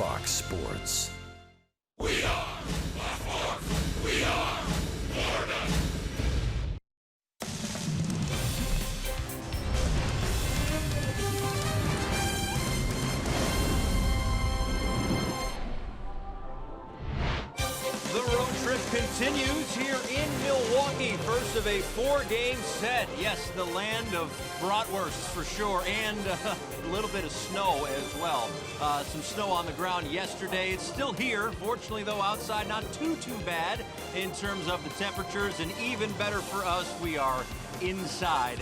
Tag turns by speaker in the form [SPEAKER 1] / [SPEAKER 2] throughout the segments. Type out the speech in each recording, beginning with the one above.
[SPEAKER 1] Fox Sports.
[SPEAKER 2] We are Fox. We are Florida.
[SPEAKER 3] The road trip continues here in Milwaukee. First of a 4-game set. Yes, the land of bratwursts for sure, and a little bit of snow as well. Some snow on the ground yesterday. It's still here. Fortunately, though, outside not too bad in terms of the temperatures, and even better for us, we are inside.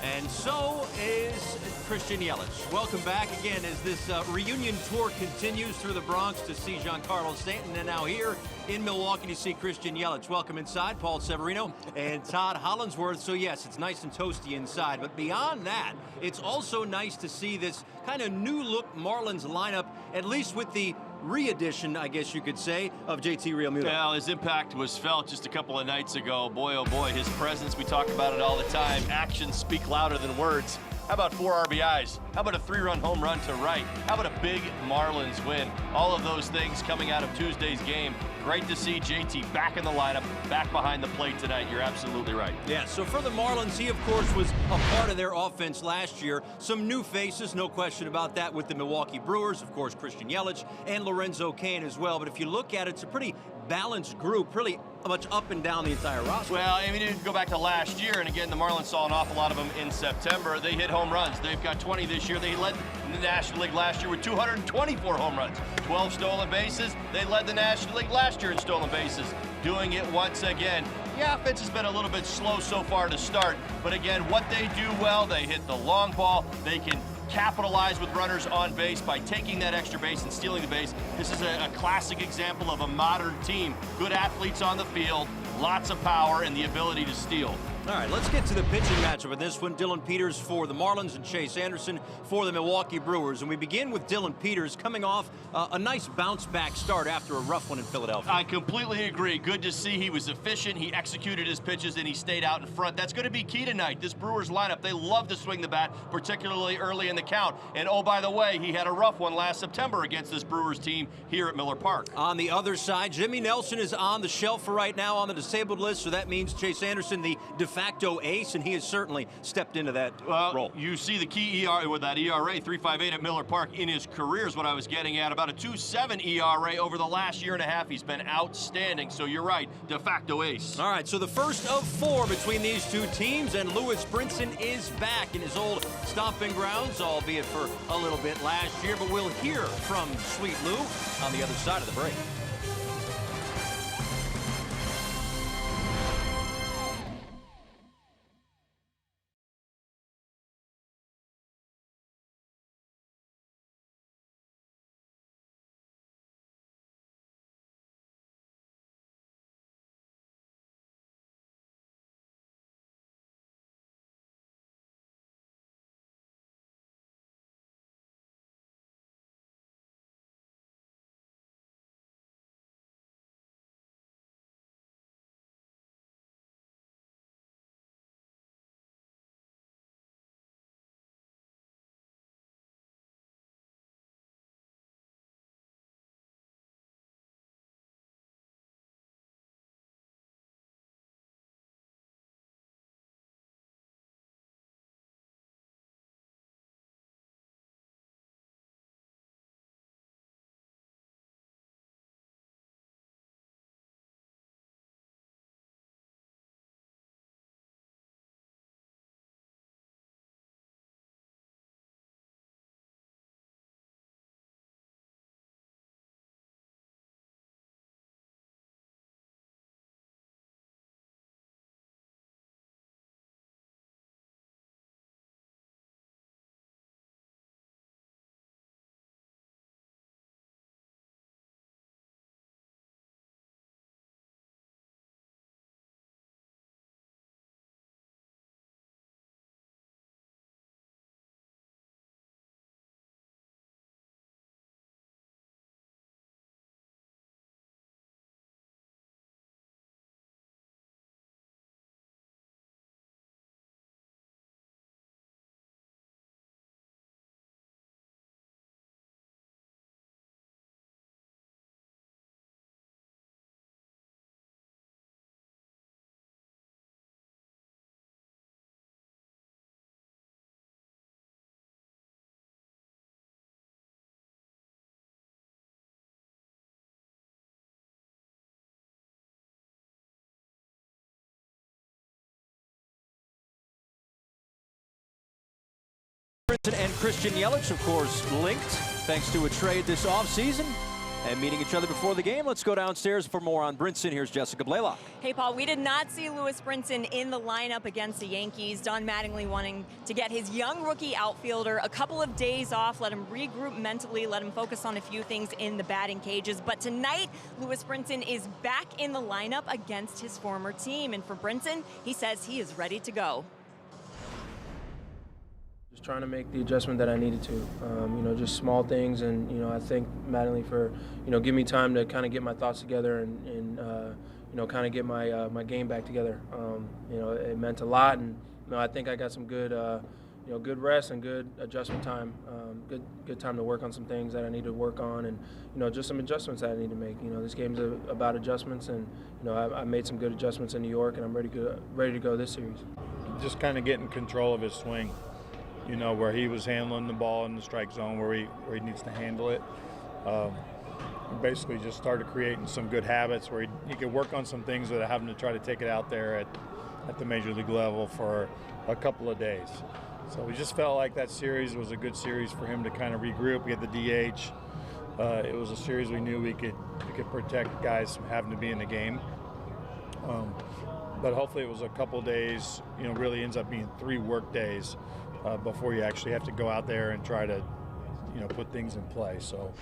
[SPEAKER 3] And so is Christian Yelich. Welcome back again as this reunion tour continues through the Bronx to see Giancarlo Stanton, and now here in Milwaukee to see Christian Yelich. Welcome inside, Paul Severino and Todd Hollinsworth. So yes, it's nice and toasty inside, but beyond that, it's also nice to see this kind of new look Marlins lineup, at least with the re-edition, I guess you could say, of JT Realmuto.
[SPEAKER 4] Well, his impact was felt just a couple of nights ago. Boy, oh boy, his presence, we talk about it all the time. Actions speak louder than words. How about 4 RBIs? How about a 3-run home run to right? How about a big Marlins win? All of those things coming out of Tuesday's game. Great to see JT back in the lineup, back behind the plate tonight. You're absolutely right.
[SPEAKER 3] Yeah, so for the Marlins, he, of course, was a part of their offense last year. Some new faces, no question about that, with the Milwaukee Brewers, of course, Christian Yelich and Lorenzo Cain as well. But if you look at it, it's a pretty balanced group, really much up and down the entire roster.
[SPEAKER 4] Well, I mean, you go back to last year, and again, the Marlins saw an awful lot of them in September. They hit home runs. They've got 20 this year. They led the National League last year with 224 home runs, 12 stolen bases. They led the National League last year in stolen bases, doing it once again. The offense has been a little bit slow so far to start, but again, what they do well, they hit the long ball. They can capitalize with runners on base by taking that extra base and stealing the base. This is a classic example of a modern team. Good athletes on the field, lots of power, and the ability to steal.
[SPEAKER 3] All right, let's get to the pitching matchup in this one. Dylan Peters for the Marlins and Chase Anderson for the Milwaukee Brewers. And we begin with Dylan Peters coming off a nice bounce-back start after a rough one in Philadelphia.
[SPEAKER 4] I completely agree. Good to see he was efficient. He executed his pitches, and he stayed out in front. That's going to be key tonight. This Brewers lineup, they love to swing the bat, particularly early in the count. And oh, by the way, he had a rough one last September against this Brewers team here at Miller Park.
[SPEAKER 3] On the other side, Jimmy Nelson is on the shelf for right now on the disabled list, so that means Chase Anderson, the de facto ace, and he has certainly stepped into that role.
[SPEAKER 4] You see the key ERA with that ERA, 3.58 at Miller Park in his career is what I was getting at. About a 2.7 ERA over the last year and a half. He's been outstanding, so you're right, de facto ace.
[SPEAKER 3] All right, so the first of 4 between these two teams, and Lewis Brinson is back in his old stomping grounds, albeit for a little bit last year, but we'll hear from Sweet Lou on the other side of the break. And Christian Yelich, of course, linked thanks to a trade this offseason. And meeting each other before the game. Let's go downstairs for more on Brinson. Here's Jessica Blaylock.
[SPEAKER 1] Hey, Paul, we did not see Lewis Brinson in the lineup against the Yankees. Don Mattingly wanting to get his young rookie outfielder a couple of days off, let him regroup mentally, let him focus on a few things in the batting cages. But tonight, Lewis Brinson is back in the lineup against his former team. And for Brinson, he says he is ready to go.
[SPEAKER 5] Just trying to make the adjustment that I needed to, just small things, and I thank Mattingly for give me time to kind of get my thoughts together and kind of get my game back together. It meant a lot, and I think I got some good good rest and good adjustment time, good time to work on some things that I need to work on, and just some adjustments that I need to make. This game's about adjustments, and I made some good adjustments in New York, and I'm ready to go this series.
[SPEAKER 6] Just kind of getting control of his swing. Where he was handling the ball in the strike zone, where he needs to handle it. Basically just started creating some good habits where he could work on some things without having to try to take it out there at the major league level for a couple of days. So we just felt like that series was a good series for him to kind of regroup. We had the DH. It was a series we knew we could protect guys from having to be in the game. But hopefully it was a couple of days, really ends up being 3 work days before you actually have to go out there and try to, put things in play. So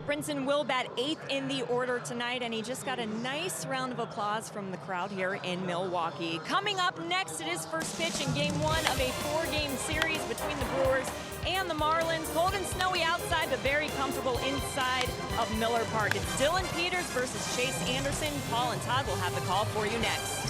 [SPEAKER 1] Brinson will bat 8th in the order tonight, and he just got a nice round of applause from the crowd here in Milwaukee. Coming up next, it is first pitch in Game 1 of a 4-game series between the Brewers and the Marlins. Cold and snowy outside, but very comfortable inside of Miller Park. It's Dylan Peters versus Chase Anderson. Paul and Todd will have the call for you next.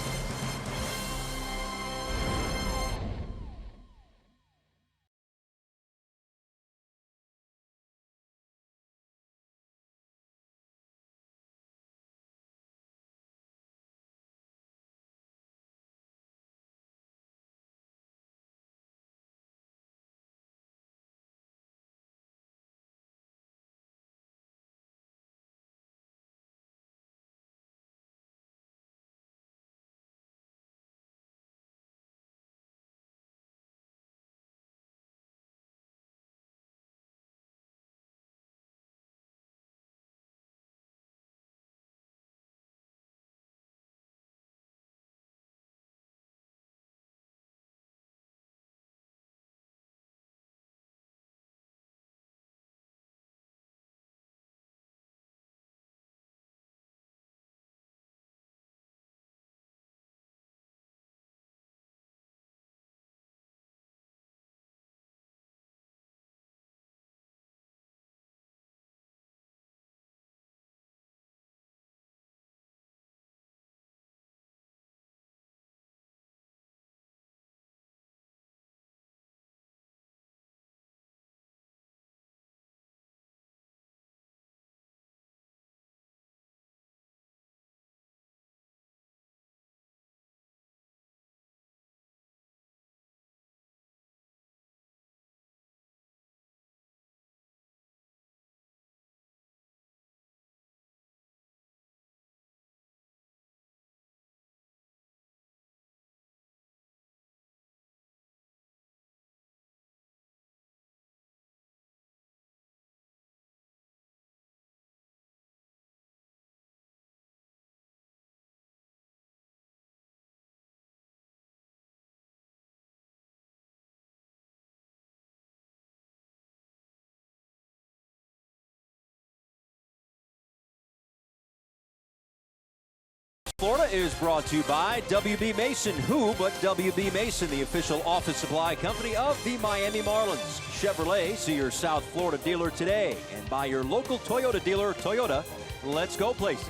[SPEAKER 3] Florida is brought to you by WB Mason. Who but WB Mason, the official office supply company of the Miami Marlins. Chevrolet, see your South Florida dealer today. And by your local Toyota dealer, Toyota. Let's go places.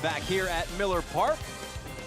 [SPEAKER 3] Back here at Miller Park.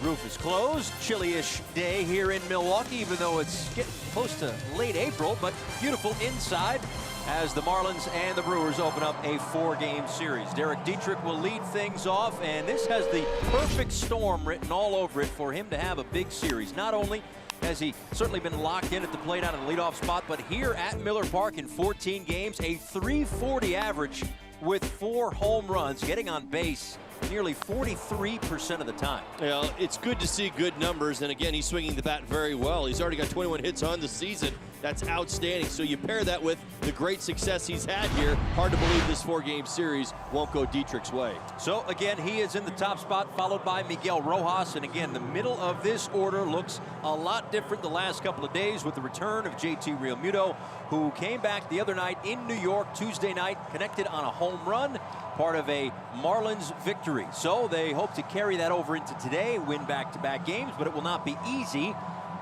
[SPEAKER 3] Roof is closed. Chilly-ish day here in Milwaukee, even though it's getting close to late April, but beautiful inside as the Marlins and the Brewers open up a 4-game series. Derek Dietrich will lead things off, and this has the perfect storm written all over it for him to have a big series. Not only has he certainly been locked in at the plate out of the leadoff spot, but here at Miller Park in 14 games, a .340 average with 4 home runs, getting on base nearly 43% of the time.
[SPEAKER 4] Well, it's good to see good numbers, and again, he's swinging the bat very well. He's already got 21 hits on the season. That's outstanding. So you pair that with the great success he's had here. Hard to believe this 4-game series won't go Dietrich's way.
[SPEAKER 3] So again, he is in the top spot, followed by Miguel Rojas. And again, the middle of this order looks a lot different the last couple of days with the return of JT Realmuto, who came back the other night in New York, Tuesday night, connected on a home run, part of a Marlins victory. So they hope to carry that over into today, win back-to-back games, but it will not be easy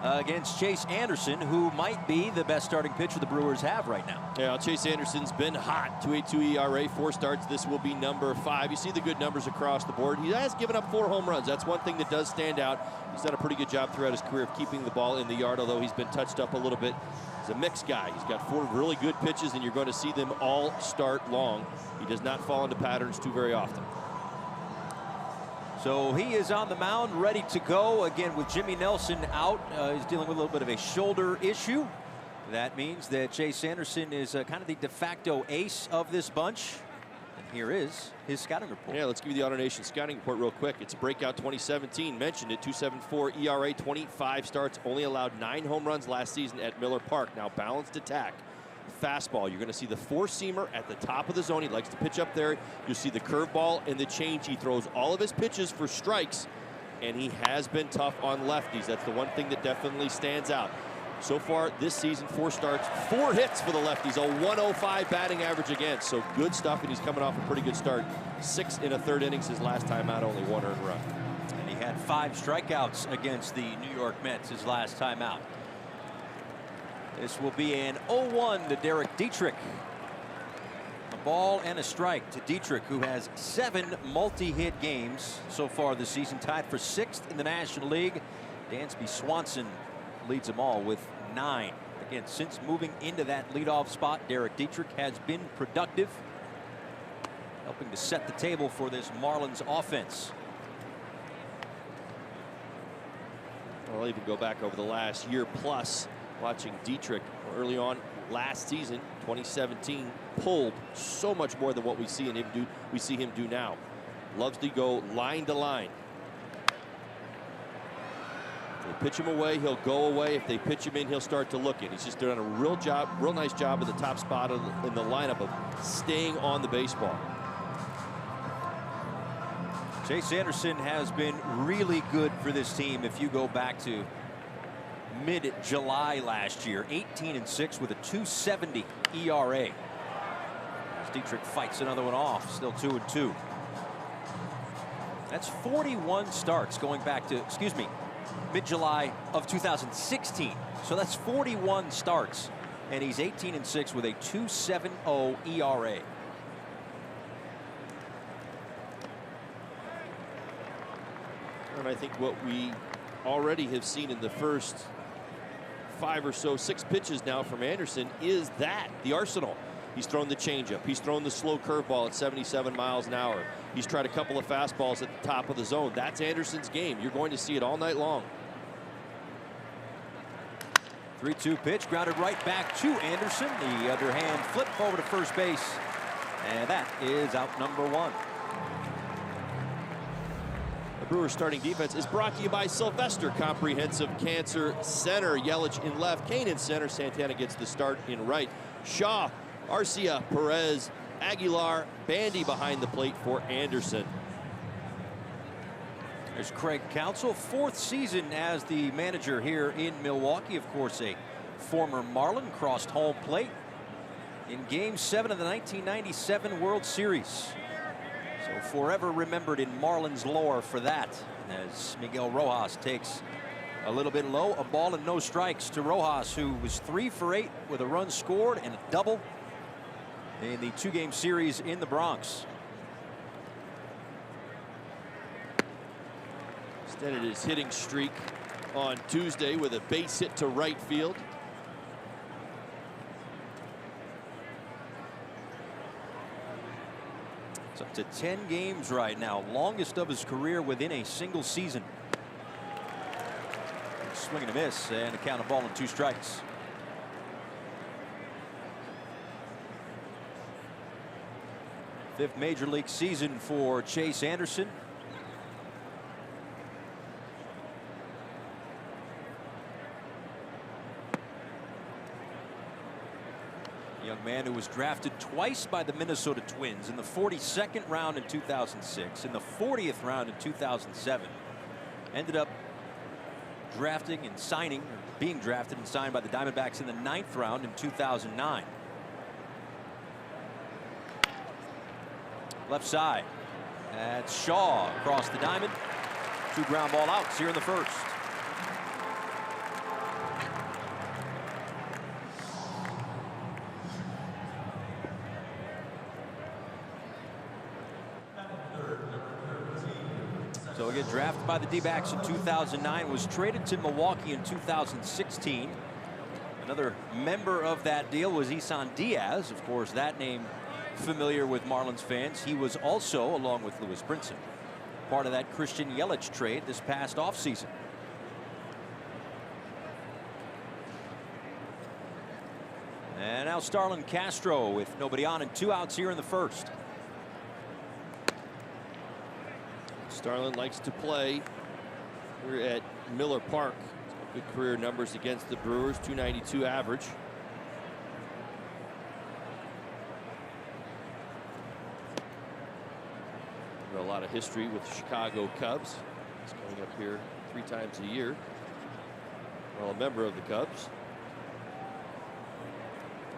[SPEAKER 3] against Chase Anderson, who might be the best starting pitcher the Brewers have right now.
[SPEAKER 4] Yeah, Chase Anderson's been hot. 2.82 ERA, 4 starts. This will be number 5. You see the good numbers across the board. He has given up 4 home runs. That's one thing that does stand out. He's done a pretty good job throughout his career of keeping the ball in the yard, although he's been touched up a little bit. He's a mixed guy. He's got 4 really good pitches, and you're going to see them all start long. He does not fall into patterns too very often.
[SPEAKER 3] So he is on the mound, ready to go. Again, with Jimmy Nelson out, he's dealing with a little bit of a shoulder issue. That means that Chase Anderson is kind of the de facto ace of this bunch. And here is his scouting report.
[SPEAKER 4] Yeah, let's give you the AutoNation scouting report real quick. It's breakout 2017. Mentioned it, 2.74 ERA, 25 starts. Only allowed 9 home runs last season at Miller Park. Now balanced attack. Fastball. You're going to see the 4-seamer at the top of the zone. He likes to pitch up there. You'll see the curveball and the change. He throws all of his pitches for strikes, and he has been tough on lefties. That's the one thing that definitely stands out. So far this season, 4 starts, 4 hits for the lefties, a 105 batting average against. So good stuff, and he's coming off a pretty good start. 6 1/3 innings his last time out, only 1 earned run.
[SPEAKER 3] And he had 5 strikeouts against the New York Mets his last time out. This will be an 0-1 to Derek Dietrich. A ball and a strike to Dietrich, who has 7 multi-hit games so far this season, tied for 6th in the National League. Dansby Swanson leads them all with 9. Again, since moving into that leadoff spot, Derek Dietrich has been productive, helping to set the table for this Marlins offense.
[SPEAKER 4] I'll even go back over the last year plus. Watching Dietrich early on last season, 2017, pulled so much more than what we see him do now. Loves to go line to line. If they pitch him away, he'll go away. If they pitch him in, he'll start to look in. He's just doing a real nice job at the top spot in the lineup of staying on the baseball.
[SPEAKER 3] Chase Anderson has been really good for this team. If you go back to mid-July last year, 18-6 with a 2.70 ERA. As Dietrich fights another one off, still 2-2. That's 41 starts going back to, mid-July of 2016. So that's 41 starts, and he's 18-6 with a 2.70 ERA.
[SPEAKER 4] And I think what we already have seen in the first 5 or so, 6 pitches now from Anderson is that the arsenal. He's thrown the changeup. He's thrown the slow curveball at 77 miles an hour. He's tried a couple of fastballs at the top of the zone. That's Anderson's game. You're going to see it all night long.
[SPEAKER 3] 3-2 pitch, grounded right back to Anderson. The underhand flip over to first base, and that is out number 1.
[SPEAKER 4] Brewers starting defense is brought to you by Sylvester Comprehensive Cancer Center. Yelich in left, Kane in center. Santana gets the start in right. Shaw, Arcia, Perez, Aguilar, Bandy behind the plate for Anderson.
[SPEAKER 3] There's Craig Counsell, 4th season as the manager here in Milwaukee. Of course, a former Marlin, crossed home plate in Game 7 of the 1997 World Series. So forever remembered in Marlins lore for that, as Miguel Rojas takes a little bit low. A ball and no strikes to Rojas, who was 3 for 8 with a run scored and a double in the 2-game series in the Bronx.
[SPEAKER 4] Extended his hitting streak on Tuesday with a base hit to right field.
[SPEAKER 3] It's up to 10 games right now, longest of his career within a single season. Swing and a miss, and a count of ball and 2 strikes. Fifth major league season for Chase Anderson. Young man who was drafted twice by the Minnesota Twins in the 42nd round in 2006, in the 40th round in 2007. Ended up drafting and signing, or being drafted and signed by the Diamondbacks in the 9th round in 2009. Left side. That's Shaw across the diamond. 2 ground ball outs here in the first. So again, drafted by the D-backs in 2009, was traded to Milwaukee in 2016. Another member of that deal was Isan Diaz. Of course, that name familiar with Marlins fans. He was also, along with Lewis Brinson, part of that Christian Yelich trade this past offseason. And now Starlin Castro with nobody on and 2 outs here in the first.
[SPEAKER 4] Starlin likes to play here at Miller Park. Good career numbers against the Brewers, .292 average. A lot of history with the Chicago Cubs. He's coming up here 3 times a year. Well, a member of the Cubs.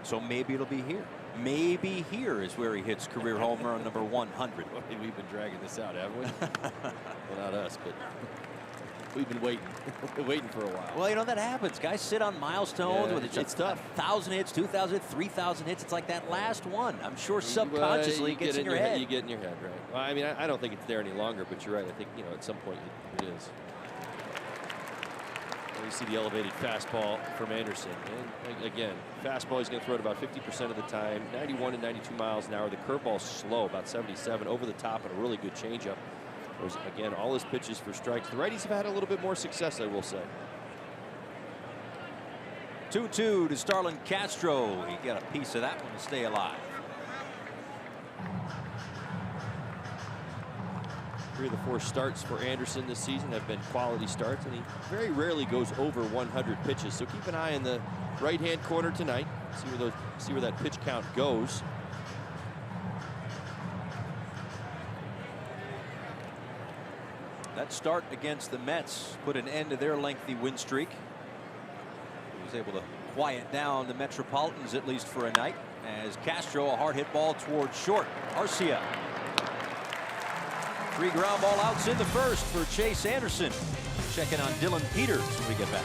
[SPEAKER 3] So maybe it'll be here. Maybe here is where he hits career home run number 100.
[SPEAKER 4] We've been dragging this out, haven't we? Well, not us, but we've been waiting. Waiting for a while.
[SPEAKER 3] Well, you know, that happens. Guys sit on milestones
[SPEAKER 4] Yeah,
[SPEAKER 3] with
[SPEAKER 4] it's tough.
[SPEAKER 3] 1,000 hits, 2,000, 3,000 hits. It's like that last one. I'm sure subconsciously it gets in your head.
[SPEAKER 4] You get in your head, right? Well, I mean, I don't think it's there any longer, but you're right. I think, you know, at some point it is. You see the elevated fastball from Anderson. And again, fastball he's going to throw it about 50% of the time. 91 and 92 miles an hour. The curveball's slow, about 77, over the top, and a really good changeup. There's, again, all his pitches for strikes. The righties have had a little bit more success, I will say.
[SPEAKER 3] 2-2 to Starlin Castro. He got a piece of that one to stay alive.
[SPEAKER 4] 3 of the 4 starts for Anderson this season have been quality starts, and he very rarely goes over 100 pitches. So keep an eye in the right-hand corner tonight. See where that pitch count goes.
[SPEAKER 3] That start against the Mets put an end to their lengthy win streak. He was able to quiet down the Metropolitans, at least for a night, as Castro, a hard hit ball towards short. Arcia. 3 ground ball outs in the first for Chase Anderson. Checking on Dylan Peters when we get back.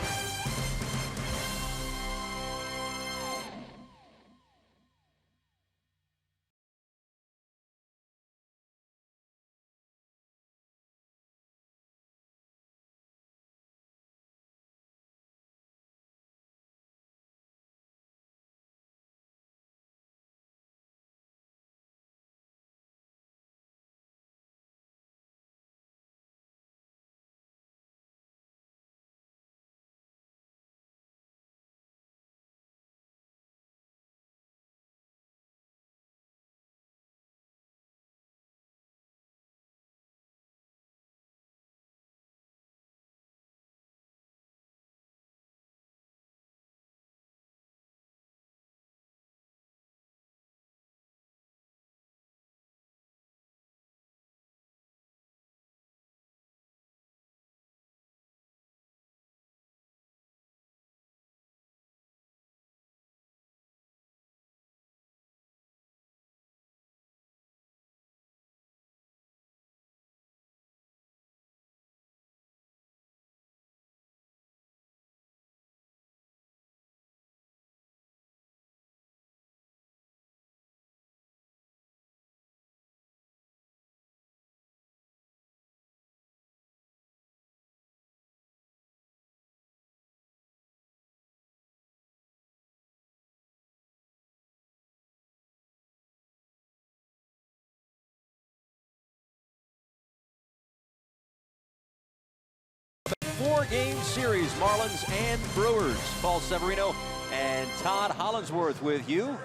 [SPEAKER 3] Four-game series, Marlins and Brewers. Paul Severino and Todd Hollinsworth with you.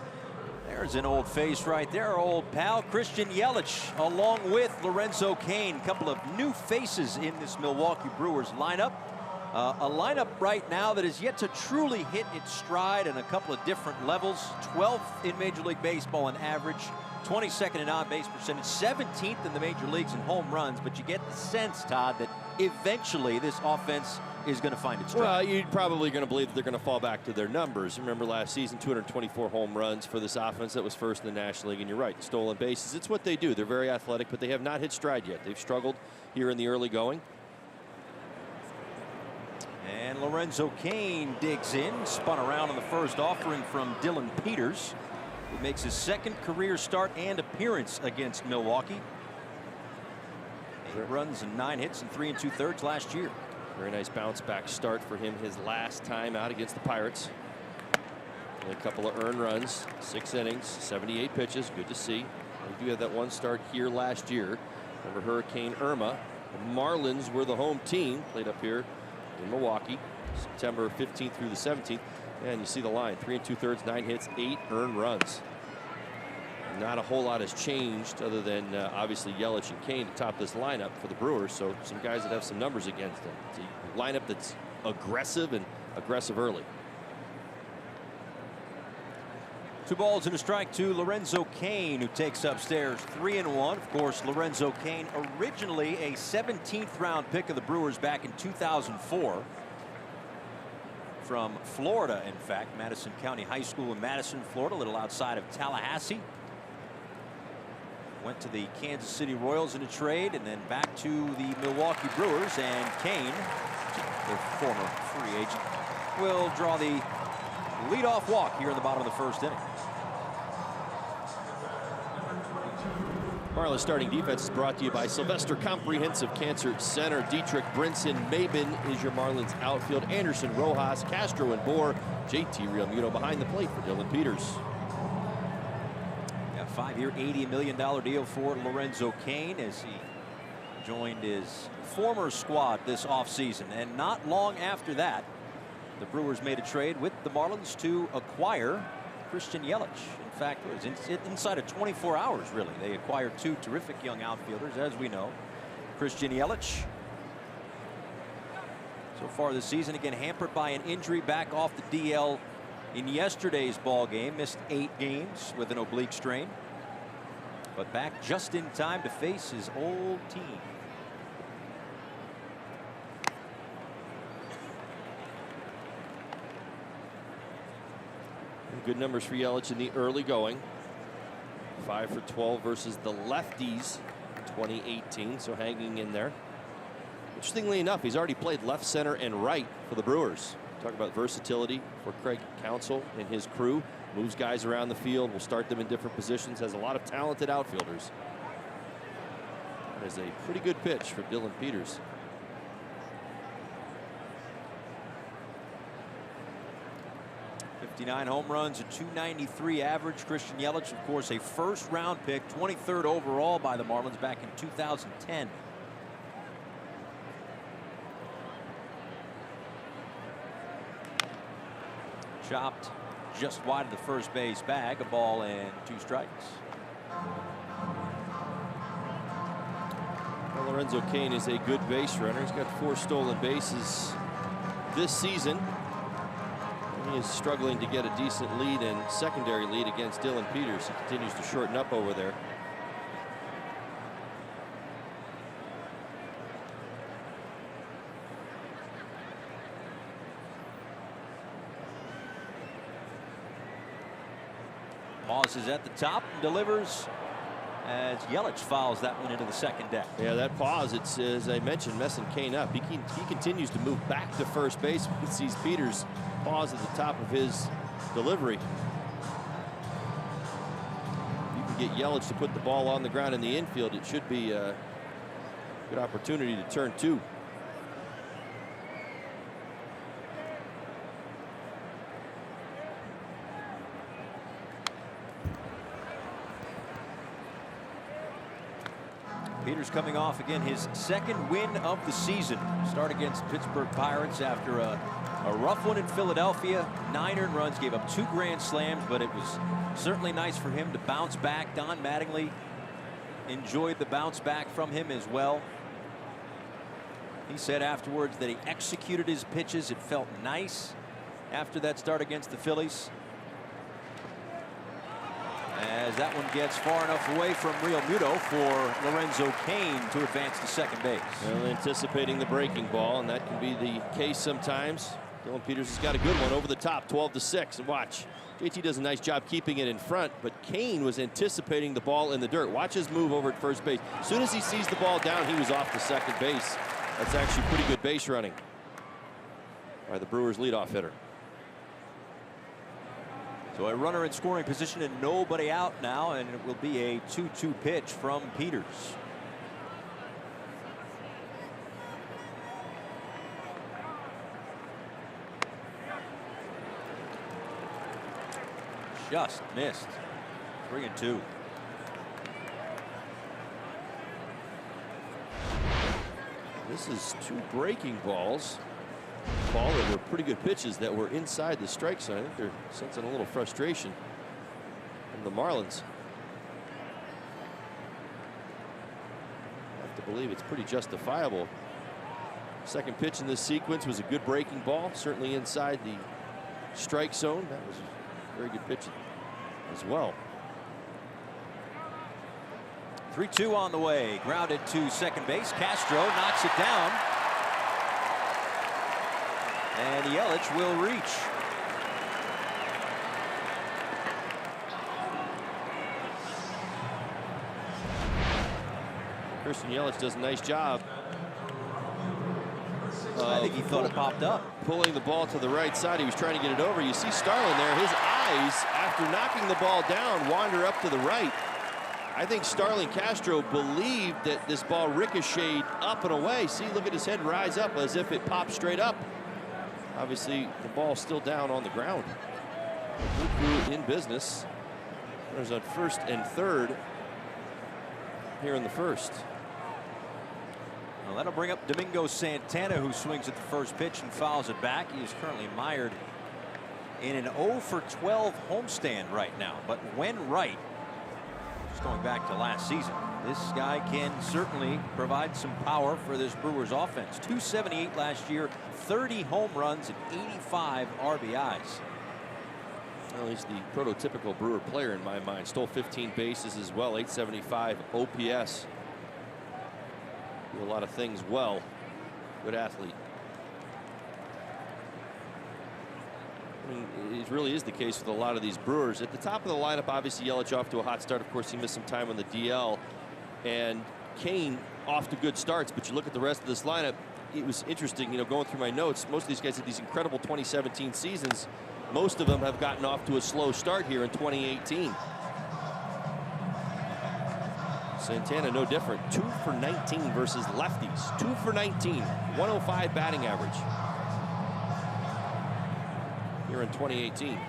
[SPEAKER 3] There's an old face right there, our old pal, Christian Yelich, along with Lorenzo Cain. A couple of new faces in this Milwaukee Brewers lineup. A lineup right now that is yet to truly hit its stride on a couple of different levels. 12th in Major League Baseball in average, 22nd in on-base percentage, 17th in the major leagues in home runs. But you get the sense, Todd, that eventually this offense is going to find its stride.
[SPEAKER 4] Well, you're probably going to believe that they're going to fall back to their numbers. Remember last season, 224 home runs for this offense that was first in the National League. And you're right, stolen bases, it's what they do. They're very athletic, but they have not hit stride yet. They've struggled here in the early going.
[SPEAKER 3] And Lorenzo Cain digs in, spun around on the first offering from Dylan Peters, who makes his second career start and appearance against Milwaukee. 8 runs and 9 hits in 3 2/3 last year.
[SPEAKER 4] Very nice bounce back start for him his last time out against the Pirates. Only a couple of earned runs, 6 innings, 78 pitches. Good to see. We do have that one start here last year. Remember Hurricane Irma. The Marlins were the home team, played up here in Milwaukee, September 15th through the 17th. And you see the line, 3 2/3, 9 hits, 8 earned runs. Not a whole lot has changed other than obviously Yelich and Cain to top this lineup for the Brewers. So some guys that have some numbers against them. It's a lineup that's aggressive and aggressive early.
[SPEAKER 3] 2 balls and a strike to Lorenzo Cain, who takes upstairs 3-1. Of course, Lorenzo Cain, originally a 17th round pick of the Brewers back in 2004. From Florida, in fact, Madison County High School in Madison, Florida, a little outside of Tallahassee. Went to the Kansas City Royals in a trade and then back to the Milwaukee Brewers. And Cain, their former free agent, will draw the leadoff walk here in the bottom of the first inning.
[SPEAKER 4] Marlins starting defense is brought to you by Sylvester Comprehensive Cancer Center. Dietrich, Brinson, Maben is your Marlins outfield. Anderson, Rojas, Castro, and Bohr. JT Realmuto behind the plate for Dylan Peters.
[SPEAKER 3] 5-year, $80 million deal for Lorenzo Cain as he joined his former squad this offseason. And not long after that, the Brewers made a trade with the Marlins to acquire Christian Yelich. In fact, it was inside of 24 hours, really. They acquired 2 terrific young outfielders, as we know. Christian Yelich, so far this season, again hampered by an injury, back off the DL in yesterday's ball game. Missed 8 games with an oblique strain, but back just in time to face his old team.
[SPEAKER 4] Good numbers for Yelich in the early going. 5 for 12 versus the lefties 2018, so hanging in there. Interestingly enough, he's already played left, center, and right for the Brewers. Talk about versatility for Craig Counsell and his crew. Moves guys around the field, will start them in different positions, has a lot of talented outfielders. That is a pretty good pitch for Dylan Peters.
[SPEAKER 3] '59 home runs, a .293 average. Christian Yelich, of course, a first-round pick, 23rd overall by the Marlins back in 2010. Chopped just wide of the first base bag, a ball and 2 strikes.
[SPEAKER 4] Well, Lorenzo Cain is a good base runner. He's got 4 stolen bases this season. He is struggling to get a decent lead and secondary lead against Dylan Peters. He continues to shorten up over there.
[SPEAKER 3] Pauses at the top and delivers as Yelich fouls that one into the second deck.
[SPEAKER 4] Yeah, that pause, it's, as I mentioned, messing Cain up. He continues to move back to first base when he sees Peters pause at the top of his delivery. You can get Yelich to put the ball on the ground in the infield. It should be a good opportunity to turn 2.
[SPEAKER 3] Peters coming off again his second win of the season. Start against Pittsburgh Pirates after a
[SPEAKER 7] A rough one in Philadelphia, 9 earned runs, gave up 2 grand slams, but it was certainly nice for him to bounce back. Don Mattingly enjoyed the bounce back from him as well. He said afterwards that he executed his pitches. It felt nice after that start against the Phillies. As that one gets far enough away from Real Muto for Lorenzo Cain to advance to second base.
[SPEAKER 4] Well, anticipating the breaking ball, and that can be the case sometimes. Dylan Peters has got a good one over the top, 12-6. And watch, JT does a nice job keeping it in front, but Cain was anticipating the ball in the dirt. Watch his move over at first base. As soon as he sees the ball down, he was off to second base. That's actually pretty good base running by the Brewers leadoff hitter.
[SPEAKER 7] So a runner in scoring position and nobody out now, and it will be a 2-2 pitch from Peters. Just missed. 3-2.
[SPEAKER 4] This is 2 breaking balls. Ball that were pretty good pitches that were inside the strike zone. I think they're sensing a little frustration from the Marlins. I have to believe it's pretty justifiable. Second pitch in this sequence was a good breaking ball, certainly inside the strike zone. That was a very good pitch as well.
[SPEAKER 7] 3-2 on the way. Grounded to second base. Castro knocks it down. And Yelich will reach.
[SPEAKER 4] Christian Yelich does a nice job.
[SPEAKER 7] I think he thought it popped up.
[SPEAKER 4] Pulling the ball to the right side. He was trying to get it over. You see Starlin there. His eyes, after knocking the ball down, wander up to the right. I think Starlin Castro believed that this ball ricocheted up and away. See, look at his head rise up as if it popped straight up. Obviously, the ball's still down on the ground. Blue Crew in business. There's on first and third here in the first.
[SPEAKER 7] Well, that'll bring up Domingo Santana, who swings at the first pitch and fouls it back. He is currently mired in an 0-for-12 homestand right now. But when right, just going back to last season, this guy can certainly provide some power for this Brewers offense. 278 last year, 30 home runs and 85 RBIs.
[SPEAKER 4] Well, he's the prototypical Brewer player in my mind. Stole 15 bases as well, 875 OPS. Do a lot of things well. Good athlete. I mean, it really is the case with a lot of these Brewers. At the top of the lineup, obviously Yelich off to a hot start. Of course, he missed some time on the DL. And Cain off to good starts. But you look at the rest of this lineup, it was interesting, you know, going through my notes. Most of these guys had these incredible 2017 seasons. Most of them have gotten off to a slow start here in 2018. Santana no different. 2 for 19 versus lefties. 2 for 19. 105 batting average here in 2018.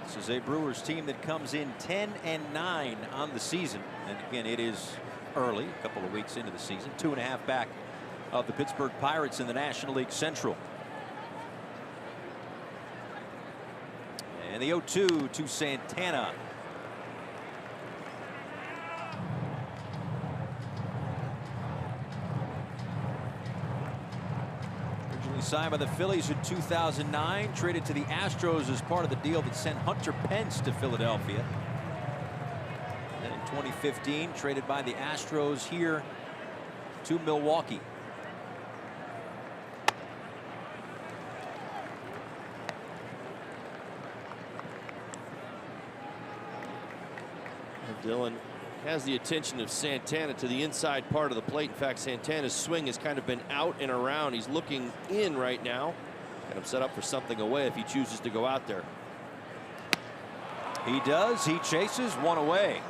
[SPEAKER 7] This is a Brewers team that comes in 10-9 on the season. And again, it is early, a couple of weeks into the season. 2.5 back of the Pittsburgh Pirates in the National League Central. And the 0-2 to Santana. Originally signed by the Phillies in 2009, traded to the Astros as part of the deal that sent Hunter Pence to Philadelphia. Then in 2015, traded by the Astros here to Milwaukee.
[SPEAKER 4] Dylan has the attention of Santana to the inside part of the plate. In fact, Santana's swing has kind of been out and around. He's looking in right now. Got him set up for something away if he chooses to go out there.
[SPEAKER 7] He does. He chases one away.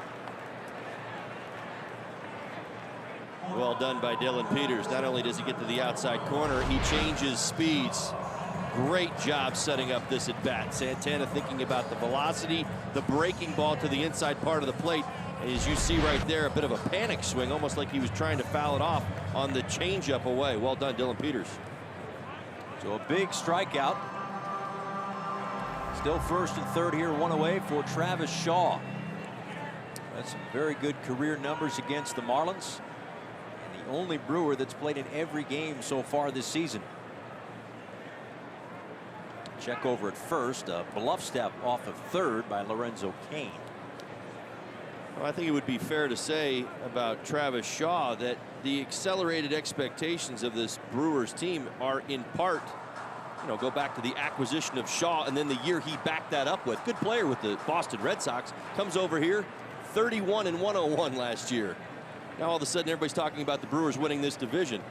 [SPEAKER 4] Well done by Dylan Peters. Not only does he get to the outside corner, he changes speeds. Great job setting up this at bat. Santana thinking about the velocity, the breaking ball to the inside part of the plate. And as you see right there, a bit of a panic swing, almost like he was trying to foul it off on the changeup away. Well done, Dylan Peters.
[SPEAKER 7] So a big strikeout. Still first and third here, one away for Travis Shaw. That's some very good career numbers against the Marlins. And the only Brewer that's played in every game so far this season. Check over at first. A bluff step off of third by Lorenzo Cain.
[SPEAKER 4] Well, I think it would be fair to say about Travis Shaw that the accelerated expectations of this Brewers team are in part, go back to the acquisition of Shaw and then the year he backed that up with. Good player with the Boston Red Sox. Comes over here, 31 and 101 last year. Now all of a sudden everybody's talking about the Brewers winning this division.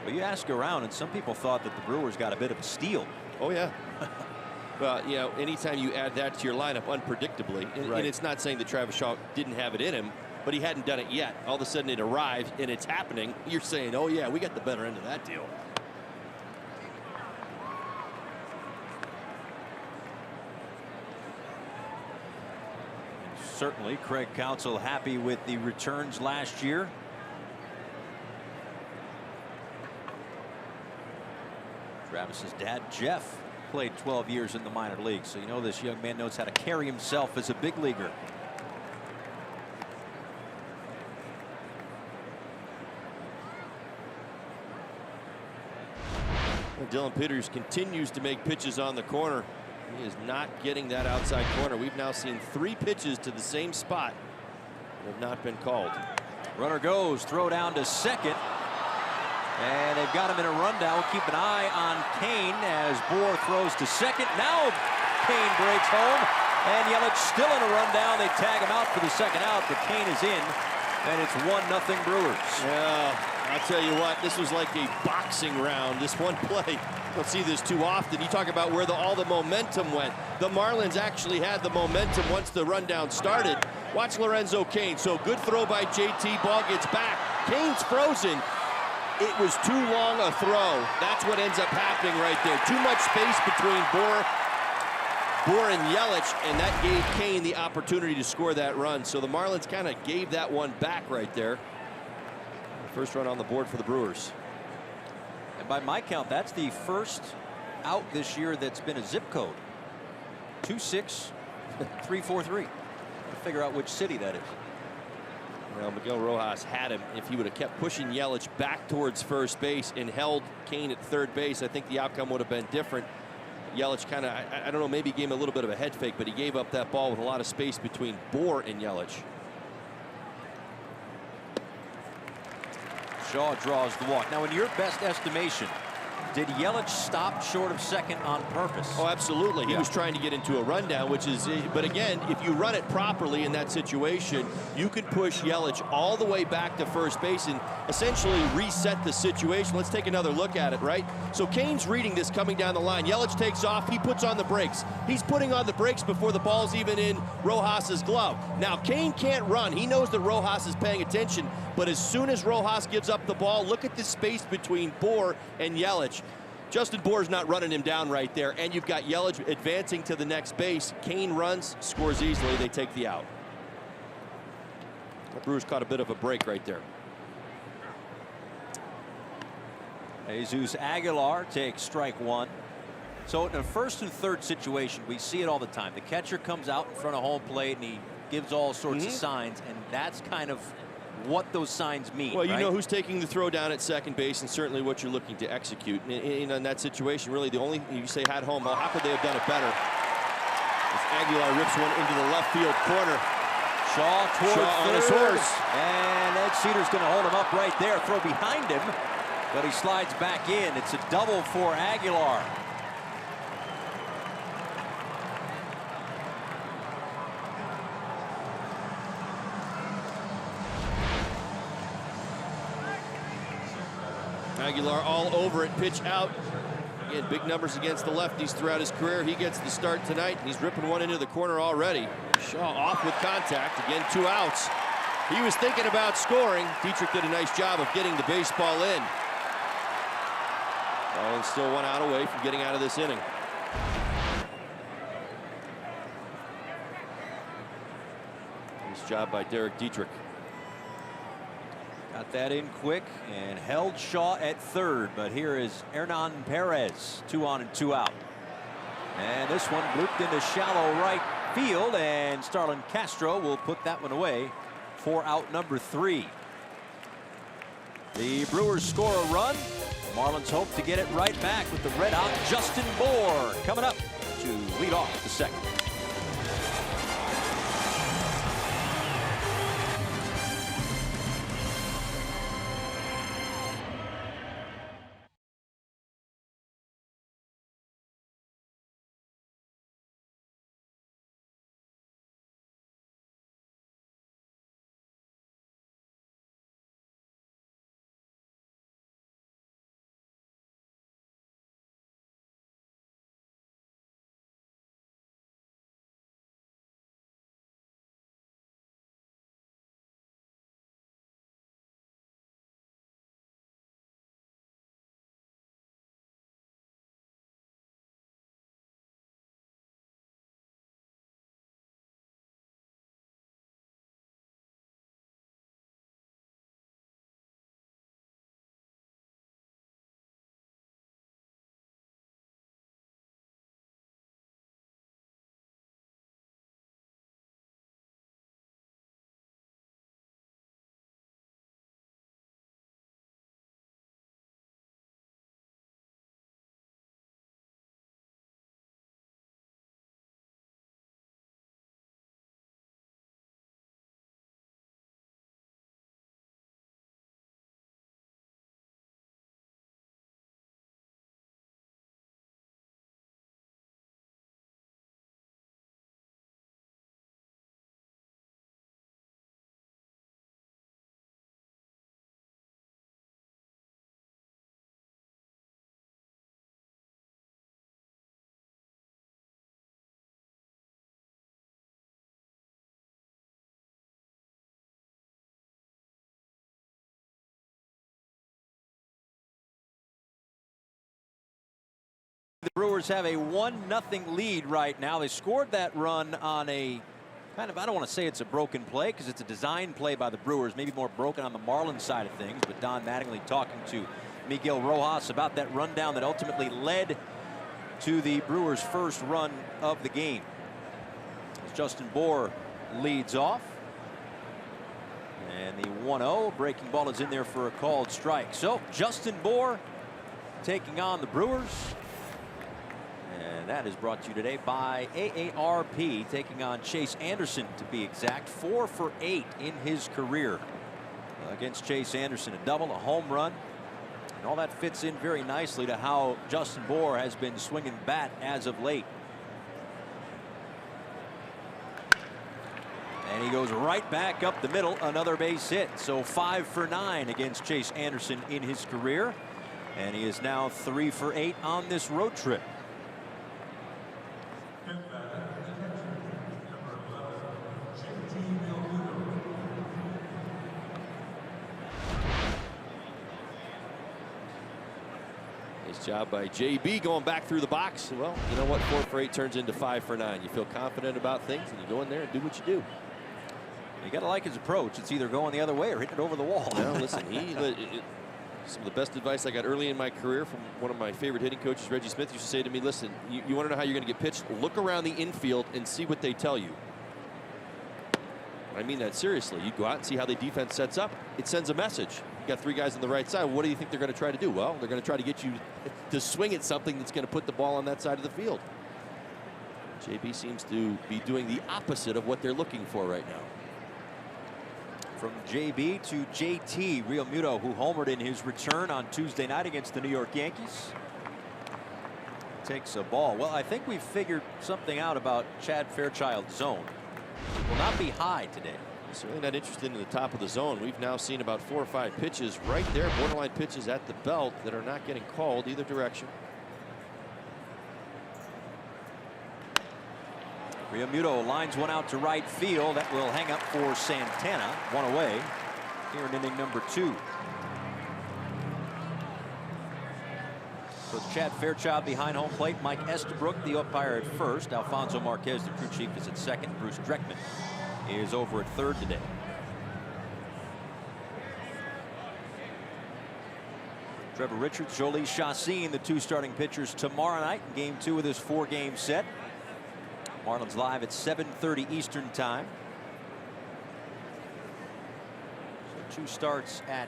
[SPEAKER 7] Well, you ask around, and some people thought that the Brewers got a bit of a steal.
[SPEAKER 4] Oh, yeah. Well, anytime you add that to your lineup unpredictably, and it's not saying that Travis Shaw didn't have it in him, but he hadn't done it yet. All of a sudden it arrives and it's happening. You're saying, oh, yeah, we got the better end of that deal.
[SPEAKER 7] Certainly, Craig Counsell happy with the returns last year. Travis's dad, Jeff, played 12 years in the minor leagues, so this young man knows how to carry himself as a big leaguer.
[SPEAKER 4] Dylan Peters continues to make pitches on the corner. He is not getting that outside corner. We've now seen 3 pitches to the same spot that have not been called.
[SPEAKER 7] Runner goes, throw down to second. And they've got him in a rundown. We'll keep an eye on Cain as Bohr throws to second. Now Cain breaks home, and Yelich still in a rundown. They tag him out for the second out, but Cain is in, and it's 1-0 Brewers.
[SPEAKER 4] Yeah, I'll tell you what, this was like a boxing round. This one play, don't see this too often. You talk about where all the momentum went. The Marlins actually had the momentum once the rundown started. Watch Lorenzo Cain. So good throw by JT. Ball gets back. Cain's frozen. It was too long a throw. That's what ends up happening right there. Too much space between Bohr and Yelich, and that gave Cain the opportunity to score that run. So the Marlins kind of gave that one back right there. The first run on the board for the Brewers.
[SPEAKER 7] And by my count, that's the first out this year that's been a zip code. 26343. To figure out which city that is.
[SPEAKER 4] Well, Miguel Rojas had him. If he would have kept pushing Yelich back towards first base and held Cain at third base, I think the outcome would have been different. Yelich kind of, I don't know, maybe gave him a little bit of a head fake, but he gave up that ball with a lot of space between Bohr and Yelich.
[SPEAKER 7] Shaw draws the walk. Now, in your best estimation, did Yelich stop short of second on purpose?
[SPEAKER 4] Oh, absolutely. He was trying to get into a rundown, which is, but again, if you run it properly in that situation, you can push Yelich all the way back to first base and essentially reset the situation. Let's take another look at it, right? So Cain's reading this coming down the line. Yelich takes off. He puts on the brakes. He's putting on the brakes before the ball's even in Rojas's glove. Now, Cain can't run. He knows that Rojas is paying attention, but as soon as Rojas gives up the ball, look at the space between Bohr and Yelich. Justin Bohr's not running him down right there, and you've got Yelich advancing to the next base. Cain runs, scores easily. They take the out. The Brewers caught a bit of a break right there.
[SPEAKER 7] Jesus Aguilar takes strike one. So in a first and third situation, we see it all the time. The catcher comes out in front of home plate, and he gives all sorts of signs, and that's kind of what those signs mean.
[SPEAKER 4] Well, you know who's taking the throw down at second base, and certainly what you're looking to execute. In that situation, really the only you say at home, well, how could they have done it better? As Aguilar rips one into the left field corner.
[SPEAKER 7] Shaw towards
[SPEAKER 4] on his horse.
[SPEAKER 7] And Ed Cedar's going to hold him up right there. Throw behind him, but he slides back in. It's a double for Aguilar.
[SPEAKER 4] Aguilar all over it, pitch out. Again, big numbers against the lefties throughout his career. He gets the start tonight. He's ripping one into the corner already. Shaw off with contact. Again, 2 outs. He was thinking about scoring. Dietrich did a nice job of getting the baseball in. And still 1 out away from getting out of this inning. Nice job by Derek Dietrich.
[SPEAKER 7] Got that in quick and held Shaw at third, but here is Hernan Perez, 2 on and 2 out. And this one looped into shallow right field, and Starlin Castro will put that one away for out number 3. The Brewers score a run. The Marlins hope to get it right back with the red-hot Justin Bour coming up to lead off the second. The Brewers have a 1-0 lead right now. They scored that run on a kind of, I don't want to say it's a broken play because it's a design play by the Brewers, maybe more broken on the Marlins side of things, but Don Mattingly talking to Miguel Rojas about that rundown that ultimately led to the Brewers' first run of the game. As Justin Bour leads off. And the 1-0 breaking ball is in there for a called strike. So Justin Bour taking on the Brewers. And that is brought to you today by AARP, taking on Chase Anderson, to be exact. 4 for 8 in his career against Chase Anderson. A double, a home run. And all that fits in very nicely to how Justin Bour has been swinging bat as of late. And he goes right back up the middle, another base hit. So 5 for 9 against Chase Anderson in his career. And he is now 3 for 8 on this road trip.
[SPEAKER 8] Job by JB going back through the box. Well, you know what? 4 for 8 turns into 5 for 9. You feel confident about things and you go in there and do what you do.
[SPEAKER 7] You got to like his approach. It's either going the other way or hitting it over the wall.
[SPEAKER 8] Well, listen, some of the best advice I got early in my career from one of my favorite hitting coaches, Reggie Smith, used to say to me, listen, you want to know how you're going to get pitched? Look around the infield and see what they tell you. I mean that seriously. You go out and see how the defense sets up. It sends a message. You got 3 guys on the right side. What do you think they're going to try to do? Well, they're going to try to get you to swing at something that's going to put the ball on that side of the field. JB seems to be doing the opposite of what they're looking for right now.
[SPEAKER 7] From JB to JT Realmuto, who homered in his return on Tuesday night against the New York Yankees. Takes a ball. Well, I think we've figured something out about Chad Fairchild's zone. It will not be high today.
[SPEAKER 8] Certainly not interested in the top of the zone. We've now seen about 4 or 5 pitches right there, borderline pitches at the belt that are not getting called either direction.
[SPEAKER 7] Realmuto lines one out to right field. That will hang up for Santana. 1 away here in inning number 2. So Chad Fairchild behind home plate. Mike Estabrook, the umpire, at first. Alfonso Marquez, the crew chief, is at second. Bruce Dreckman is over at third today. Trevor Richards, Jolie Chassin, the 2 starting pitchers tomorrow night in Game 2 of this 4-game set. Marlins live at 7:30 Eastern time. So 2 starts at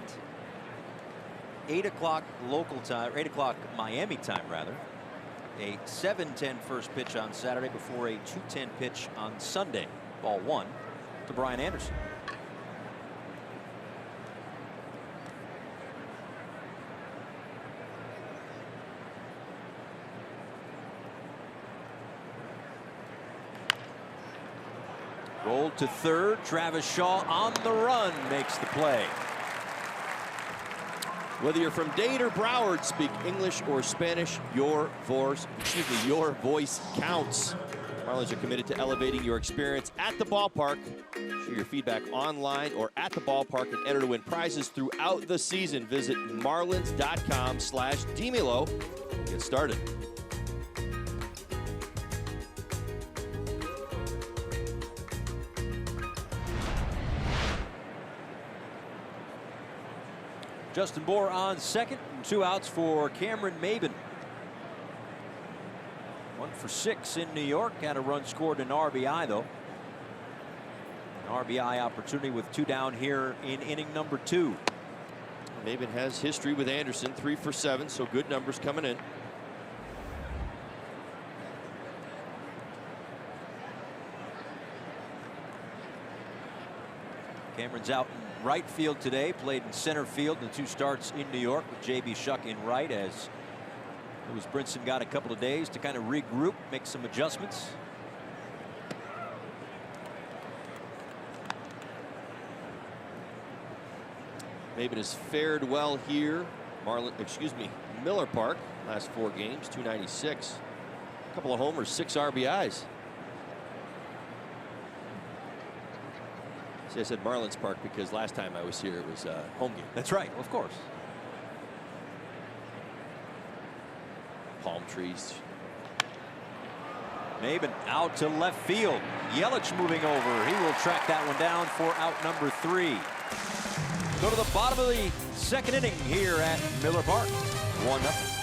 [SPEAKER 7] 8 o'clock local time, or 8 o'clock Miami time rather. A 7:10 first pitch on Saturday before a 2:10 pitch on Sunday. Ball 1 to Brian Anderson. Rolled to third. Travis Shaw on the run makes the play.
[SPEAKER 8] Whether you're from Dade or Broward, speak English or Spanish, your voice counts. Marlins are committed to elevating your experience at the ballpark. Share your feedback online or at the ballpark and enter to win prizes throughout the season. Visit marlins.com/DMilo. Get started.
[SPEAKER 7] Justin Bour on second, and 2 outs for Cameron Maben. 1 for 6 in New York. Had a run scored, an RBI though. An RBI opportunity with 2 down here in inning number 2.
[SPEAKER 8] Maben has history with Anderson, 3 for 7, so good numbers coming in.
[SPEAKER 7] Cameron's out in right field today, played in center field in 2 starts in New York with J.B. Shuck in right, as Brinson got a couple of days to kind of regroup, make some adjustments.
[SPEAKER 8] Maben has fared well here. Miller Park, last 4 games, 296. A couple of homers, 6 RBIs. See, I said Marlins Park because last time I was here it was a home game.
[SPEAKER 7] That's right, of course.
[SPEAKER 8] Palm trees.
[SPEAKER 7] Maben out to left field. Yelich moving over. He will track that one down for out number 3. Go to the bottom of the 2nd inning here at Miller Park. 1-0.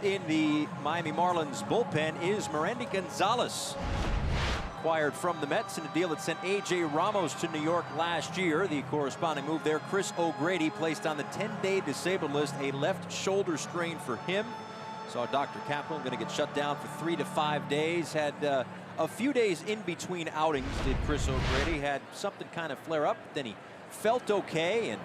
[SPEAKER 7] In the Miami Marlins bullpen is Miranda Gonzalez, acquired from the Mets in a deal that sent A.J. Ramos to New York last year. The corresponding move there, Chris O'Grady placed on the 10-day disabled list, a left shoulder strain for him. Saw Dr. Kaplan, going to get shut down for 3 to 5 days. Had a few days in between outings, did Chris O'Grady. Had something kind of flare up, then he felt okay and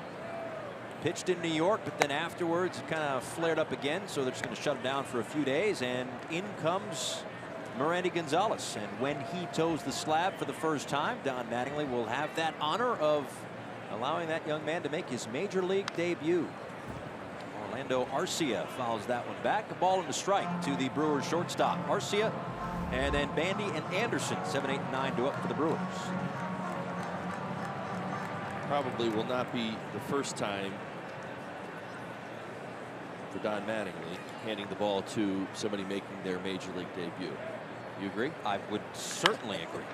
[SPEAKER 7] pitched in New York, but then afterwards it kind of flared up again, so they're just going to shut him down for a few days, and in comes Miranda Gonzalez. And when he toes the slab for the first time, Don Mattingly will have that honor of allowing that young man to make his major league debut. Orlando Arcia fouls that one back. A ball and a strike to the Brewers shortstop. Arcia, and then Bandy and Anderson, 7, 8, and 9 to up for the Brewers.
[SPEAKER 8] Probably will not be the first time for Don Mattingly handing the ball to somebody making their major league debut. You agree?
[SPEAKER 7] I would certainly agree.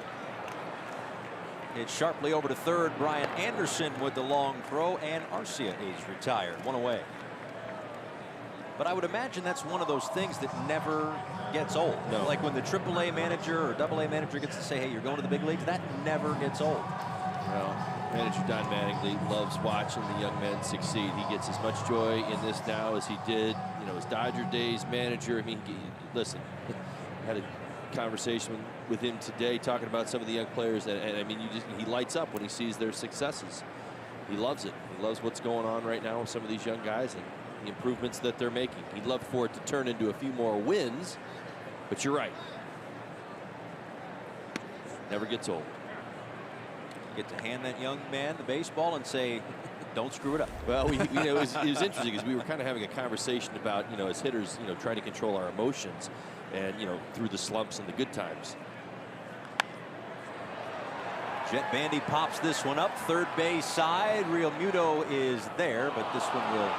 [SPEAKER 7] It's sharply over to third. Brian Anderson with the long throw, and Arcia is retired. One away. But I would imagine that's one of those things that never gets old.
[SPEAKER 8] No.
[SPEAKER 7] Like when the AAA manager or AA manager gets to say, hey, you're going to the big leagues, that never gets old.
[SPEAKER 8] Well, manager Don Mattingly loves watching the young men succeed. He gets as much joy in this now as he did, you know, his Dodger days manager. I mean, listen, had a conversation with him today talking about some of the young players, and I mean, he lights up when he sees their successes. He loves it. He loves what's going on right now with some of these young guys and the improvements that they're making. He'd love for it to turn into a few more wins, but you're right. Never gets old.
[SPEAKER 7] You get to hand that young man the baseball and say, don't screw it up.
[SPEAKER 8] Well, it was interesting because we were kind of having a conversation about, you know, as hitters, you know, trying to control our emotions and, you know, through the slumps and the good times.
[SPEAKER 7] Jet Bandy pops this one up third base side. Real Muto is there, but this one will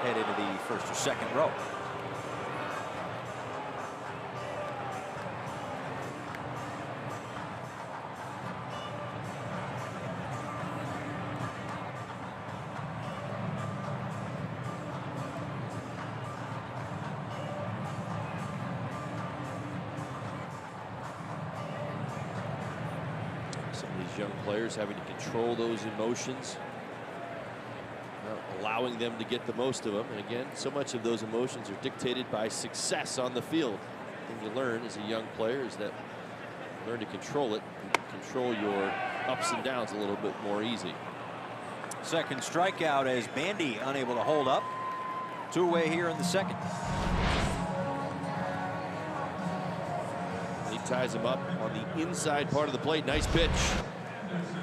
[SPEAKER 7] head into the first or second row.
[SPEAKER 8] Some of these young players having to control those emotions, allowing them to get the most of them. And again, so much of those emotions are dictated by success on the field. The thing you learn as a young player is that you learn to control it, and control your ups and downs a little bit more easy.
[SPEAKER 7] Second strikeout as Bandy unable to hold up. Two away here in the second.
[SPEAKER 8] He ties him up on the inside part of the plate. Nice pitch.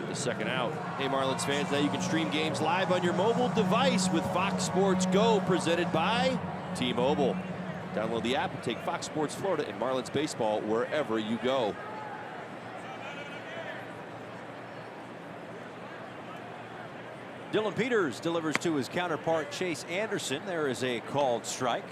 [SPEAKER 8] The second out. Hey, Marlins fans, now you can stream games live on your mobile device with Fox Sports Go, presented by T-Mobile. Download the app and take Fox Sports Florida and Marlins baseball wherever you go.
[SPEAKER 7] Dylan Peters delivers to his counterpart Chase Anderson. There is a called strike.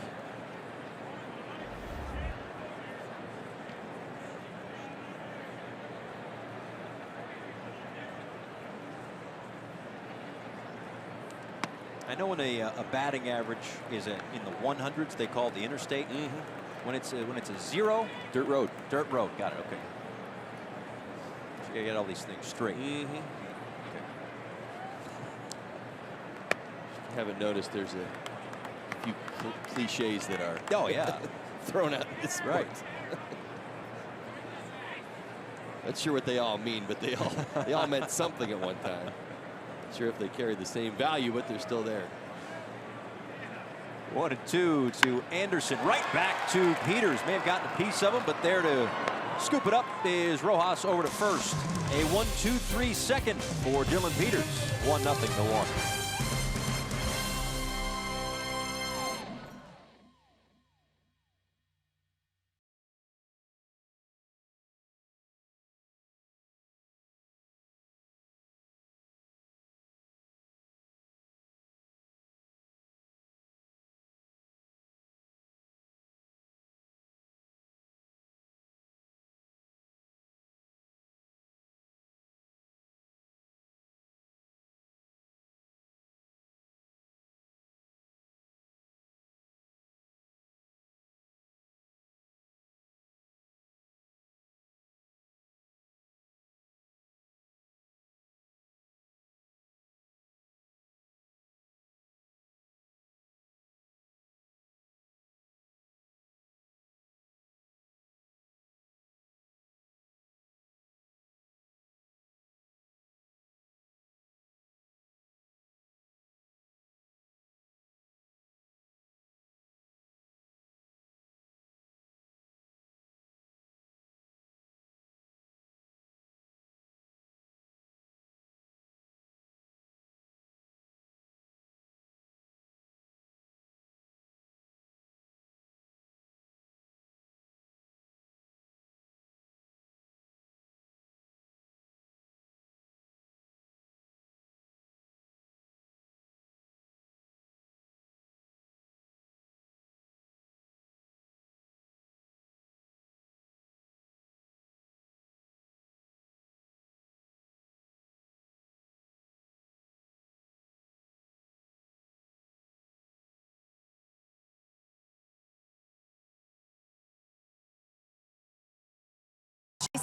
[SPEAKER 7] I know when a batting average is in the 100s, they call it the interstate. When it's a zero,
[SPEAKER 8] Dirt road.
[SPEAKER 7] Dirt road. Got it. Okay. So you gotta get all these things straight.
[SPEAKER 8] Haven't noticed there's a few cliches that are thrown out in this sport.
[SPEAKER 7] Right.
[SPEAKER 8] Not sure what they all mean, but they all meant something at one time. Not sure if they carry the same value, but they're still there.
[SPEAKER 7] 1-2 to Anderson, right back to Peters. May have gotten a piece of him, but there to scoop it up is Rojas over to first. A 1-2-3 second for Dylan Peters. 1-0 Milwaukee.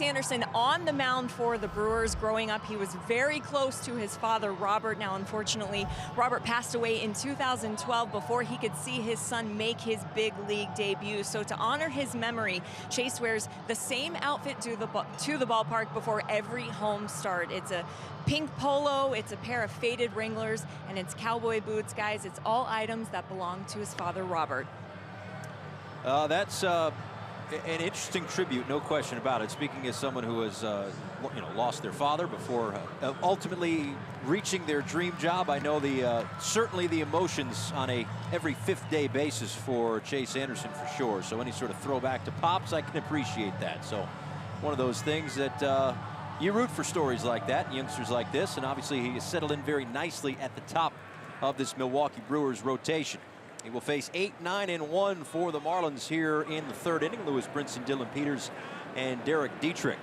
[SPEAKER 1] Anderson on the mound for the Brewers. Growing up, he was very close to his father, Robert. Now, unfortunately, Robert passed away in 2012 before he could see his son make his big league debut. So to honor his memory, Chase wears the same outfit to the ballpark before every home start. It's a pink polo, it's a pair of faded Wranglers, and it's cowboy boots, guys. It's all items that belong to his father, Robert.
[SPEAKER 7] That's an interesting tribute, no question about it. Speaking as someone who has, lost their father before ultimately reaching their dream job, I know certainly the emotions on a every fifth day basis for Chase Anderson for sure. So any sort of throwback to Pops, I can appreciate that. So one of those things that you root for stories like that, youngsters like this, and obviously he has settled in very nicely at the top of this Milwaukee Brewers rotation. He will face 8, 9, and 1 for the Marlins here in the third inning. Lewis Brinson, Dylan Peters, and Derek Dietrich.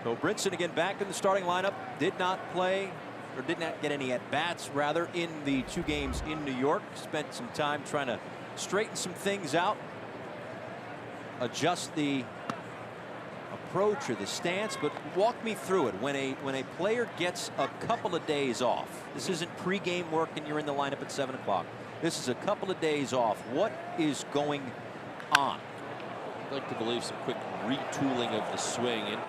[SPEAKER 7] So Brinson again back in the starting lineup. Did not play, or did not get any at-bats, rather, in the 2 games in New York. Spent some time trying to straighten some things out, adjust the approach or the stance. But walk me through it. When a player gets a couple of days off, this isn't pregame work and you're in the lineup at 7 o'clock. This is a couple of days off. What is going on?
[SPEAKER 8] I'd like to believe some quick retooling of the swing, and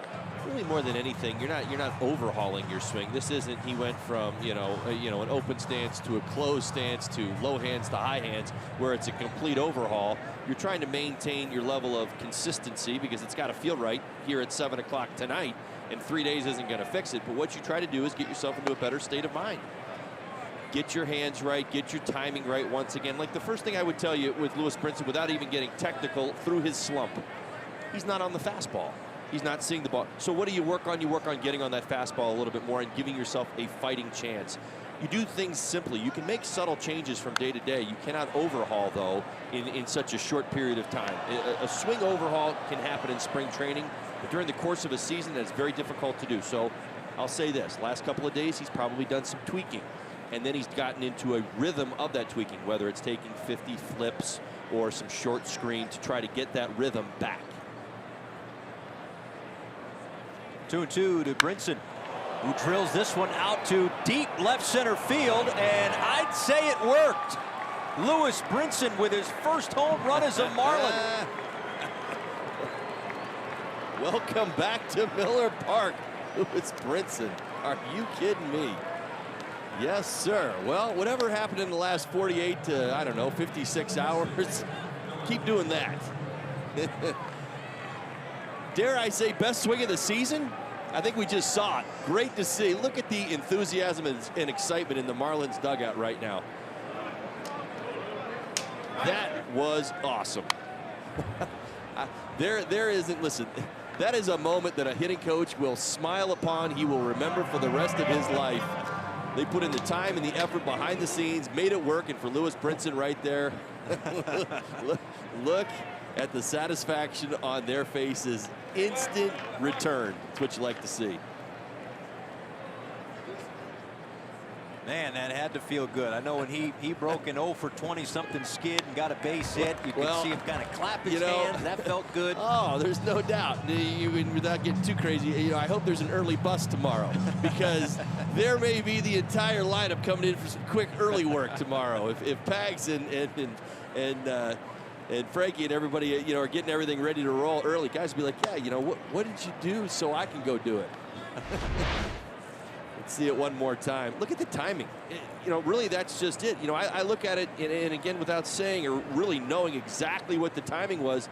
[SPEAKER 8] really more than anything, you're not overhauling your swing. This isn't he went from an open stance to a closed stance to low hands to high hands, where it's a complete overhaul. You're trying to maintain your level of consistency because it's got to feel right here at 7 o'clock tonight, and 3 days isn't going to fix it. But what you try to do is get yourself into a better state of mind. Get your hands right, get your timing right once again. Like the first thing I would tell you with Lewis Brinson, without even getting technical, through his slump, he's not on the fastball. He's not seeing the ball. So what do you work on? You work on getting on that fastball a little bit more and giving yourself a fighting chance. You do things simply. You can make subtle changes from day to day. You cannot overhaul, though, in such a short period of time. A swing overhaul can happen in spring training, but during the course of a season, that's very difficult to do. So I'll say this. Last couple of days, he's probably done some tweaking, and then he's gotten into a rhythm of that tweaking, whether it's taking 50 flips or some short screen to try to get that rhythm back.
[SPEAKER 7] 2-2 to Brinson, who drills this one out to deep left center field, and I'd say it worked. Lewis Brinson with his first home run as a Marlin.
[SPEAKER 8] Welcome back to Miller Park, Lewis Brinson. Are you kidding me? Yes, sir. Well, whatever happened in the last 48 to, I don't know, 56 hours, keep doing that. Dare I say best swing of the season? I think we just saw it. Great to see. Look at the enthusiasm and excitement in the Marlins dugout right now. That was awesome. There isn't, listen, that is a moment that a hitting coach will smile upon. He will remember for the rest of his life. They put in the time and the effort behind the scenes, made it work, and for Lewis Brinson right there, look at the satisfaction on their faces. Instant return. That's what you like to see.
[SPEAKER 7] Man, that had to feel good. I know when he broke an 0 for 20-something skid and got a base hit, you could see him kind of clap his hands. That felt good.
[SPEAKER 8] Oh, there's no doubt. Without getting too crazy, I hope there's an early bus tomorrow, because there may be the entire lineup coming in for some quick early work tomorrow. If Pags and Frankie and everybody, are getting everything ready to roll early, guys will be like, yeah, what did you do so I can go do it? Let's see it one more time. Look at the timing. Really, that's just it. I look at it, and again, without saying or really knowing exactly what the timing was,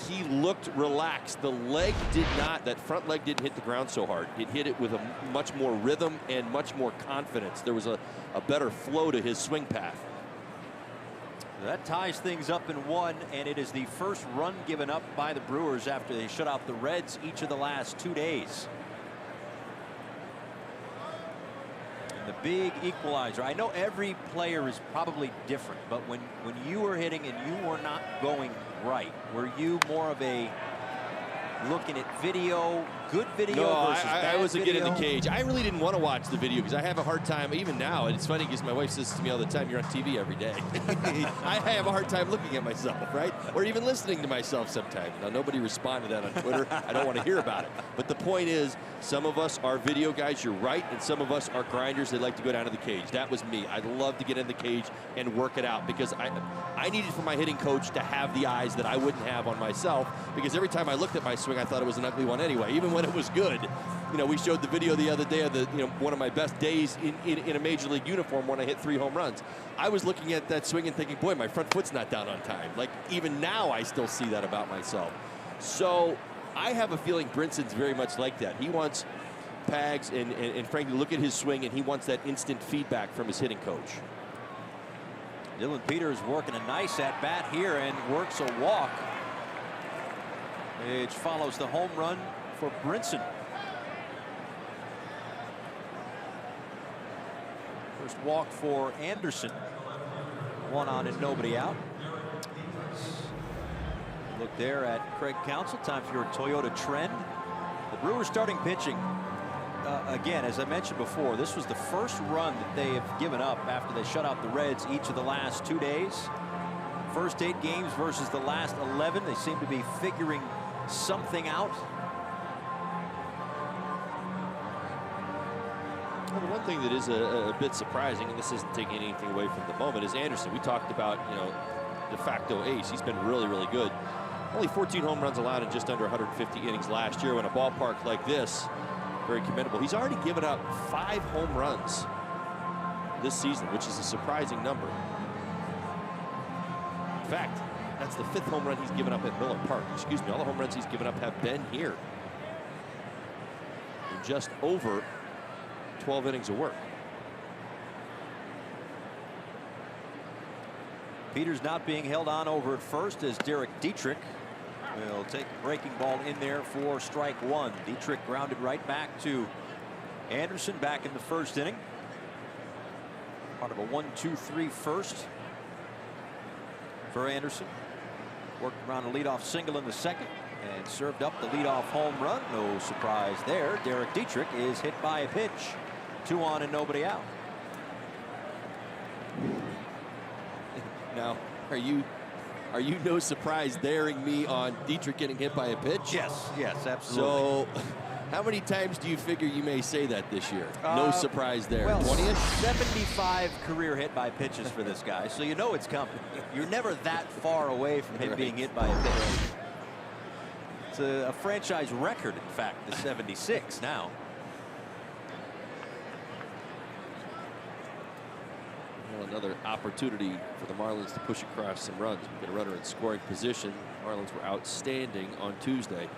[SPEAKER 8] he looked relaxed. The leg did not, that front leg didn't hit the ground so hard. It hit it with a much more rhythm and much more confidence. There was a better flow to his swing path.
[SPEAKER 7] That ties things up in 1, and it is the first run given up by the Brewers after they shut out the Reds each of the last 2 days. And the big equalizer. I know every player is probably different, but when you were hitting and you were not going right, were you more of a looking at video, good video
[SPEAKER 8] No,
[SPEAKER 7] versus bad
[SPEAKER 8] I was a
[SPEAKER 7] video?
[SPEAKER 8] get in the cage. I really didn't want to watch the video because I have a hard time, even now, and it's funny because my wife says to me all the time, you're on TV every day. I have a hard time looking at myself, right? Or even listening to myself sometimes. Now, nobody responded to that on Twitter. I don't want to hear about it. But the point is, some of us are video guys, you're right, and some of us are grinders. They like to go down to the cage. That was me. I'd love to get in the cage and work it out because I needed for my hitting coach to have the eyes that I wouldn't have on myself, because every time I looked at my swing, I thought it was an ugly one anyway, even when it was good. You know, we showed the video the other day of the, one of my best days in a major league uniform when I hit 3 home runs. I was looking at that swing and thinking, boy, my front foot's not down on time. Like, even now, I still see that about myself. So I have a feeling Brinson's very much like that. He wants Pags and frankly, look at his swing, and he wants that instant feedback from his hitting coach.
[SPEAKER 7] Dylan Peters working a nice at-bat here and works a walk, which follows the home run for Brinson. First walk for Anderson. 1 on and nobody out. Look there at Craig Counsell. Time for your Toyota Trend. The Brewers starting pitching. Again, as I mentioned before, this was the first run that they have given up after they shut out the Reds each of the last 2 days. First 8 games versus the last 11. They seem to be figuring something out.
[SPEAKER 8] Well, the one thing that is a bit surprising, and this isn't taking anything away from the moment, is Anderson. We talked about, de facto ace. He's been really, really good. Only 14 home runs allowed in just under 150 innings last year. When a ballpark like this, very commendable. He's already given up 5 home runs this season, which is a surprising number. In fact, that's the 5th home run he's given up at Miller Park. Excuse me, all the home runs he's given up have been here. In just over 12 innings of work.
[SPEAKER 7] Peters not being held on over at first as Derek Dietrich will take a breaking ball in there for strike 1. Dietrich grounded right back to Anderson back in the first inning. Part of a 1-2-3 first for Anderson. Worked around a leadoff single in the second and served up the leadoff home run. No surprise there. Derek Dietrich is hit by a pitch. 2 on and nobody out.
[SPEAKER 8] Now, are you no surprise daring me on Dietrich getting hit by a pitch?
[SPEAKER 7] Yes, absolutely.
[SPEAKER 8] So, how many times do you figure you may say that this year? No surprise there.
[SPEAKER 7] Well,
[SPEAKER 8] 20-ish?
[SPEAKER 7] 75 career hit by pitches for this guy, so you know it's coming. You're never that far away from him being hit by a pitch. It's a franchise record, in fact, the 76 now.
[SPEAKER 8] Another opportunity for the Marlins to push across some runs. We get a runner in scoring position. Marlins were outstanding on Tuesday.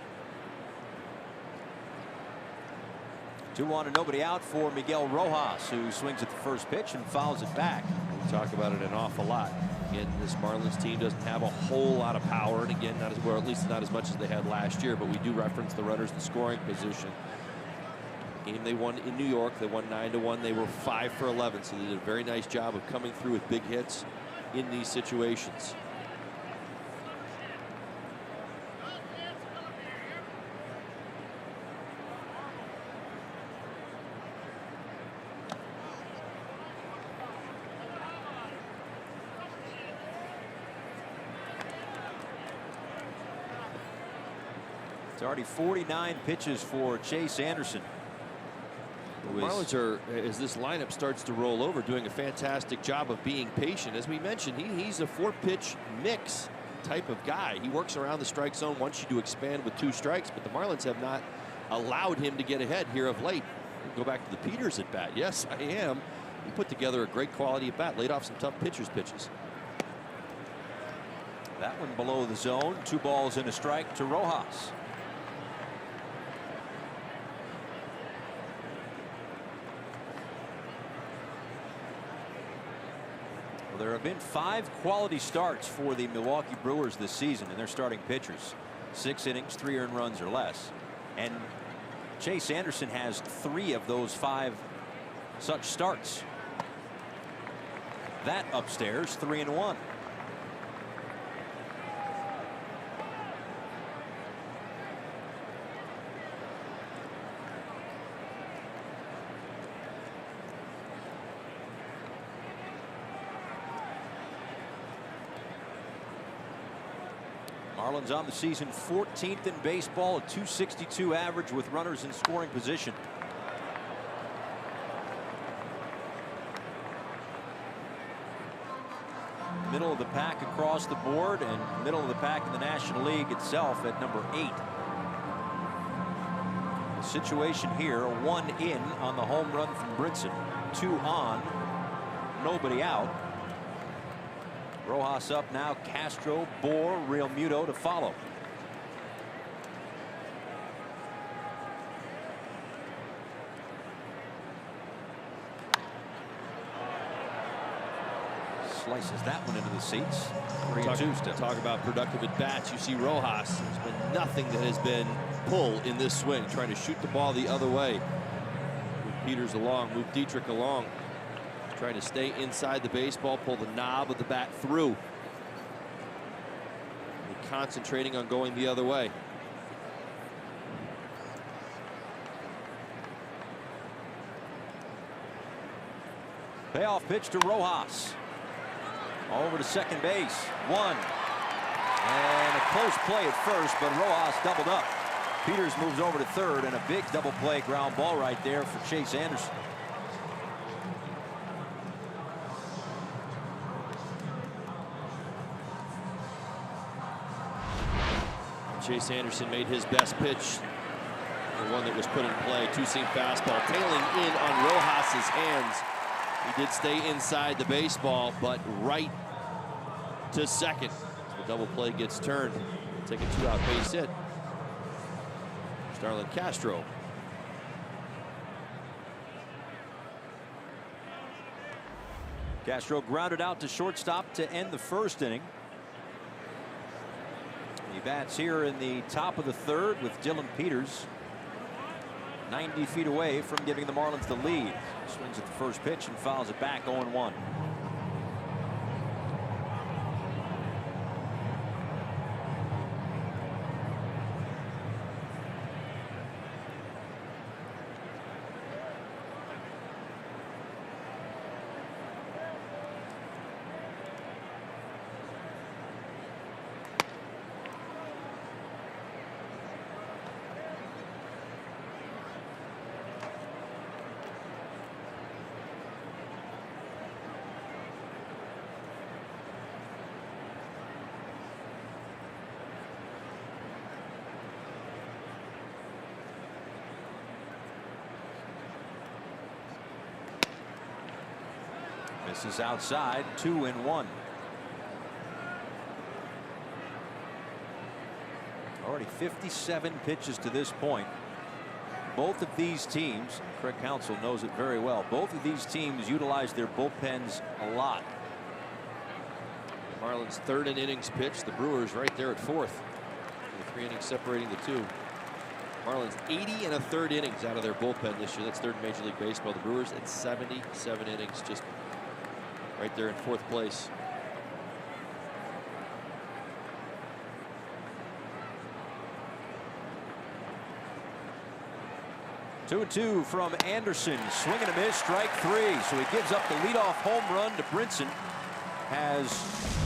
[SPEAKER 7] 2 on and nobody out for Miguel Rojas, who swings at the first pitch and fouls it back.
[SPEAKER 8] We talk about it an awful lot. Again, this Marlins team doesn't have a whole lot of power, and again, not as well, at least not as much as they had last year, but we do reference the runners in scoring position. Game they won in New York, they won 9-1. They were 5 for 11, so they did a very nice job of coming through with big hits in these situations.
[SPEAKER 7] It's already 49 pitches for Chase Anderson.
[SPEAKER 8] Marlins are, as this lineup starts to roll over, doing a fantastic job of being patient. As we mentioned, he's a 4-pitch mix type of guy. He works around the strike zone, wants you to expand with 2 strikes, but the Marlins have not allowed him to get ahead here of late. Go back to the Peters at bat. Yes, I am. He put together a great quality at bat, laid off some tough pitchers' pitches.
[SPEAKER 7] That one below the zone. 2 balls and a strike to Rojas. There have been 5 quality starts for the Milwaukee Brewers this season, and their starting pitchers. 6 innings, 3 earned runs or less. And Chase Anderson has 3 of those 5 such starts. That upstairs, 3-1. Marlins on the season 14th in baseball, a .262 average with runners in scoring position. Middle of the pack across the board, and middle of the pack in the National League itself at number 8. The situation here, 1 in on the home run from Brinson, 2 on, nobody out. Rojas up now, Castro, Bohr, Real Muto to follow. Slices that one into the seats. 3-2 still.
[SPEAKER 8] Talk about productive at bats. You see Rojas. There's been nothing that has been pull in this swing, trying to shoot the ball the other way. Move Peters along, move Dietrich along. Trying to stay inside the baseball, pull the knob of the bat through. And concentrating on going the other way.
[SPEAKER 7] Payoff pitch to Rojas. Over to second base. 1. And a close play at first, but Rojas doubled up. Peters moves over to third, and a big double play ground ball right there for Chase Anderson.
[SPEAKER 8] Chase Anderson made his best pitch. The one that was put in play, two-seam fastball, tailing in on Rojas's hands. He did stay inside the baseball, but right to second. The double play gets turned. Take a 2-out base hit. Starlin Castro.
[SPEAKER 7] Castro grounded out to shortstop to end the first inning. He bats here in the top of the third with Dylan Peters 90 feet away from giving the Marlins the lead. Swings at the first pitch and fouls it back 0-1. This is outside, 2-1. Already 57 pitches to this point. Both of these teams, Craig Counsell knows it very well, both of these teams utilize their bullpens a lot.
[SPEAKER 8] The Marlins' third in innings pitch. The Brewers right there at fourth. The 3 innings separating the two. Marlins 80 1/3 innings out of their bullpen this year. That's third in Major League Baseball. The Brewers at 77 innings, just right there in fourth place.
[SPEAKER 7] Two and two from Anderson. Swing and a miss, strike 3. So he gives up the leadoff home run to Brinson. Has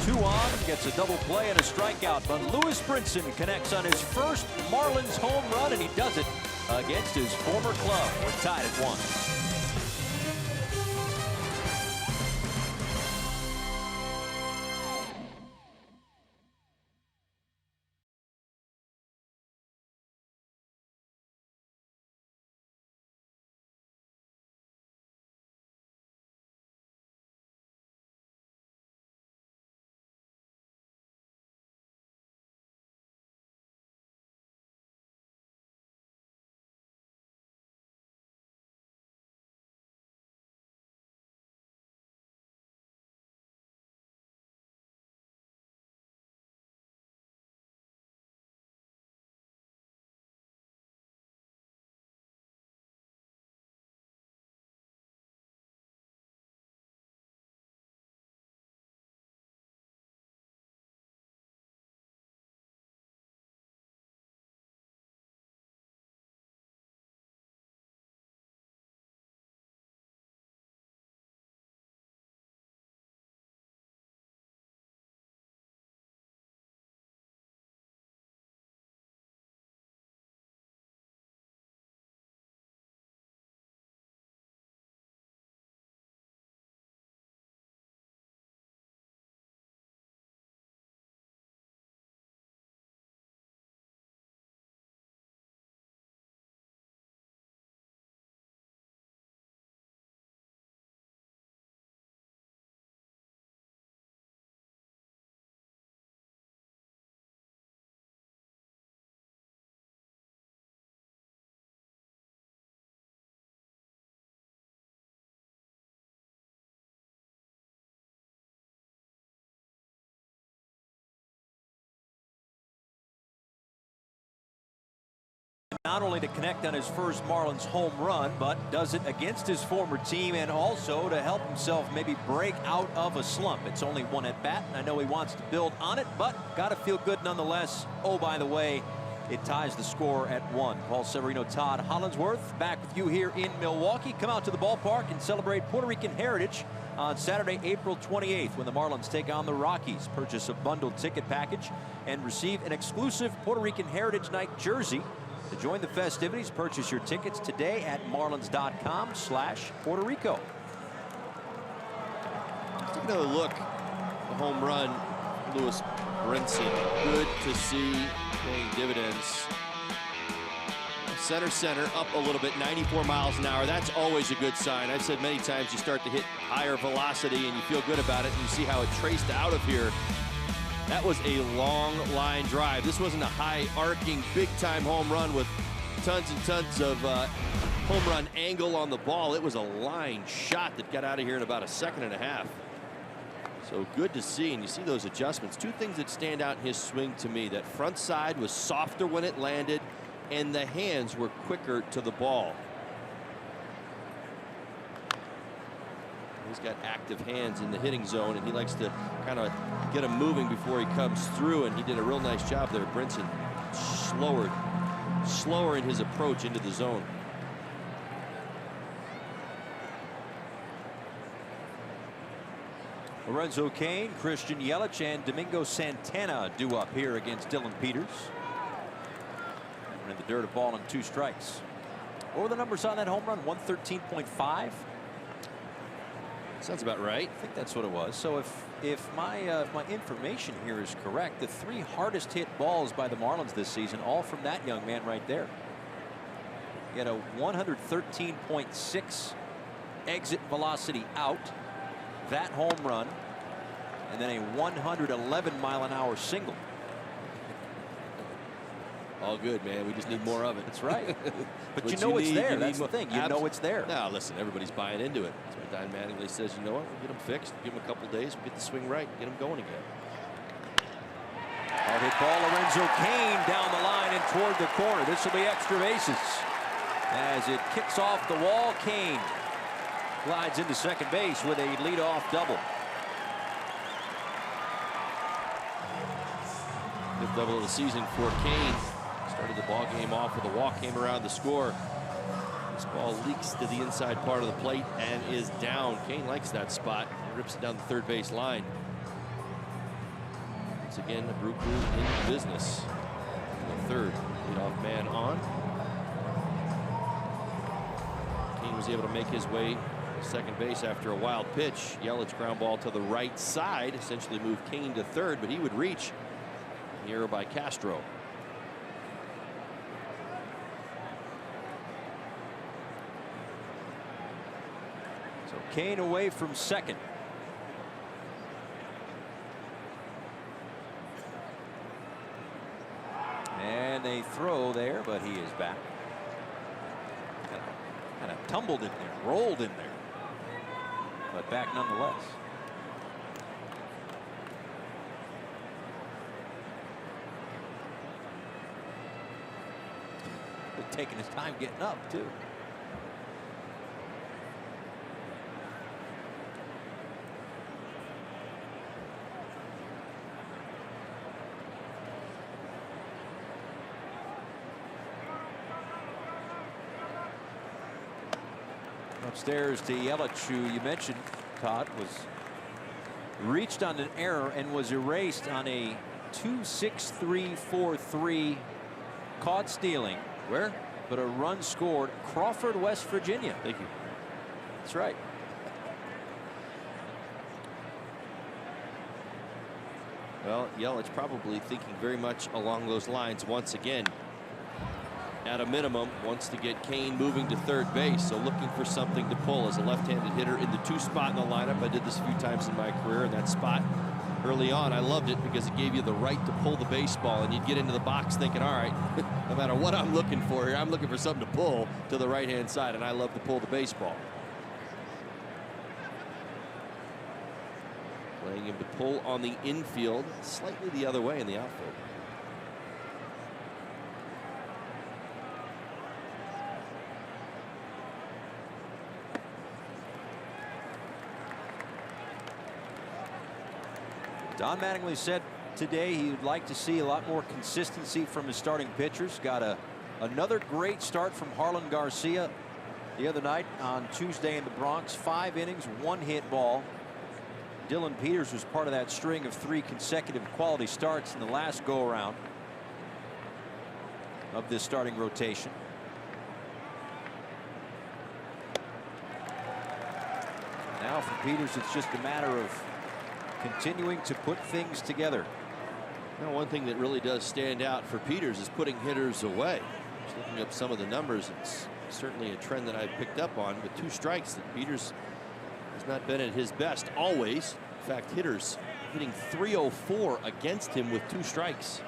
[SPEAKER 7] 2 on, gets a double play and a strikeout. But Lewis Brinson connects on his first Marlins home run, and he does it against his former club. We're tied at 1. not only to connect on his first Marlins home run, but does it against his former team and also to help himself maybe break out of a slump. It's only one at bat, and I know he wants to build on it, but got to feel good nonetheless. Oh, by the way, it ties the score at 1. Paul Severino, Todd Hollinsworth, back with you here in Milwaukee. Come out to the ballpark and celebrate Puerto Rican heritage on Saturday, April 28th, when the Marlins take on the Rockies. Purchase a bundled ticket package and receive an exclusive Puerto Rican Heritage Night jersey. To join the festivities, purchase your tickets today at marlins.com/Puerto Rico.
[SPEAKER 8] Let's take another look. The home run, Lewis Brinson. Good to see paying dividends. Center, up a little bit, 94 miles an hour. That's always a good sign. I've said many times you start to hit higher velocity and you feel good about it, and you see how it traced out of here. That was a long line drive. This wasn't a high arcing big time home run with tons and tons of home run angle on the ball. It was a line shot that got out of here in about a second and a half. So good to see, and you see those adjustments. Two things that stand out in his swing to me: that front side was softer when it landed, and the hands were quicker to the ball. He's got active hands in the hitting zone, and he likes to kind of get them moving before he comes through, and he did a real nice job there. Brinson slower in his approach into the zone.
[SPEAKER 7] Lorenzo Cain, Christian Yelich, and Domingo Santana due up here against Dylan Peters. In the dirt, a ball and 2 strikes. What were the numbers on that home run? 113.5.
[SPEAKER 8] Sounds about right.
[SPEAKER 7] I think that's what it was. So if my information here is correct, the 3 hardest hit balls by the Marlins this season, all from that young man right there. He had a 113.6 exit velocity out, that home run, and then a 111-mile-an-hour single.
[SPEAKER 8] All good, man. We just need more of it.
[SPEAKER 7] That's right. But you know it's there. That's the thing. You know it's there.
[SPEAKER 8] No, listen, everybody's buying into it. That's why Don Mattingly says, you know what, we'll get them fixed. Give them a couple days. We'll get the swing right. Get them going again.
[SPEAKER 7] Hard hit ball. Lorenzo Cain down the line and toward the corner. This will be extra bases. As it kicks off the wall, Cain glides into second base with a leadoff double.
[SPEAKER 8] 5th double of the season for Cain. Started the ball game off with a walk, came around to score. This ball leaks to the inside part of the plate and is down. Cain likes that spot. Rips it down the third base line. Once again, the Brew Crew in business. The third leadoff man on. Cain was able to make his way to second base after a wild pitch. Yelich ground ball to the right side, essentially moved Cain to third, but he would reach. The error by Castro.
[SPEAKER 7] So Cain away from second. And a throw there, but he is back. Kind of tumbled in there, rolled in there, but back nonetheless. Taking his time getting up too. Upstairs to Yelich, who you mentioned, Todd, was reached on an error and was erased on a 2-6-3-4-3 caught stealing.
[SPEAKER 8] Where?
[SPEAKER 7] But a run scored. Crawford, West Virginia.
[SPEAKER 8] Thank you.
[SPEAKER 7] That's right.
[SPEAKER 8] Well, Yelich probably thinking very much along those lines once again. At a minimum, wants to get Cain moving to third base, so looking for something to pull as a left-handed hitter in the 2 spot in the lineup. I did this a few times in my career, in that spot early on. I loved it because it gave you the right to pull the baseball, and you'd get into the box thinking, all right, no matter what I'm looking for here, I'm looking for something to pull to the right-hand side, and I love to pull the baseball. Playing him to pull on the infield, slightly the other way in the outfield.
[SPEAKER 7] Don Mattingly said today he would like to see a lot more consistency from his starting pitchers. Got another great start from Harlan Garcia the other night on Tuesday in the Bronx. 5 innings, 1 hit ball. Dylan Peters was part of that string of 3 consecutive quality starts in the last go around of this starting rotation. Now for Peters, it's just a matter of continuing to put things together.
[SPEAKER 8] Now, one thing that really does stand out for Peters is putting hitters away. Just looking up some of the numbers, it's certainly a trend that I've picked up on with 2 strikes that Peters has not been at his best always. In fact, hitters hitting .304 against him with 2 strikes.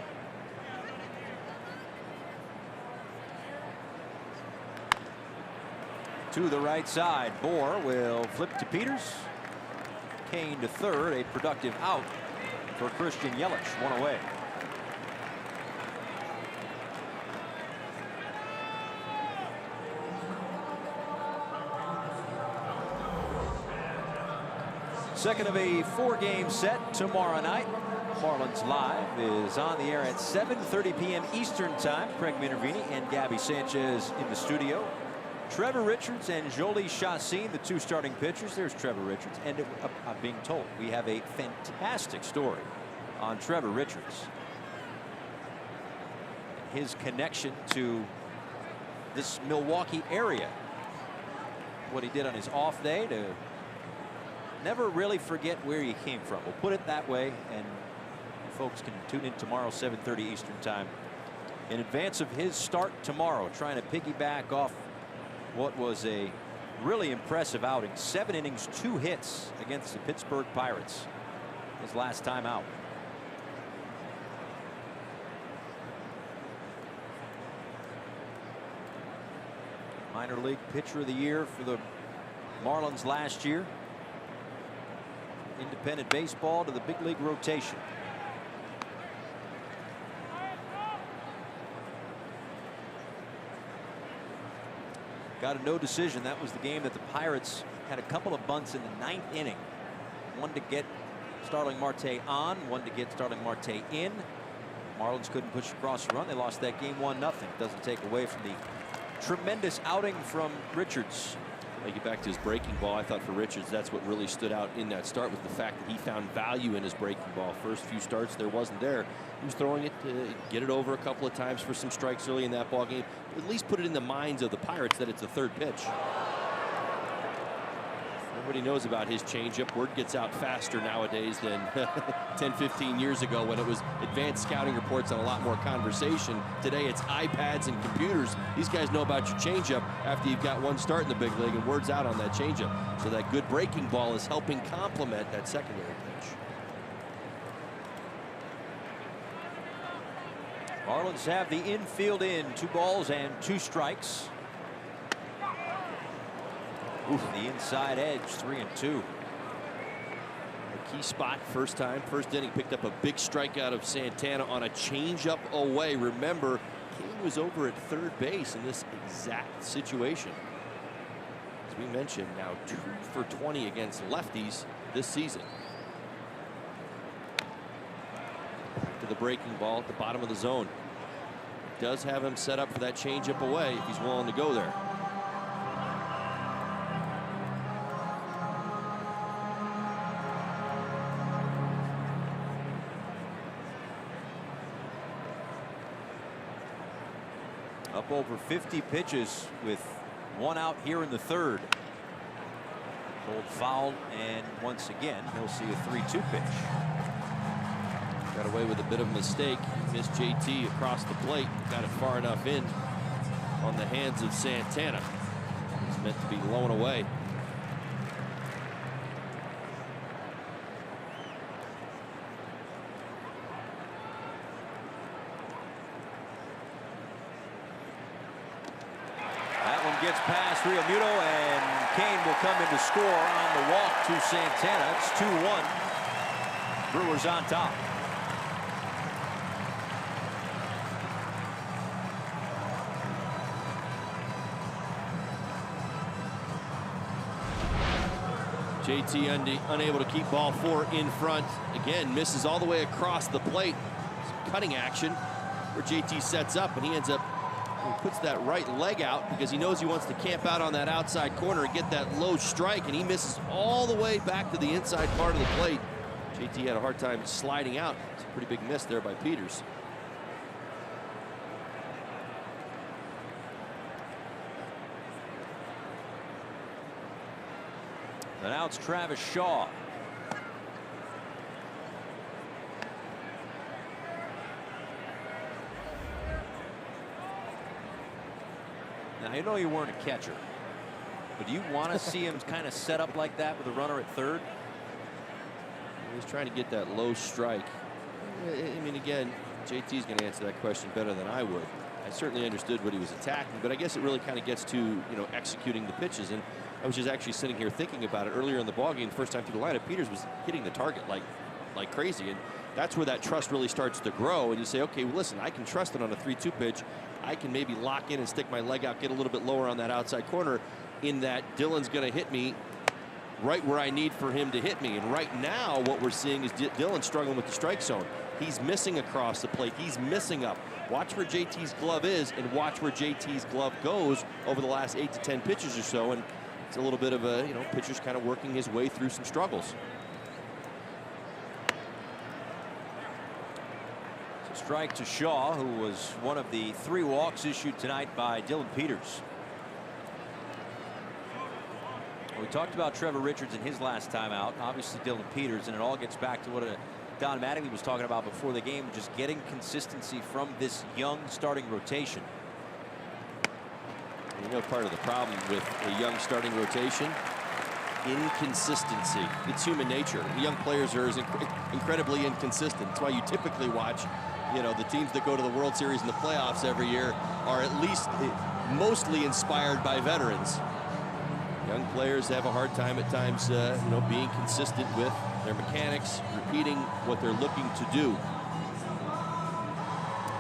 [SPEAKER 7] To the right side, Bohr will flip to Peters. Kane to third, a productive out for Christian Yelich, 1 away. Second of a 4-game set tomorrow night. Marlins Live is on the air at 7:30 p.m. Eastern Time. Craig Minervini and Gabby Sanchez in the studio. Trevor Richards and Jolie Chassin, the 2 starting pitchers. There's Trevor Richards. And I'm being told we have a fantastic story on Trevor Richards. His connection to this Milwaukee area. What he did on his off day to never really forget where he came from. We'll put it that way, and folks can tune in tomorrow, 7:30 Eastern Time, in advance of his start tomorrow, trying to piggyback off what was a really impressive outing. 7 innings, 2 hits against the Pittsburgh Pirates his last time out. Minor league pitcher of the year for the Marlins last year. Independent baseball to the big league rotation. Got a no decision. That was the game that the Pirates had a couple of bunts in the 9th inning. One to get Starling Marte on, one to get Starling Marte in. Marlins couldn't push across the run. They lost that game 1-0. Doesn't take away from the tremendous outing from Richards.
[SPEAKER 8] I get back to his breaking ball. I thought for Richards, that's what really stood out in that start, was the fact that he found value in his breaking ball. First few starts, there wasn't there. He was throwing it to get it over a couple of times for some strikes early in that ball game. At least put it in the minds of the Pirates that it's the 3rd pitch. Everybody knows about his changeup. Word gets out faster nowadays than 10, 15 years ago when it was advanced scouting reports and a lot more conversation. Today it's iPads and computers. These guys know about your changeup after you've got 1 start in the big league, and word's out on that changeup. So that good breaking ball is helping complement that secondary pitch.
[SPEAKER 7] Marlins have the infield in. 2 balls and 2 strikes. Oof, the inside edge, 3-2.
[SPEAKER 8] A key spot, first inning, picked up a big strikeout of Santana on a changeup away. Remember, King was over at 3rd base in this exact situation. As we mentioned, now 2 for 20 against lefties this season. To the breaking ball at the bottom of the zone. Does have him set up for that changeup away if he's willing to go there.
[SPEAKER 7] Up over 50 pitches with 1 out here in the 3rd. Pulled foul, and once again he'll see a 3-2 pitch.
[SPEAKER 8] Got away with a bit of a mistake. Missed JT across the plate. Got it far enough in on the hands of Santana. It's meant to be low and away.
[SPEAKER 7] Gets past Realmuto, and Kane will come in to score on the walk to Santana. It's 2-1. Brewers on top.
[SPEAKER 8] JT unable to keep ball 4 in front. Again, misses all the way across the plate. Some cutting action where JT sets up, and he ends up, he puts that right leg out because he knows he wants to camp out on that outside corner and get that low strike, and he misses all the way back to the inside part of the plate. JT had a hard time sliding out. It's a pretty big miss there by Peters.
[SPEAKER 7] And now it's Travis Shaw. Now, you know you weren't a catcher, but do you want to see him kind of set up like that with a runner at third?
[SPEAKER 8] He's trying to get that low strike. I mean, again, JT's going to answer that question better than I would. I certainly understood what he was attacking, but I guess it really kind of gets to, you know, executing the pitches. And I was just actually sitting here thinking about it earlier in the ballgame. The first time through the lineup, Peters was hitting the target like crazy, and that's where that trust really starts to grow. And you say, okay, well, listen, I can trust it on a 3-2 pitch. I can maybe lock in and stick my leg out, get a little bit lower on that outside corner, in that Dylan's going to hit me right where I need for him to hit me. And right now, what we're seeing is Dylan struggling with the strike zone. He's missing across the plate. He's missing up. Watch where JT's glove is, and watch where JT's glove goes over the last 8 to 10 pitches or so. And it's a little bit of a, you know, pitcher's kind of working his way through some struggles.
[SPEAKER 7] So strike to Shaw, who was one of the 3 walks issued tonight by Dylan Peters. We talked about Trevor Richards in his last time out, obviously Dylan Peters, and it all gets back to what Don Mattingly was talking about before the game, just getting consistency from this young starting rotation.
[SPEAKER 8] You know, part of the problem with a young starting rotation, inconsistency. It's human nature. The young players are incredibly inconsistent. That's why you typically watch, you know, the teams that go to the World Series and the playoffs every year are at least mostly inspired by veterans. Young players have a hard time at times, you know, being consistent with their mechanics, repeating what they're looking to do.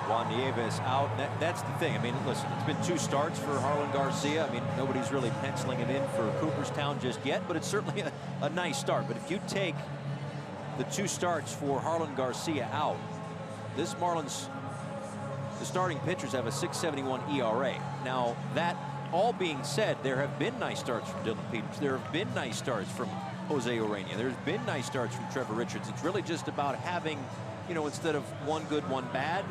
[SPEAKER 7] Juan Nieves out. That's the thing. I mean, listen, it's been 2 starts for Harlan Garcia. I mean, nobody's really penciling him in for Cooperstown just yet, but it's certainly a nice start. But if you take the 2 starts for Harlan Garcia out, this Marlins, the starting pitchers have a 6.71 ERA. Now, that all being said, there have been nice starts from Dylan Peters. There have been nice starts from Jose Urena. There's been nice starts from Trevor Richards. It's really just about having, you know, instead of 1 good, 1 bad,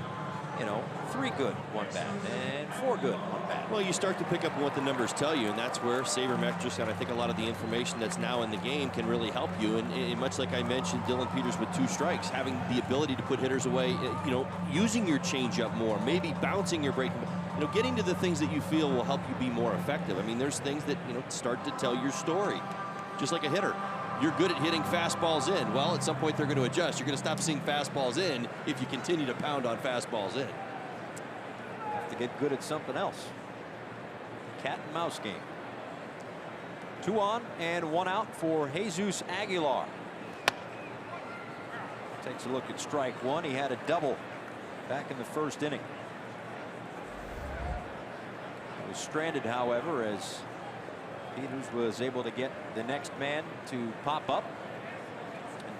[SPEAKER 7] you know, 3 good, 1 bad, and 4 good, 1 bad.
[SPEAKER 8] Well, you start to pick up what the numbers tell you, and that's where sabermetrics and I think a lot of the information that's now in the game can really help you. And much like I mentioned, Dylan Peters with 2 strikes, having the ability to put hitters away, you know, using your changeup more, maybe bouncing your breaking, you know, getting to the things that you feel will help you be more effective. I mean, there's things that, you know, start to tell your story, just like a hitter. You're good at hitting fastballs in. Well, at some point they're going to adjust. You're going to stop seeing fastballs in if you continue to pound on fastballs in.
[SPEAKER 7] Have to get good at something else. Cat and mouse game. 2 on and 1 out for Jesus Aguilar. Takes a look at strike 1. He had a double back in the 1st inning. He was stranded, however, as Peters was able to get the next man to pop up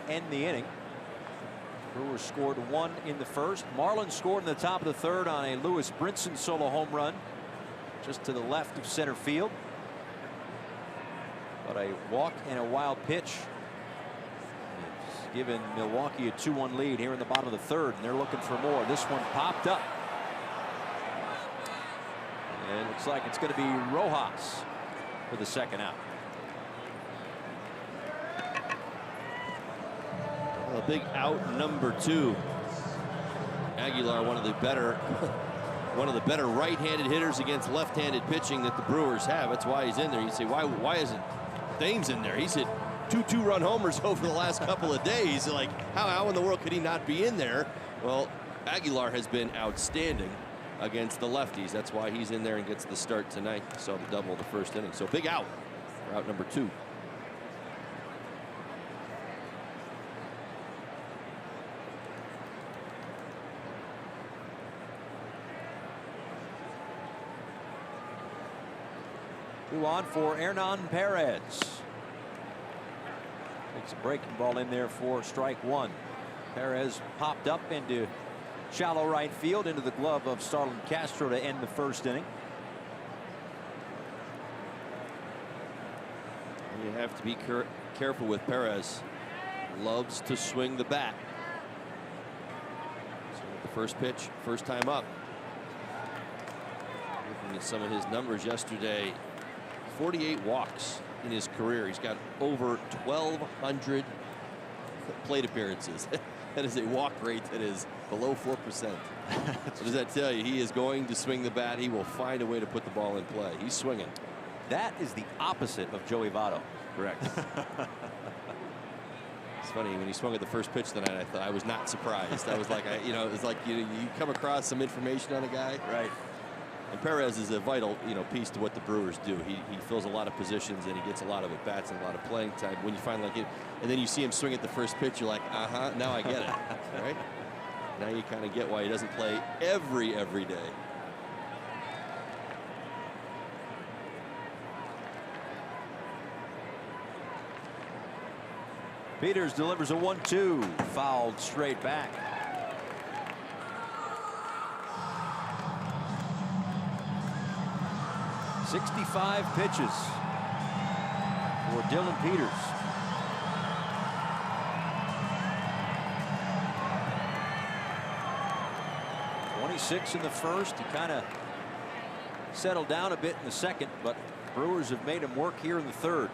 [SPEAKER 7] and end the inning. Brewers scored 1 in the 1st. Marlins scored in the top of the 3rd on a Lewis Brinson solo home run just to the left of center field. But a walk and a wild pitch has given Milwaukee a 2-1 lead here in the bottom of the 3rd, and they're looking for more. This one popped up. And it looks like it's going to be Rojas for the 2nd out.
[SPEAKER 8] A big out, number 2. Aguilar, one of the better right-handed hitters against left-handed pitching that the Brewers have. That's why he's in there. You say, why isn't Thames in there? He's hit 2 2-run homers over the last couple of days. Like, how in the world could he not be in there? Well, Aguilar has been outstanding against the lefties. That's why he's in there and gets the start tonight. Saw the double in the 1st inning. So big out for out number 2.
[SPEAKER 7] Two on for Hernan Perez. It's a breaking ball in there for strike one. Perez popped up into shallow right field into the glove of Starlin Castro to end the first inning.
[SPEAKER 8] You have to be careful with Perez. Loves to swing the bat. So the first pitch, first time up. Looking at some of his numbers yesterday, 48 walks in his career. He's got over 1,200 plate appearances. That is a walk rate that is below 4%. What does that tell you? He is going to swing the bat. He will find a way to put the ball in play. He's swinging.
[SPEAKER 7] That is the opposite of Joey Votto.
[SPEAKER 8] Correct. It's funny, when he swung at the first pitch tonight, I was not surprised. I was like, it was like you come across some information on a guy.
[SPEAKER 7] Right.
[SPEAKER 8] And Perez is a vital, piece to what the Brewers do. He fills a lot of positions and he gets a lot of at-bats and a lot of playing time. When you find like it, and then you see him swing at the first pitch, you're like, now I get it, right? Now you kind of get why he doesn't play every day.
[SPEAKER 7] Peters delivers a 1-2, fouled straight back. "65 pitches for Dylan Peters." "26 in the first. He kind of settled down a bit in the second, but Brewers have made him work here in the third.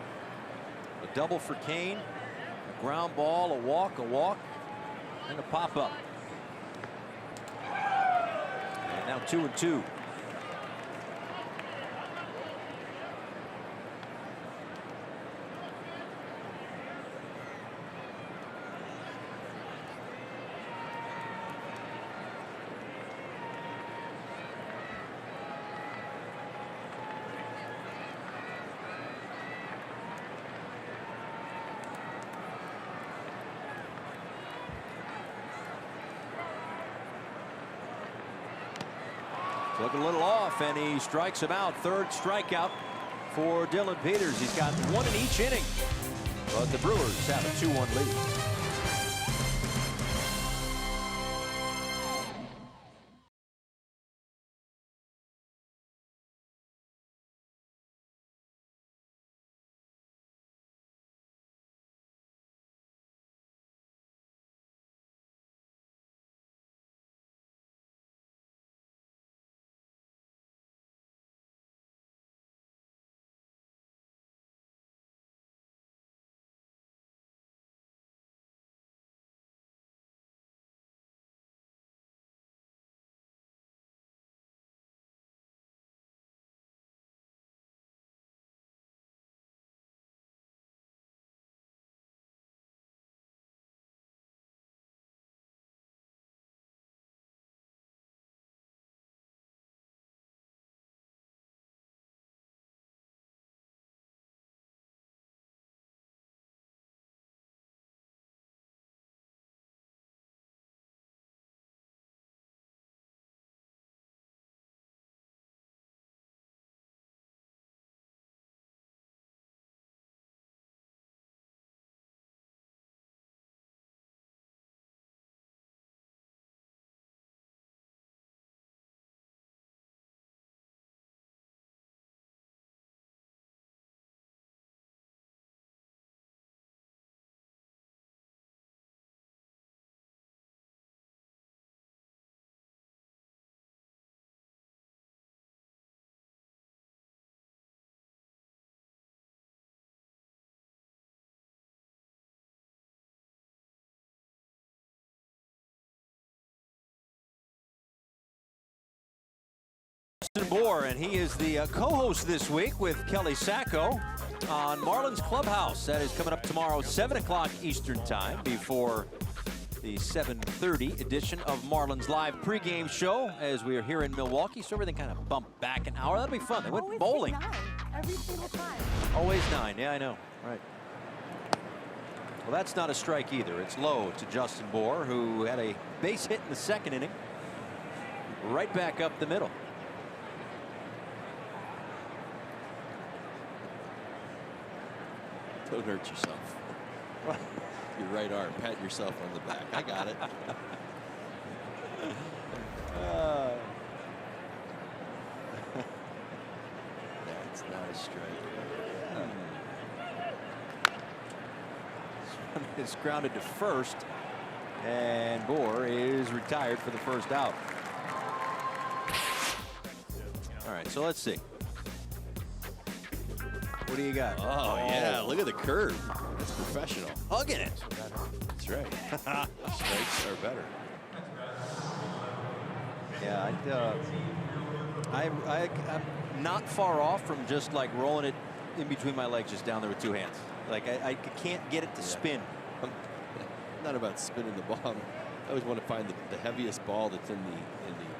[SPEAKER 7] A double for Kane, a ground ball, a walk, and a pop up. And now 2-2. Looking a little off, and he strikes him out. Third strikeout for Dylan Peters. He's got one in each inning, but the Brewers have a 2-1 lead. Moore, and he is the co-host this week with Kelly Sacco on Marlins Clubhouse. That is coming up tomorrow, 7 o'clock Eastern time, before the 7:30 edition of Marlins Live pregame show as we are here in Milwaukee. So everything kind of bumped back an hour. That'll be fun. They went
[SPEAKER 9] Always
[SPEAKER 7] bowling.
[SPEAKER 9] 9, every single time.
[SPEAKER 7] Always 9. Yeah, I know. Right. Well, that's not a strike either. It's low to Justin Moore, who had a base hit in the second inning. Right back up the middle.
[SPEAKER 8] Don't hurt yourself. Your right arm, pat yourself on the back. I got it. That's not a strike.
[SPEAKER 7] This one is grounded to first, and Bohr is retired for the first out. All right, so let's see. What do you got?
[SPEAKER 8] Oh, yeah, look at the curve. That's professional.
[SPEAKER 7] Hugging it.
[SPEAKER 8] That's right. Strikes are better.
[SPEAKER 7] Yeah, I'm not far off from just like rolling it in between my legs, just down there with two hands. Like I can't get it to spin.
[SPEAKER 8] Not about spinning the ball. I always want to find the heaviest ball that's in the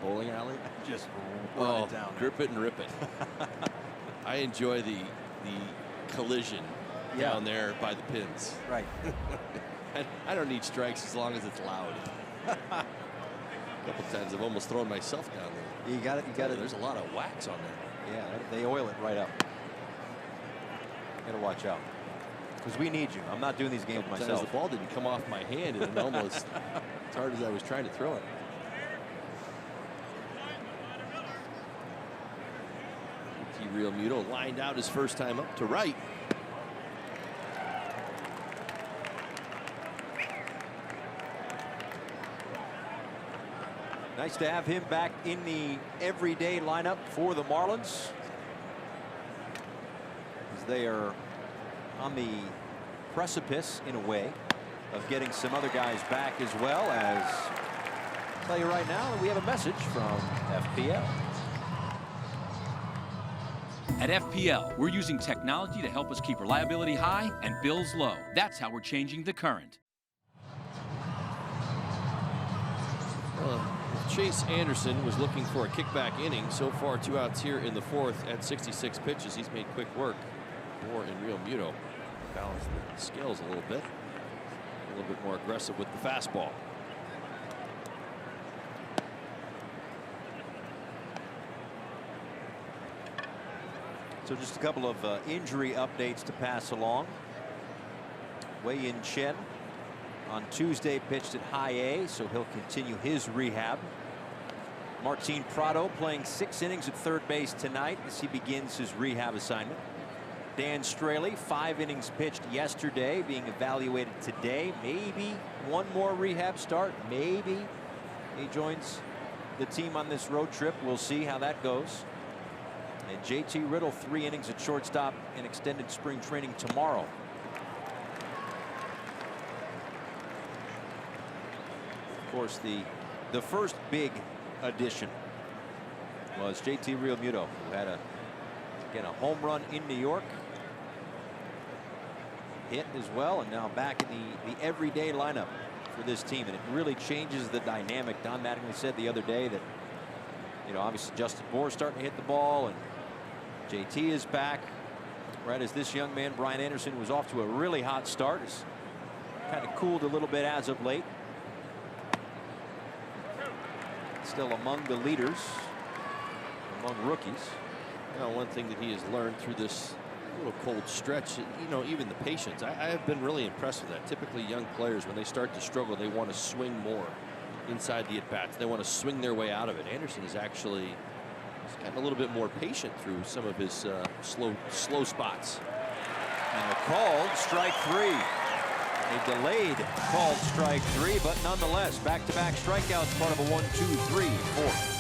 [SPEAKER 8] bowling alley.
[SPEAKER 7] Just run it down.
[SPEAKER 8] Grip it and rip it. I enjoy the collision down there by the pins.
[SPEAKER 7] Right.
[SPEAKER 8] And I don't need strikes as long as it's loud. A couple times I've almost thrown myself down there.
[SPEAKER 7] You got it. You got it.
[SPEAKER 8] There's a lot of wax on there.
[SPEAKER 7] Yeah, they oil it right up. Got to watch out, because we need you. I'm not doing these games myself.
[SPEAKER 8] The ball didn't come off my hand, and it almost as hard as I was trying to throw it. Real Muto lined out his first time up to right.
[SPEAKER 7] Nice to have him back in the everyday lineup for the Marlins, as they are on the precipice, in a way, of getting some other guys back, as well as, I'll tell you right now that we have a message from FPL.
[SPEAKER 9] At FPL, we're using technology to help us keep reliability high and bills low. That's how we're changing the current.
[SPEAKER 8] Chase Anderson was looking for a kickback inning. So far, 2 outs here in the 4th at 66 pitches. He's made quick work. More in Real Muto. Balanced the scales a little bit. A little bit more aggressive with the fastball.
[SPEAKER 7] So just a couple of injury updates to pass along. Wei-Yin Chen on Tuesday pitched at high A, so he'll continue his rehab. Martin Prado playing 6 innings at third base tonight as he begins his rehab assignment. Dan Straley, 5 innings pitched yesterday, being evaluated today. Maybe one more rehab start. Maybe he joins the team on this road trip. We'll see how that goes. And JT Riddle, 3 innings at shortstop in extended spring training tomorrow. Of course, the first big addition was JT Realmuto, who had a home run in New York, hit as well, and now back in the everyday lineup for this team. And it really changes the dynamic. Don Mattingly said the other day that, obviously Justin Bohr's starting to hit the ball, and JT is back, right as this young man, Brian Anderson, was off to a really hot start. It's kind of cooled a little bit as of late. Still among the leaders, among rookies.
[SPEAKER 8] One thing that he has learned through this little cold stretch, even the patience. I have been really impressed with that. Typically, young players, when they start to struggle, they want to swing more inside the at-bats. They want to swing their way out of it. Anderson is actually gotten a little bit more patient through some of his slow spots.
[SPEAKER 7] And a called strike 3. A delayed called strike 3, but nonetheless, back-to-back strikeouts, part of a 1-2-3-4.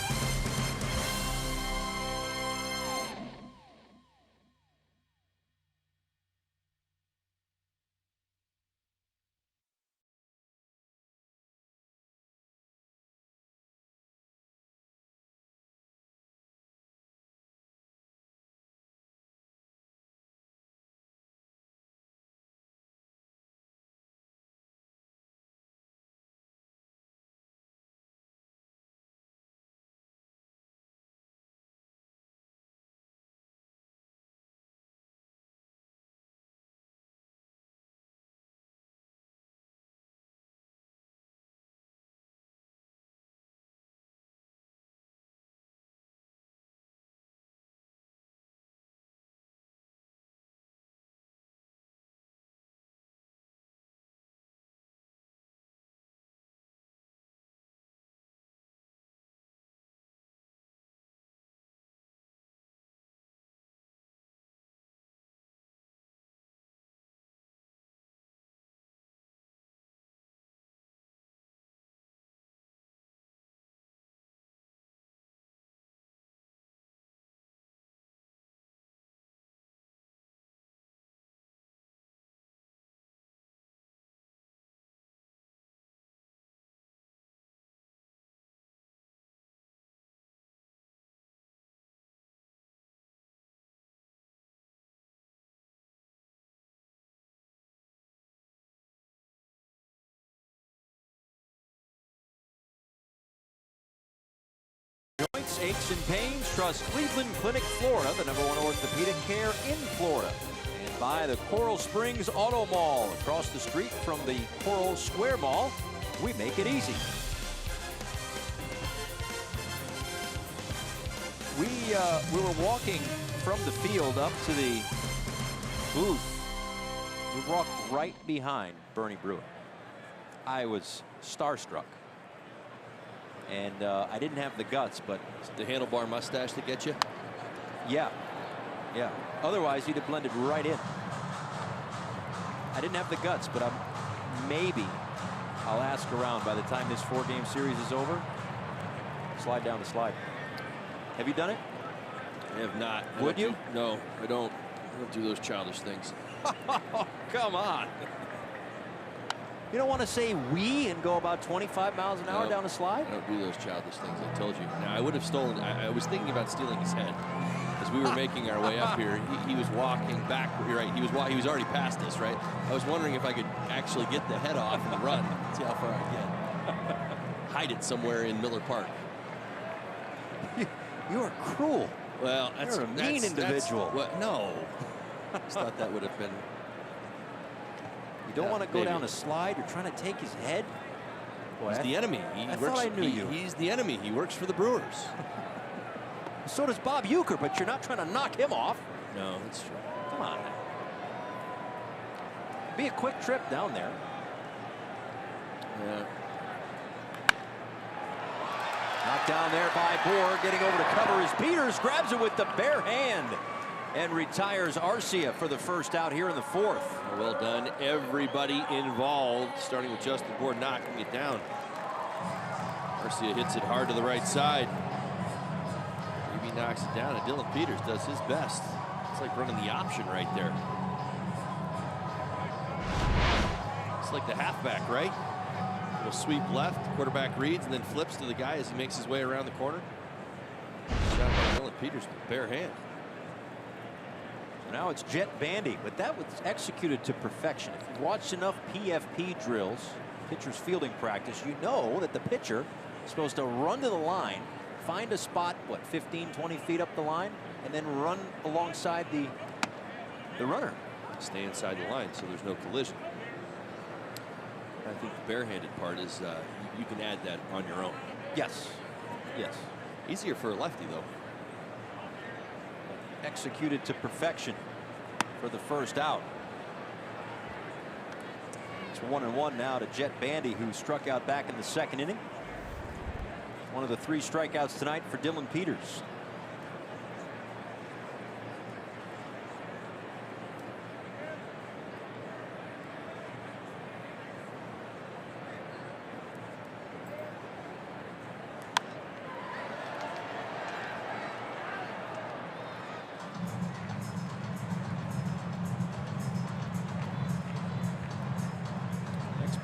[SPEAKER 7] Joints, aches and pains, trust Cleveland Clinic, Florida, the #1 orthopedic care in Florida. And by the Coral Springs Auto Mall, across the street from the Coral Square Mall, we make it easy. We were walking from the field up to the booth. We walked right behind Bernie Brewer. I was starstruck. And I didn't have the guts, but
[SPEAKER 8] the handlebar mustache to get you.
[SPEAKER 7] Yeah. Otherwise, he'd have blended right in. I didn't have the guts, but maybe I'll ask around by the time this 4-game series is over. Slide down the slide. Have you done it?
[SPEAKER 8] I have not.
[SPEAKER 7] Would you?
[SPEAKER 8] No, I don't. I don't do those childish things.
[SPEAKER 7] Come on. You don't want to say "we" and go about 25 miles an hour down a slide?
[SPEAKER 8] I don't do those childish things. I told you. Now I would have stolen. I was thinking about stealing his head as we were making our way up here. He was walking back. You're right. He was already past us. Right. I was wondering if I could actually get the head off and run. See how far I get. Hide it somewhere in Miller Park.
[SPEAKER 7] You are cruel.
[SPEAKER 8] Well,
[SPEAKER 7] you're a mean individual.
[SPEAKER 8] No. I just thought that would have been.
[SPEAKER 7] You don't want to go down a slide. You're trying to take his head. Boy,
[SPEAKER 8] he's the enemy.
[SPEAKER 7] I thought I knew you.
[SPEAKER 8] He's the enemy. He works for the Brewers.
[SPEAKER 7] So does Bob Uecker, but you're not trying to knock him off.
[SPEAKER 8] No, that's true.
[SPEAKER 7] Come on. Be a quick trip down there.
[SPEAKER 8] Yeah.
[SPEAKER 7] Knocked down there by Bohr, getting over to cover as Peters grabs it with the bare hand and retires Arcia for the first out here in the 4th.
[SPEAKER 8] Well done, everybody involved, starting with Justin Bohr knocking it down. Arcia hits it hard to the right side. Maybe knocks it down, and Dylan Peters does his best. It's like running the option right there. It's like the halfback, right? Little sweep left, quarterback reads, and then flips to the guy as he makes his way around the corner. Shot by Dylan Peters with bare hand.
[SPEAKER 7] Now it's Jet Bandy, but that was executed to perfection. If you've watched enough PFP drills, pitcher's fielding practice, you know that the pitcher is supposed to run to the line, find a spot, 15, 20 feet up the line, and then run alongside the runner.
[SPEAKER 8] Stay inside the line so there's no collision. I think the barehanded part is you can add that on your own.
[SPEAKER 7] Yes.
[SPEAKER 8] Easier for a lefty, though.
[SPEAKER 7] Executed to perfection for the first out. It's 1-1 now to Jet Bandy, who struck out back in the 2nd inning. One of the 3 strikeouts tonight for Dylan Peters.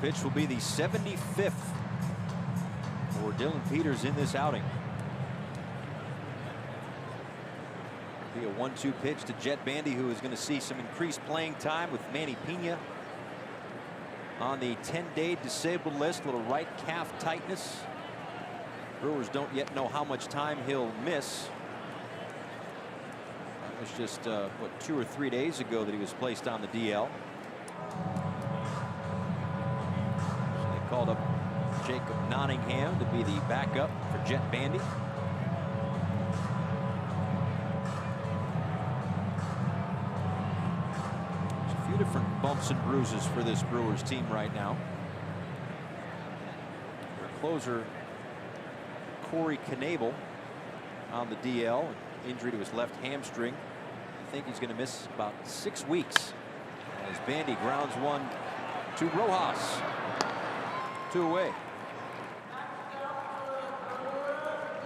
[SPEAKER 7] Pitch will be the 75th for Dylan Peters in this outing. Be a 1-2 pitch to Jet Bandy, who is going to see some increased playing time with Manny Pena on the 10-day disabled list. Little right calf tightness. Brewers don't yet know how much time he'll miss. It was just 2 or 3 days ago that he was placed on the DL. Called up Jacob Nottingham to be the backup for Jet Bandy. There's a few different bumps and bruises for this Brewers team right now. Their closer Corey Knebel on the DL, injury to his left hamstring. I think he's going to miss about 6 weeks as Bandy grounds one to Rojas. 2 away.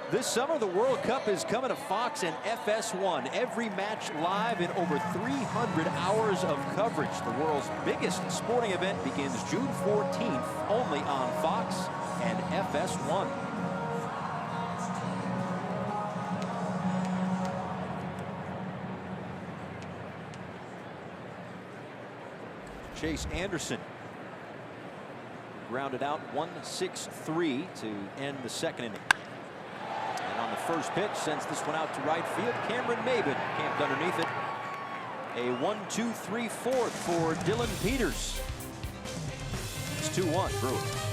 [SPEAKER 7] This summer, the World Cup is coming to Fox and FS1. Every match live in over 300 hours of coverage. The world's biggest sporting event begins June 14th, only on Fox and FS1. Chase Anderson grounded out 1-6-3 to end the 2nd inning. And on the first pitch sends this one out to right field. Cameron Maben camped underneath it. A 1-2-3-4 for Dylan Peters. It's 2-1 Brewers.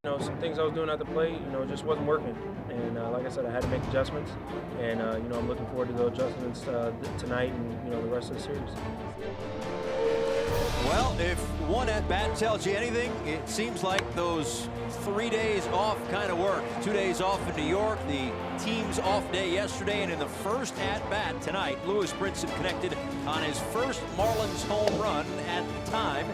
[SPEAKER 5] You know, some things I was doing at the plate, you know, just wasn't working. And like I said, I had to make adjustments. And, you know, I'm looking forward to those adjustments tonight and, you know, the rest of the series.
[SPEAKER 7] Well, if one at-bat tells you anything, it seems like those 3 days off kind of work. 2 days off in New York, the team's off day yesterday, and in the first at-bat tonight, Lewis Brinson connected on his first Marlins home run at the time.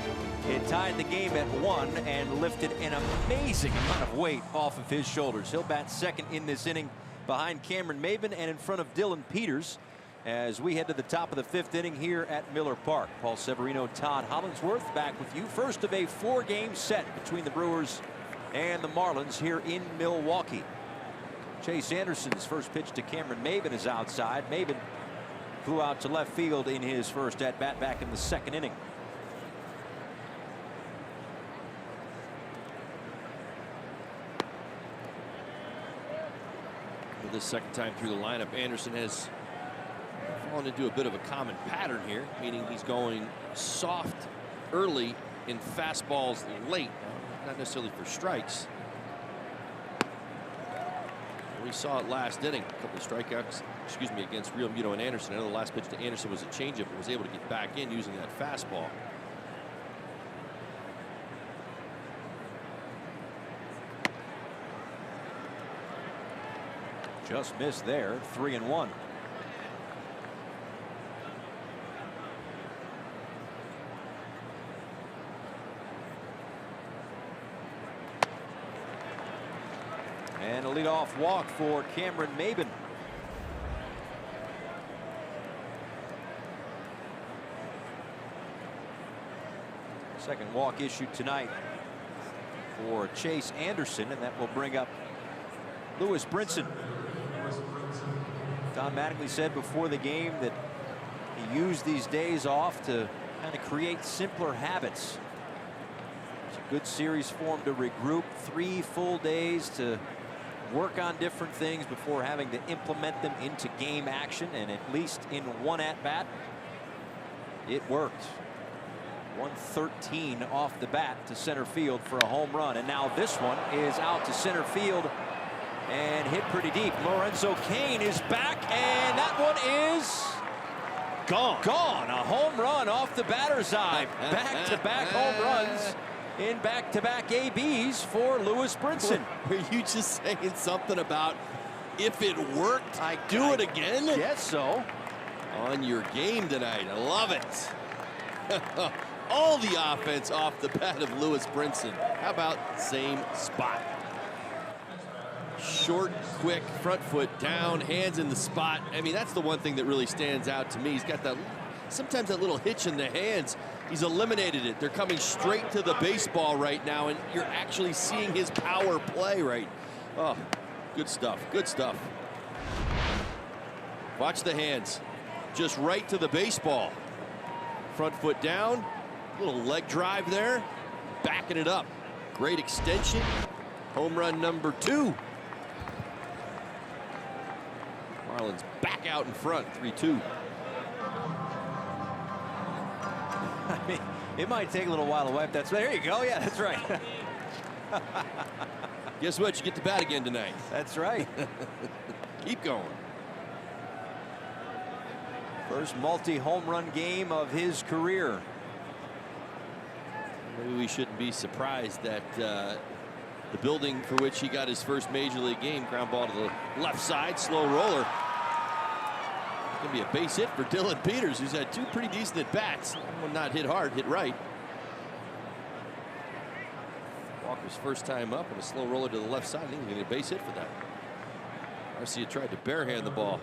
[SPEAKER 7] It tied the game at 1 and lifted an amazing amount of weight off of his shoulders. He'll bat second in this inning behind Cameron Maben and in front of Dylan Peters as we head to the top of the 5th inning here at Miller Park. Paul Severino, Todd Hollingsworth back with you. First of a 4-game set between the Brewers and the Marlins here in Milwaukee. Chase Anderson's first pitch to Cameron Maben is outside. Maben flew out to left field in his first at-bat back in the 2nd inning.
[SPEAKER 8] For this second time through the lineup, Anderson has fallen into a bit of a common pattern here, meaning he's going soft early in fastballs late, not necessarily for strikes. We saw it last inning, a couple of strikeouts, against Real Muto and Anderson. I know the last pitch to Anderson was a changeup, but was able to get back in using that fastball.
[SPEAKER 7] Just missed there, 3-1. And a leadoff walk for Cameron Maben. Second walk issued tonight for Chase Anderson, and that will bring up Lewis Brinson. Don Mattingly said before the game that he used these days off to kind of create simpler habits. It's a good series for him to regroup. 3 full days to work on different things before having to implement them into game action, and at least in one at-bat, it worked. 113 off the bat to center field for a home run, and now this one is out to center field and hit pretty deep. Lorenzo Cain is back, and that one is gone. A home run off the batter's eye. Back-to-back home runs in back-to-back ABs for Lewis Brinson.
[SPEAKER 8] Were you just saying something about if it worked, do it again?
[SPEAKER 7] Yes, so.
[SPEAKER 8] On your game tonight. I love it. all the offense off the bat of Lewis Brinson. How about same spot? Short, quick, front foot down, hands in the spot. I mean, that's the one thing that really stands out to me. He's got that, sometimes that little hitch in the hands. He's eliminated it. They're coming straight to the baseball right now, and you're actually seeing his power play right. Oh, good stuff, good stuff. Watch the hands, just right to the baseball. Front foot down, little leg drive there, backing it up. Great extension, home run number 2. Marlins back out in front, 3-2.
[SPEAKER 7] I mean, it might take a little while to wipe that. There you go. Yeah, that's right.
[SPEAKER 8] Guess what? You get to bat again tonight.
[SPEAKER 7] That's right.
[SPEAKER 8] Keep going.
[SPEAKER 7] First multi-home run game of his career.
[SPEAKER 8] Maybe we shouldn't be surprised that the building for which he got his first major league game, ground ball to the left side, slow roller. It's going to be a base hit for Dylan Peters, who's had 2 pretty decent at bats. One not hit hard, hit right. Walker's first time up and a slow roller to the left side. I think he's going to get a base hit for that. Garcia tried to barehand the ball.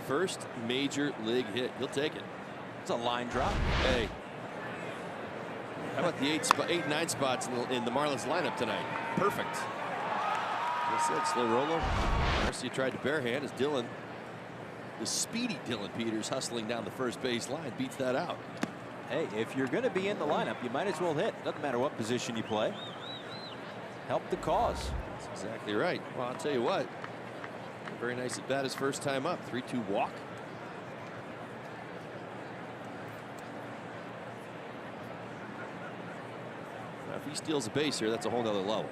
[SPEAKER 8] First major league hit. He'll take it.
[SPEAKER 7] It's a line drop.
[SPEAKER 8] Hey. How about the 8, 9 spots in the Marlins lineup tonight? Perfect. Like I said, slow roller. Garcia tried to barehand as Dylan, the speedy Dylan Peters, hustling down the first base line, beats that out.
[SPEAKER 7] Hey, if you're going to be in the lineup, you might as well hit. Doesn't matter what position you play. Help the cause.
[SPEAKER 8] That's exactly right. Well, I'll tell you what. Very nice at bat his first time up. 3-2 walk. Now, if he steals a base here, that's a whole nother level.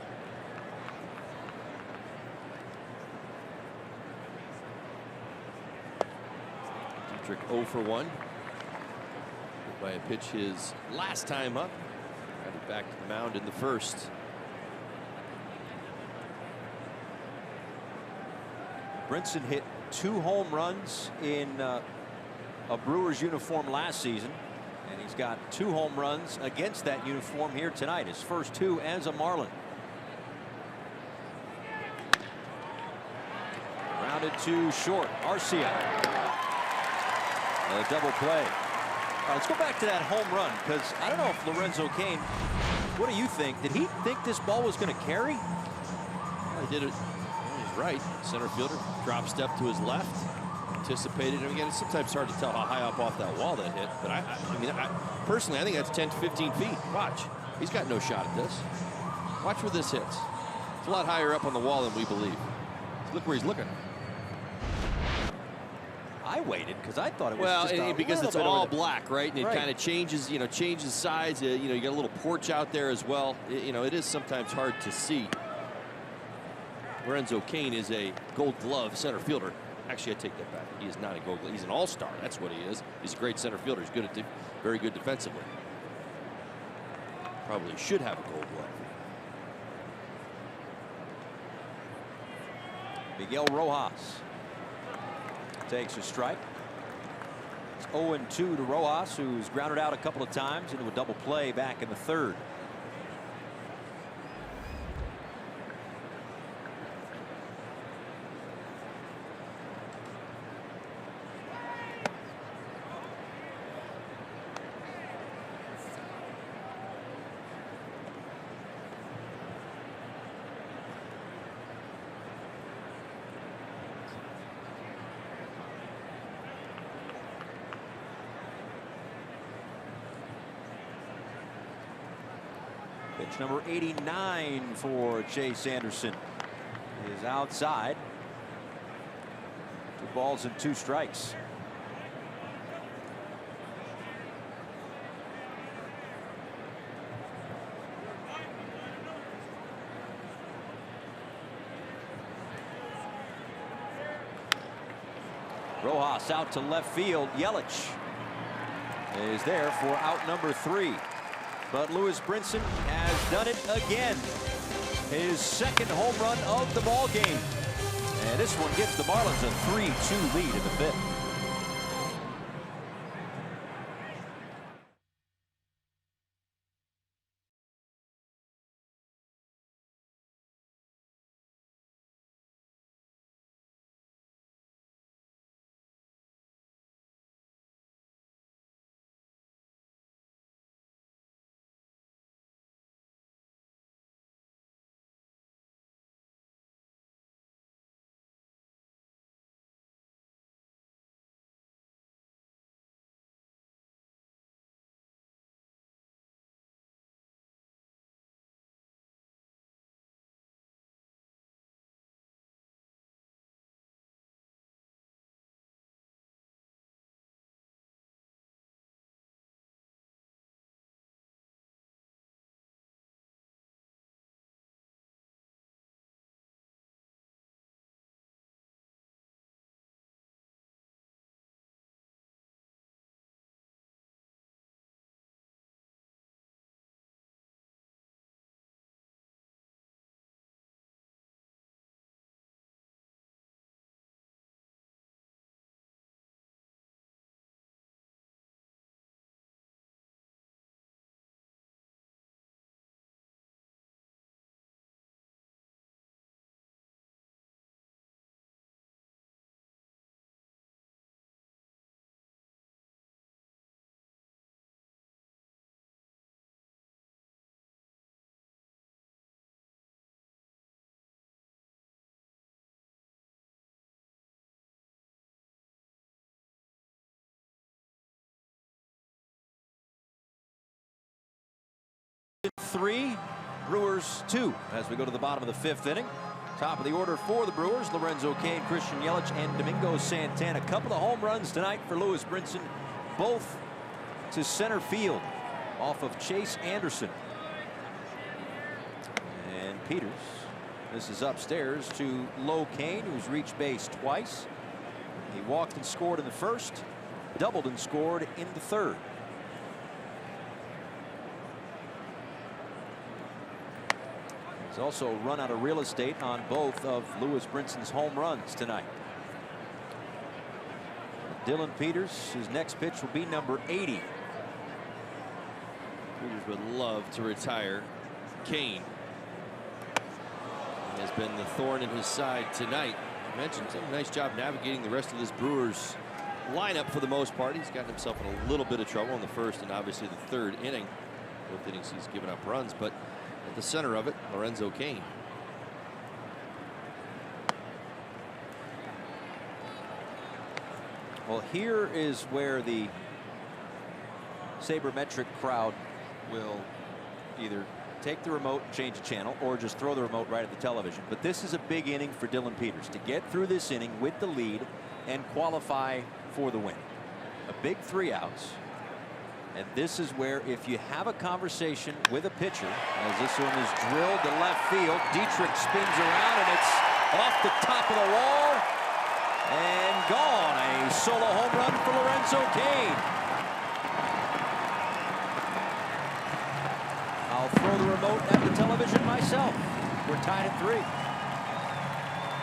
[SPEAKER 8] Dietrich 0 for 1. Hit by a pitch his last time up. Got it back to the mound in the first.
[SPEAKER 7] Brinson hit 2 home runs in a Brewers uniform last season, and he's got 2 home runs against that uniform here tonight. His first 2 as a Marlin. Rounded to short. Arcia. A double play. Let's go back to that home run, because I don't know if Lorenzo Cain, what do you think? Did he think this ball was going to carry?
[SPEAKER 8] Well, he did it. Right, center fielder drop step to his left, anticipated. And again, it's sometimes hard to tell how high up off that wall that hit, but I mean, personally, I think that's 10 to 15 feet. Watch, he's got no shot at this. Watch where this hits. It's a lot higher up on the wall than we believe. Look where he's looking.
[SPEAKER 7] I waited because I thought it was
[SPEAKER 8] well, because it's all black, right? And it
[SPEAKER 7] right.
[SPEAKER 8] kind of changes, changes size. You got a little porch out there as well. It is sometimes hard to see. Lorenzo Cain is a Gold Glove center fielder. Actually, I take that back. He is not a Gold Glove. He's an all-star. That's what he is. He's a great center fielder. He's good at very good defensively. Probably should have a Gold Glove.
[SPEAKER 7] Miguel Rojas takes a strike. It's 0-2 to Rojas, who's grounded out a couple of times into a double play back in the third. Pitch number 89 for Chase Anderson is outside. 2 balls and 2 strikes. Rojas out to left field. Yelich is there for out number 3. But Lewis Brinson has done it again. His second home run of the ball game. And this one gives the Marlins a 3-2 lead in the fifth. Three, Brewers 2 as we go to the bottom of the fifth inning. Top of the order for the Brewers, Lorenzo Cain, Christian Yelich, and Domingo Santana. A couple of home runs tonight for Lewis Brinson, both to center field off of Chase Anderson. And Peters, this is upstairs to Lo Cain, who's reached base twice. He walked and scored in the first, doubled and scored in the third. He's also run out of real estate on both of Lewis Brinson's home runs tonight. Dylan Peters, his next pitch will be number 80.
[SPEAKER 8] Peters would love to retire. Cain has been the thorn in his side tonight. I mentioned he's done a nice job navigating the rest of this Brewers lineup for the most part. He's gotten himself in a little bit of trouble in the first and obviously the third inning. Both innings he's given up runs, but at the center of it, Lorenzo Cain.
[SPEAKER 7] Well, here is where the sabermetric crowd will either take the remote and change the channel or just throw the remote right at the television. But this is a big inning for Dylan Peters to get through this inning with the lead and qualify for the win. A big 3 outs. And this is where, if you have a conversation with a pitcher, as this one is drilled to left field, Dietrich spins around and it's off the top of the wall and gone. A solo home run for Lorenzo Cain. I'll throw the remote at the television myself. We're tied at 3.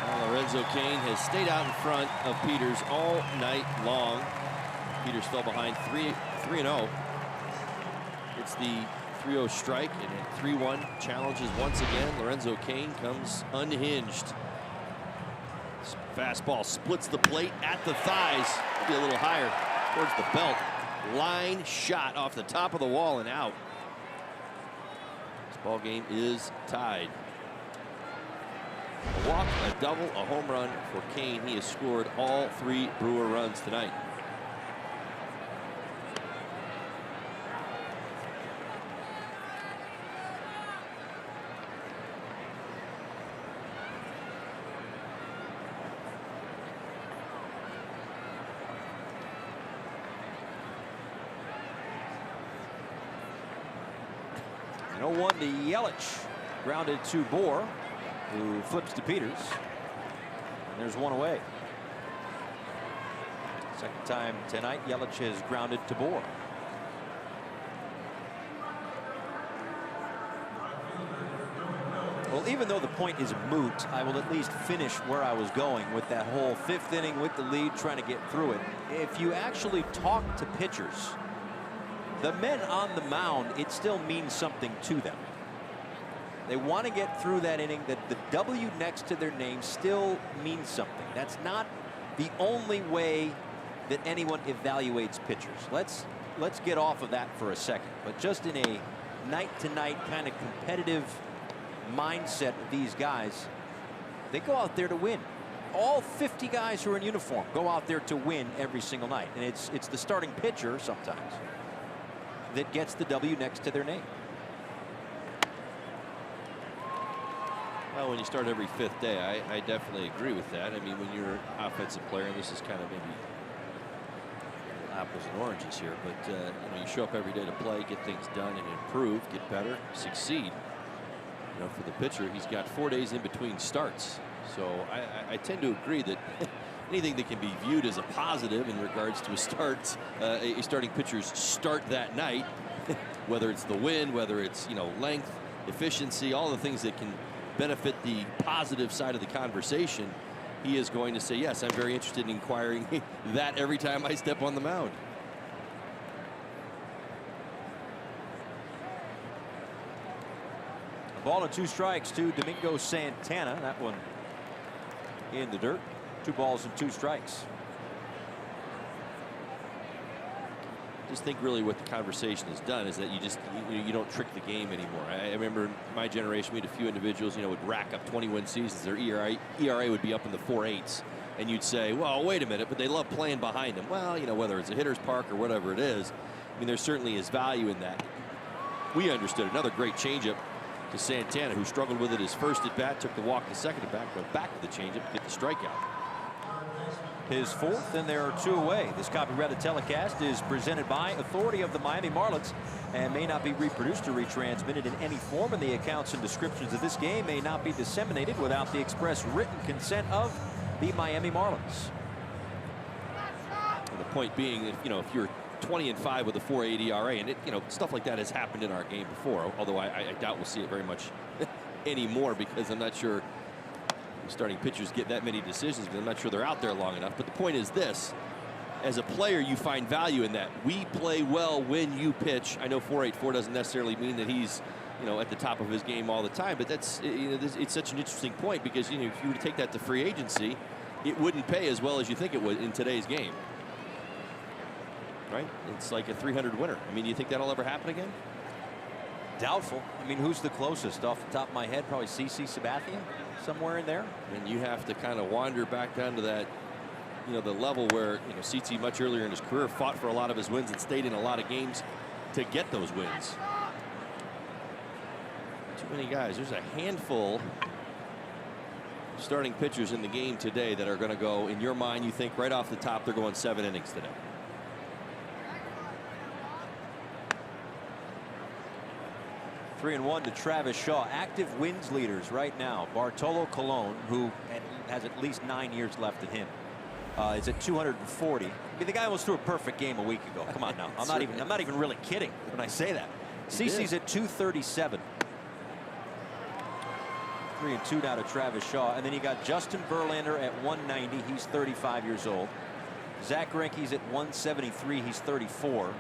[SPEAKER 8] Well, Lorenzo Cain has stayed out in front of Peters all night long. Peters fell behind 3-0. It's the 3-0 strike, and at 3-1 challenges once again. Lorenzo Cain comes unhinged. Fastball splits the plate at the thighs. Maybe a little higher towards the belt. Line shot off the top of the wall and out. This ball game is tied. A walk, a double, a home run for Cain. He has scored all 3 Brewer runs tonight.
[SPEAKER 7] And 0-1 to Yelich, grounded to Bohr, who flips to Peters, and there's one away. Second time tonight, Yelich has grounded to Bohr. Well, even though the point is moot, I will at least finish where I was going with that whole 5th inning with the lead, trying to get through it. If you actually talk to pitchers, the men on the mound, it still means something to them. They want to get through that inning. That the W next to their name still means something. That's not the only way that anyone evaluates pitchers. Let's get off of that for a second. But just in a night-to-night kind of competitive mindset of these guys, they go out there to win. All 50 guys who are in uniform go out there to win every single night. And it's the starting pitcher sometimes that gets the W next to their name.
[SPEAKER 8] Well, when you start every 5th day, I definitely agree with that. I mean, when you're an offensive player, and this is kind of maybe apples and oranges here, but you know, you show up every day to play, get things done, and improve, get better, succeed. You know, for the pitcher, he's got 4 days in between starts. So I tend to agree that anything that can be viewed as a positive in regards to a starting pitcher's start that night, whether it's the win, whether it's, you know, length, efficiency, all the things that can benefit the positive side of the conversation, he is going to say, yes, I'm very interested in inquiring that every time I step on the mound.
[SPEAKER 7] A ball and 2 strikes to Domingo Santana. That one in the dirt. 2 balls and 2 strikes.
[SPEAKER 8] Just think really what the conversation has done is that you don't trick the game anymore. I remember my generation, we had a few individuals, you know, would rack up 21 seasons. Their ERA would be up in the 4.8s, and you'd say, well, wait a minute, but they love playing behind them. Well, you know, whether it's a hitter's park or whatever it is, I mean, there certainly is value in that. We understood. Another great changeup to Santana, who struggled with it his first at bat, took the walk the second at bat, went back to the changeup to get the strikeout.
[SPEAKER 7] His 4th, and there are 2 away. This copyrighted telecast is presented by authority of the Miami Marlins and may not be reproduced or retransmitted in any form, and the accounts and descriptions of this game may not be disseminated without the express written consent of the Miami Marlins.
[SPEAKER 8] And the point being, you know, if you're 20-5 with a 4.8 ERA, and you know, stuff like that has happened in our game before, although I doubt we'll see it very much anymore, because I'm not sure starting pitchers get that many decisions, but I'm not sure they're out there long enough. But the point is this: as a player, you find value in that. We play well when you pitch. I know 4.84 doesn't necessarily mean that he's, you know, at the top of his game all the time, but that's, you know, it's such an interesting point, because, you know, if you were to take that to free agency, it wouldn't pay as well as you think it would in today's game. Right? It's like a 300 winner. I mean, do you think that'll ever happen again?
[SPEAKER 7] Doubtful. I mean, who's the closest? Off the top of my head, probably CC Sabathia, somewhere in there.
[SPEAKER 8] And you have to kind of wander back down to that, you know, the level where, you know, CC much earlier in his career fought for a lot of his wins and stayed in a lot of games to get those wins. Too many guys. There's a handful of starting pitchers in the game today that are going to go, in your mind, you think right off the top they're going 7 innings today.
[SPEAKER 7] Three and 1 to Travis Shaw. Active wins leaders right now. Bartolo Colon, who has at least 9 years left in him, is at 240. I mean, the guy almost threw a perfect game a week ago. Come on now. I'm not even really kidding when I say that. CC's at 237. 3 and 2 now to Travis Shaw. And then you got Justin Verlander at 190. He's 35 years old. Zach Greinke's at 173. He's 34.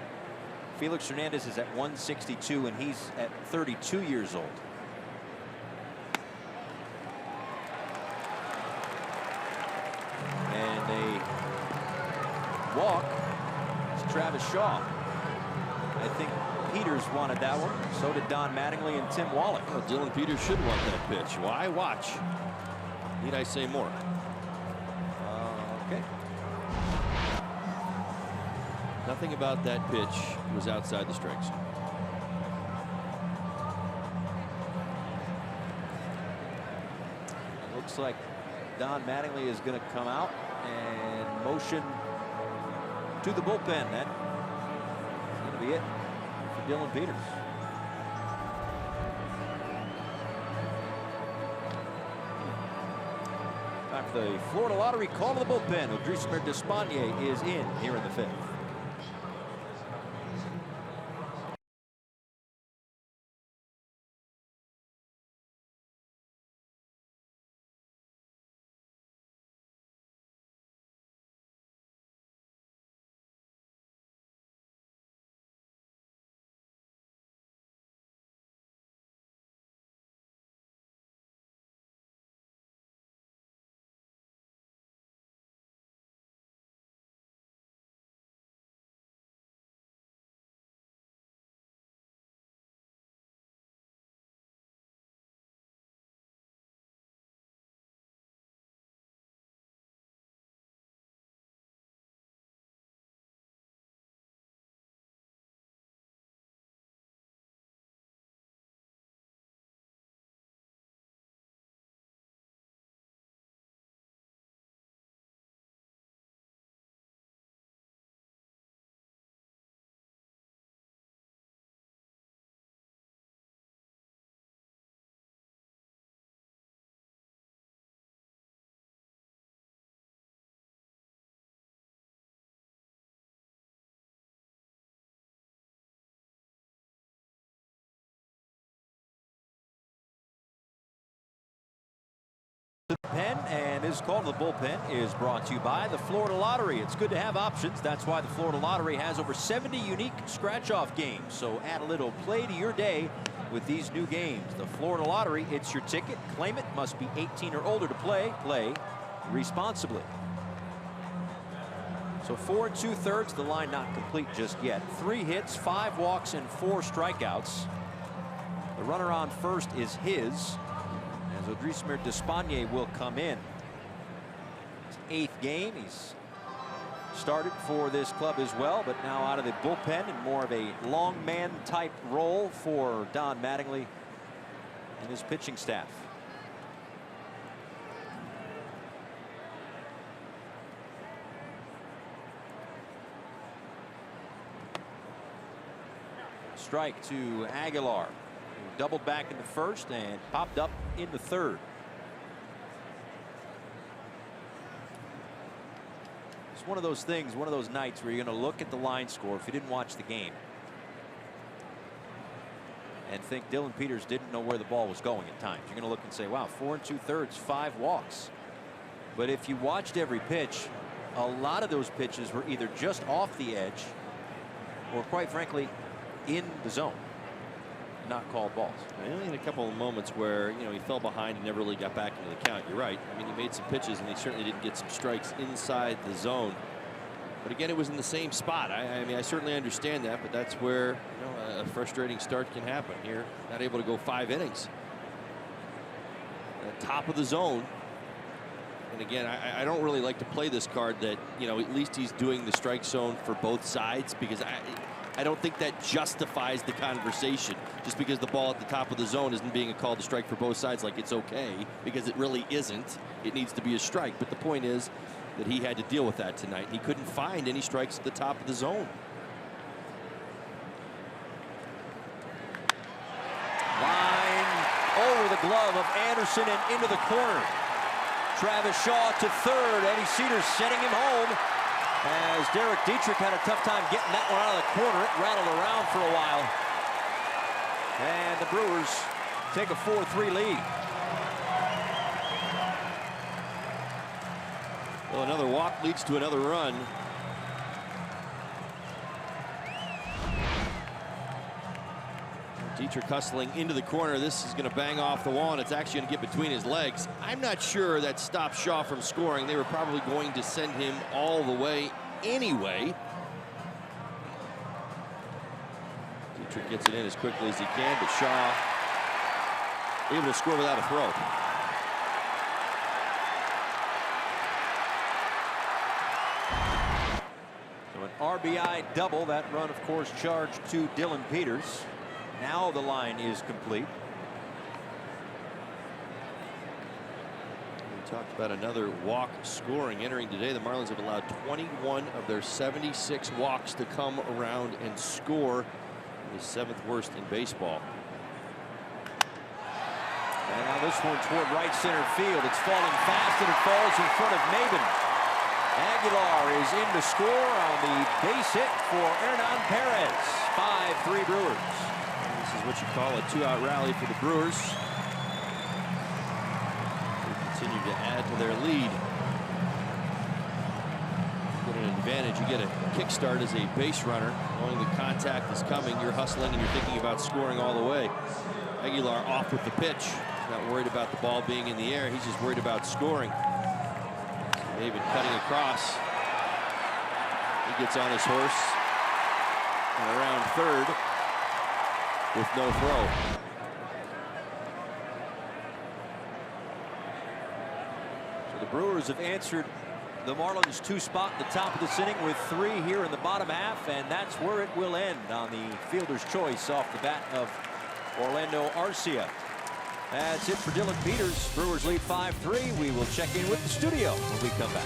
[SPEAKER 7] Felix Hernandez is at 162, and he's at 32 years old. And a walk to Travis Shaw. I think Peters wanted that one. So did Don Mattingly and Tim Wallach.
[SPEAKER 8] Well, Dylan Peters should want that pitch. Why? Watch. Need I say more?
[SPEAKER 7] Okay.
[SPEAKER 8] Nothing about that pitch was outside the strike zone.
[SPEAKER 7] Looks like Don Mattingly is going to come out and motion to the bullpen. That's going to be it for Dylan Peters. Time for the Florida Lottery call to the bullpen. Odrisamer Despaigne is in here in the 5th. the pen, and this call to the bullpen is brought to you by the Florida Lottery. It's good to have options. That's why the Florida Lottery has over 70 unique scratch-off games. So add a little play to your day with these new games. The Florida Lottery, it's your ticket. Claim it. Must be 18 or older to play. Play responsibly. So 4 2/3. The line not complete just yet. 3 hits, 5 walks, and 4 strikeouts. The runner on first is his, as Odrismer Despaigne will come in. His 8th game. He's started for this club as well, but now out of the bullpen and more of a long man type role for Don Mattingly and his pitching staff. Strike to Aguilar, who doubled back in the first and popped up in the third. It's one of those things, one of those nights where you're going to look at the line score if you didn't watch the game and think Dylan Peters didn't know where the ball was going at times. You're going to look and say, wow, 4 2/3, 5 walks. But if you watched every pitch, a lot of those pitches were either just off the edge or, quite frankly, in the zone, not called balls.
[SPEAKER 8] Only in a couple of moments where, you know, he fell behind and never really got back into the count. You're right. I mean, he made some pitches and he certainly didn't get some strikes inside the zone. But again, it was in the same spot. I mean, I certainly understand that, but that's where, you know, a frustrating start can happen. Here, not able to go 5 innings. At top of the zone. And again, I don't really like to play this card that, you know, at least he's doing the strike zone for both sides, because I don't think that justifies the conversation. Just because the ball at the top of the zone isn't being called a strike for both sides, like it's okay, because it really isn't. It needs to be a strike. But the point is that he had to deal with that tonight. He couldn't find any strikes at the top of the zone.
[SPEAKER 7] Line over the glove of Anderson and into the corner. Travis Shaw to third. Eddie Cedar sending him home, as Derek Dietrich had a tough time getting that one out of the corner. It rattled around for a while. And the Brewers take a 4-3 lead.
[SPEAKER 8] Well, another walk leads to another run. Dietrich hustling into the corner. This is going to bang off the wall, and it's actually going to get between his legs. I'm not sure that stopped Shaw from scoring. They were probably going to send him all the way anyway. Dietrich gets it in as quickly as he can, but Shaw able to score without a throw.
[SPEAKER 7] So an RBI double. That run, of course, charged to Dylan Peters. Now the line is complete.
[SPEAKER 8] We talked about another walk scoring entering today. The Marlins have allowed 21 of their 76 walks to come around and score, the 7th worst in baseball.
[SPEAKER 7] And now this one toward right center field. It's falling fast, and it falls in front of Maben. Aguilar is in to score on the base hit for Hernan Perez. 5-3 Brewers.
[SPEAKER 8] This is what you call a 2-out rally for the Brewers. They continue to add to their lead. You get an advantage. You get a kickstart as a base runner, knowing the contact is coming. You're hustling and you're thinking about scoring all the way. Aguilar off with the pitch. He's not worried about the ball being in the air. He's just worried about scoring. David cutting across. He gets on his horse and around third with no throw.
[SPEAKER 7] So the Brewers have answered the Marlins' 2 spot in the top of this inning with 3 here in the bottom half, and that's where it will end on the fielder's choice off the bat of Orlando Arcia. That's it for Dylan Peters. Brewers lead 5-3. We will check in with the studio when we come back.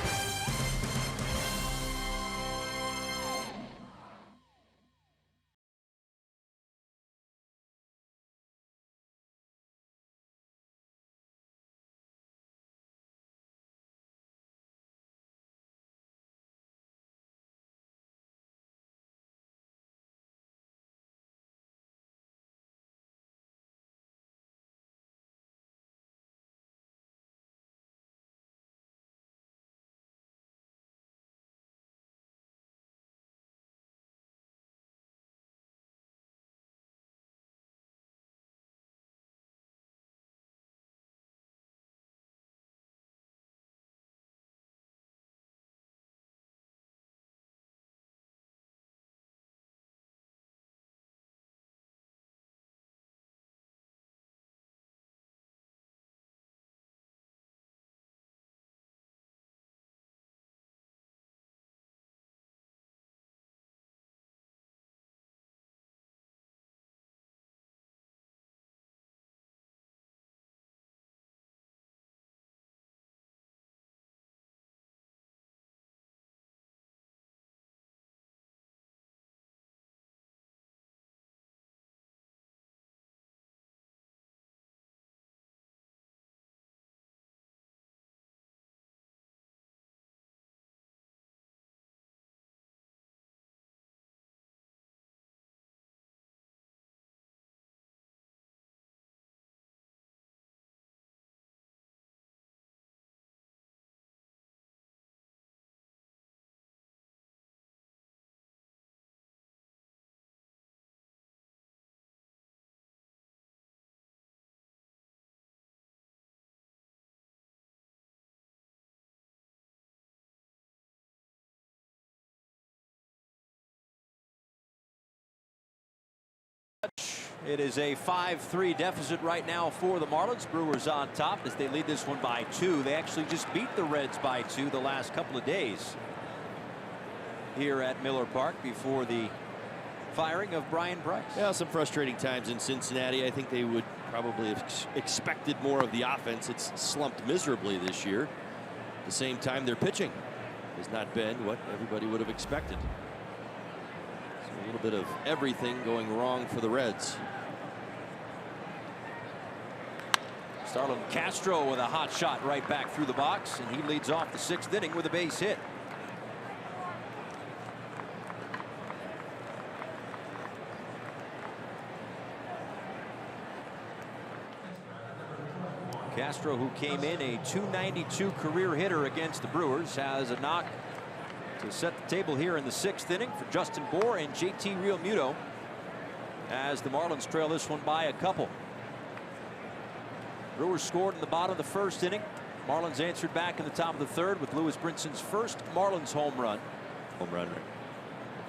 [SPEAKER 7] It is a 5-3 deficit right now for the Marlins. Brewers on top as they lead this one by 2. They actually just beat the Reds by 2 the last couple of days here at Miller Park before the firing of Brian Bryce.
[SPEAKER 8] Yeah, some frustrating times in Cincinnati. I think they would probably have expected more of the offense. It's slumped miserably this year. At the same time, their pitching has not been what everybody would have expected. So a little bit of everything going wrong for the Reds.
[SPEAKER 7] Starlin Castro with a hot shot right back through the box, and he leads off the 6th inning with a base hit. Castro, who came in a .292 career hitter against the Brewers, has a knock to set the table here in the 6th inning for Justin Bour and JT Realmuto as the Marlins trail this one by a couple. Brewers scored in the bottom of the 1st inning. Marlins answered back in the top of the 3rd with Lewis Brinson's first Marlins home run.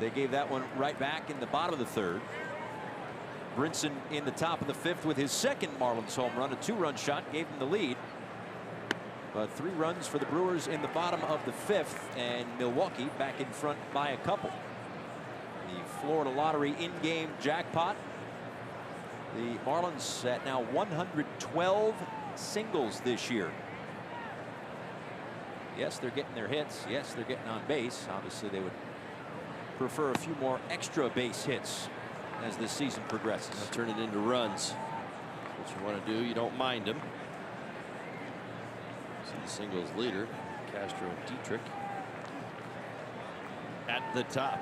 [SPEAKER 7] They gave that one right back in the bottom of the 3rd. Brinson in the top of the 5th with his second Marlins home run, a 2-run shot, gave him the lead. But 3 runs for the Brewers in the bottom of the 5th, and Milwaukee back in front by a couple. The Florida Lottery in-game jackpot. The Marlins at now 112 singles this year. Yes, they're getting their hits. Yes, they're getting on base. Obviously, they would prefer a few more extra base hits as this season progresses.
[SPEAKER 8] Now turn it into runs. That's what you want to do. You don't mind them. See the singles leader, Castro and Dietrich, at the top.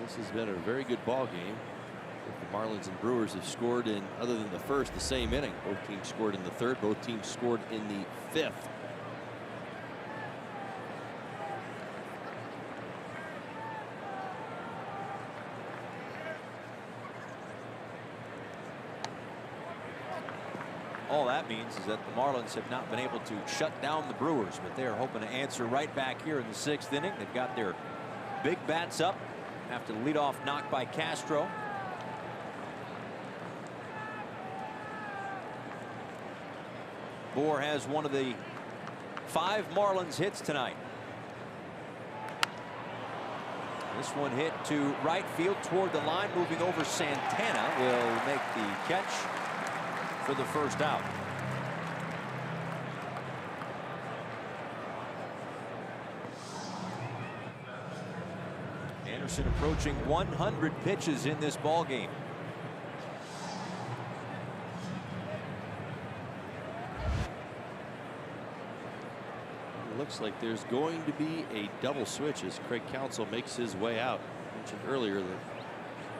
[SPEAKER 8] This has been a very good ball game. The Marlins and Brewers have scored in, other than the 1st, the same inning. Both teams scored in the 3rd. Both teams scored in the 5th.
[SPEAKER 7] All that means is that the Marlins have not been able to shut down the Brewers, but they are hoping to answer right back here in the 6th inning. They've got their big bats up after the leadoff knock by Castro. Bour has one of the 5 Marlins hits tonight. This one hit to right field toward the line, moving over. Santana will make the catch for the first out. Anderson approaching 100 pitches in this ball game.
[SPEAKER 8] It looks like there's going to be a double switch as Craig Counsell makes his way out. I mentioned earlier that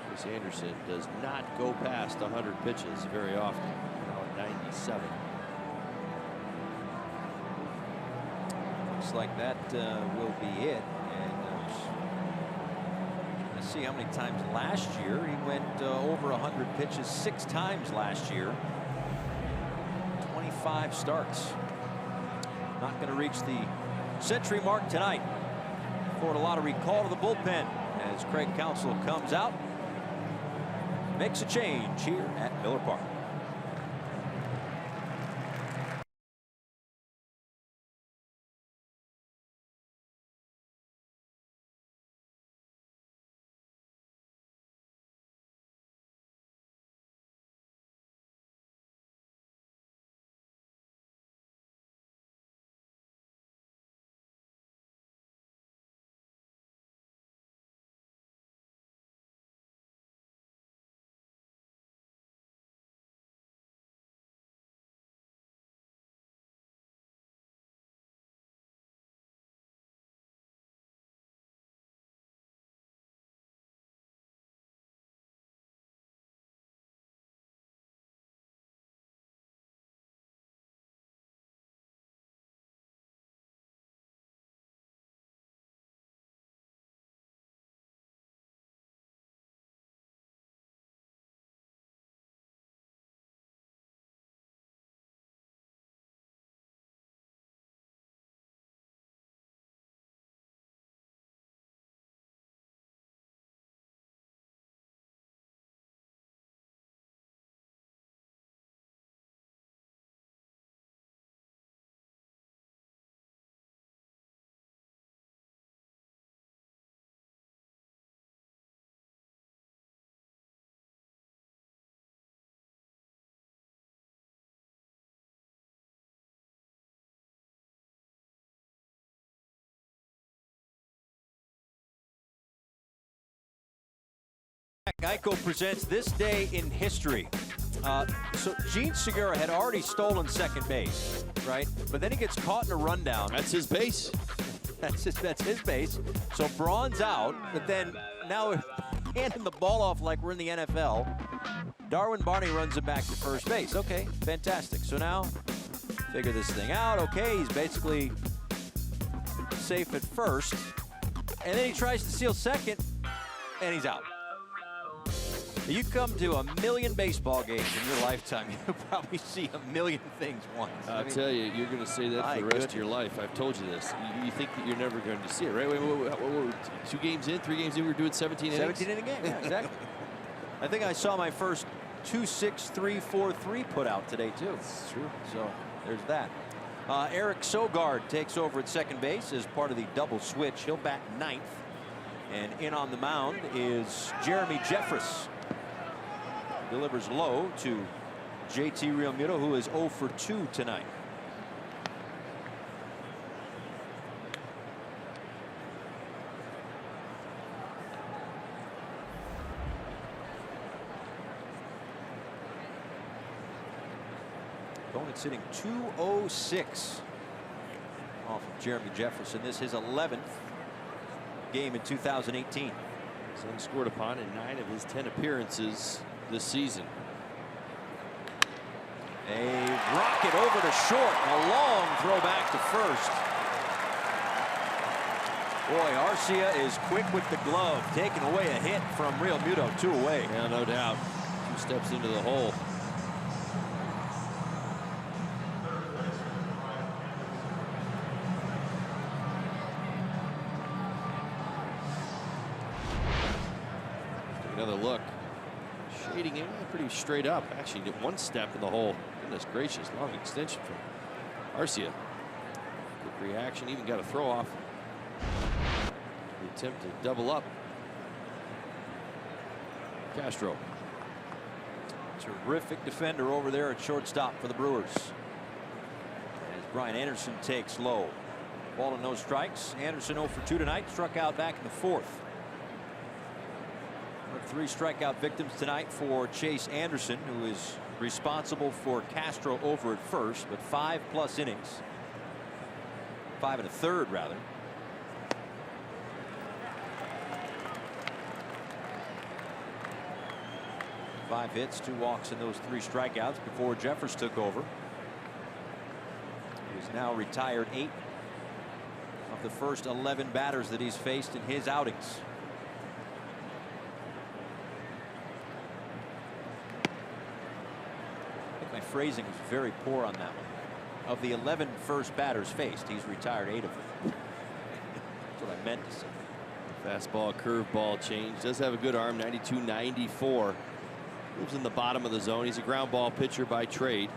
[SPEAKER 8] Chris Anderson does not go past 100 pitches very often. Now at 97.
[SPEAKER 7] Looks like that will be it. And let's see how many times last year. He went over 100 pitches 6 times last year. 25 starts. Not going to reach the century mark tonight. Florida Lottery call to the bullpen as Craig Counsell comes out, makes a change here at Miller Park. Geico presents This Day in History. So Gene Segura had already stolen second base, right? But then he gets caught in a rundown.
[SPEAKER 8] That's his base.
[SPEAKER 7] That's his base. So Braun's out, but then now handing the ball off like we're in the NFL. Darwin Barney runs it back to first base. Okay, fantastic. So now figure this thing out. Okay, he's basically safe at first. And then he tries to steal second, and he's out. You come to a million baseball games in your lifetime, you'll probably see a million things once.
[SPEAKER 8] I'll tell you, you're going to say that for the rest of your life. I've told you this. You think that you're never going to see it, right? Wait, 2 games in, 3 games in, we were doing 17 innings?
[SPEAKER 7] 17 in a game, yeah, exactly. I think I saw my first 2-6-3-4-3 put out today, too.
[SPEAKER 8] That's true.
[SPEAKER 7] So there's that. Eric Sogard takes over at second base as part of the double switch. He'll bat 9th. And in on the mound is Jeremy Jeffress. Delivers low to JT Realmuto, who is 0 for 2 tonight. Opponent sitting 206 off of Jeremy Jefferson. This is his 11th game in 2018.
[SPEAKER 8] Son scored upon in 9 of his 10 appearances this season.
[SPEAKER 7] A rocket over to short, a long throw back to first. Boy, Arcia is quick with the glove, taking away a hit from Realmuto, 2 away.
[SPEAKER 8] Yeah, no doubt. 2 steps into the hole. Take another look. Shading in pretty straight up. Actually, did 1 step in the hole. Goodness gracious, long extension from Arcia. Quick reaction, even got a throw off. The attempt to double up. Castro.
[SPEAKER 7] Terrific defender over there at shortstop for the Brewers. As Brian Anderson takes low. Ball and no strikes. Anderson 0 for 2 tonight. Struck out back in the 4th. 3 strikeout victims tonight for Chase Anderson, who is responsible for Castro over at first, but 5+ innings. 5 1/3 rather. Five hits, 2 walks, and those 3 strikeouts before Jeffers took over. He's now retired 8 of the first 11 batters that he's faced in his outings. My phrasing was very poor on that one. Of the 11 first batters faced, he's retired 8 of them. That's what I meant to say.
[SPEAKER 8] Fastball, curveball change. Does have a good arm, 92-94. Moves in the bottom of the zone. He's a ground ball pitcher by trade.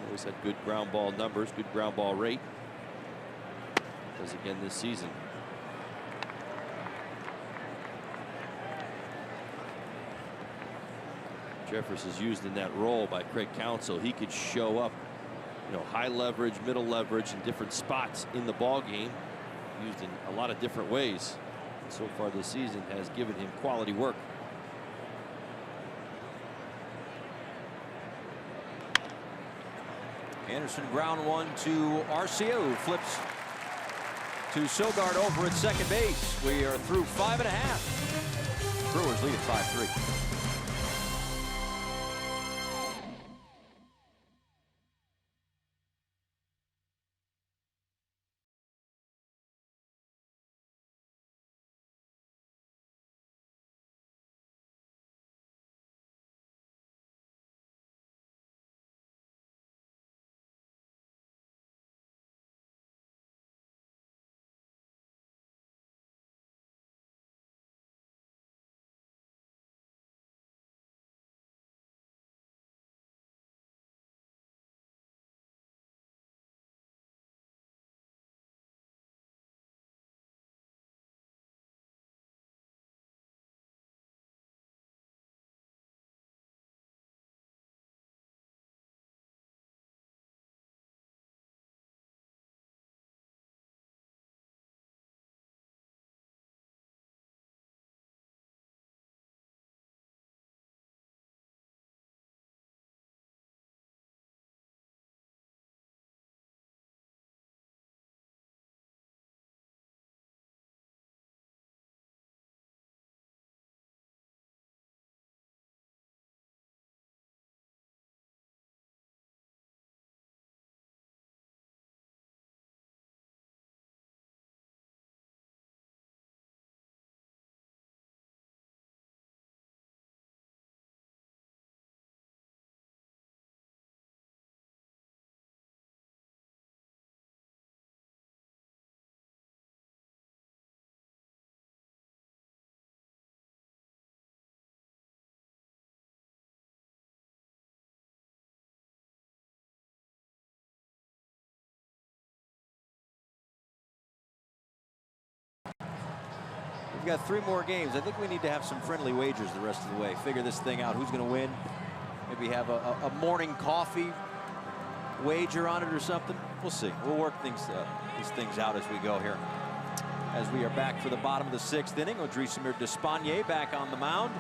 [SPEAKER 8] Always had good ground ball numbers, good ground ball rate. Does again this season. Jeffers is used in that role by Craig Counsell. He could show up, high leverage, middle leverage, in different spots in the ball game, used in a lot of different ways. And so far this season has given him quality work.
[SPEAKER 7] Anderson ground 1 to Arcia, who flips to Sogard over at second base. We are through 5 1/2. Brewers lead at 5-3. We've got 3 more games. I think we need to have some friendly wagers the rest of the way. Figure this thing out. Who's going to win? Maybe have a morning coffee wager on it or something. We'll see. We'll work these things out as we go here. As we are back for the bottom of the 6th inning, Odrisamer Despaigne back on the mound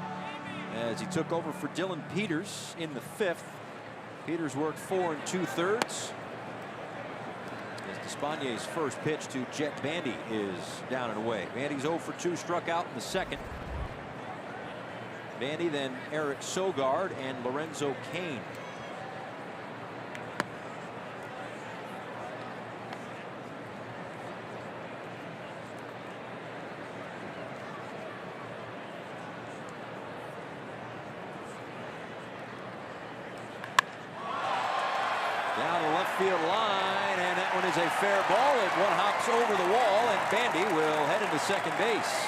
[SPEAKER 7] as he took over for Dylan Peters in the 5th. Peters worked 4 2/3. As Despaigne's first pitch to Jet Bandy is down and away. Bandy's 0 for 2, struck out in the 2nd. Bandy, then Eric Sogard and Lorenzo Cain. Down the left field line, and that one is a fair ball. And one hops over the wall, and Bandy will head into second base.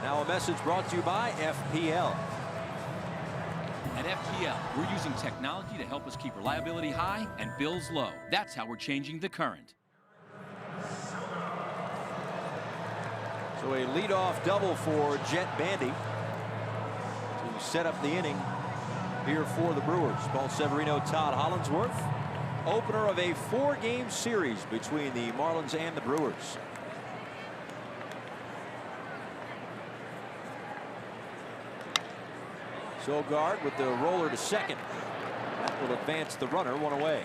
[SPEAKER 7] Now a message brought to you by FPL.
[SPEAKER 9] At FPL, we're using technology to help us keep reliability high and bills low. That's how we're changing the current.
[SPEAKER 7] So a leadoff double for Jet Bandy to set up the inning here for the Brewers. Paul Severino, Todd Hollandsworth. Opener of a 4-game series between the Marlins and the Brewers. Sogard with the roller to second. That will advance the runner 1 away.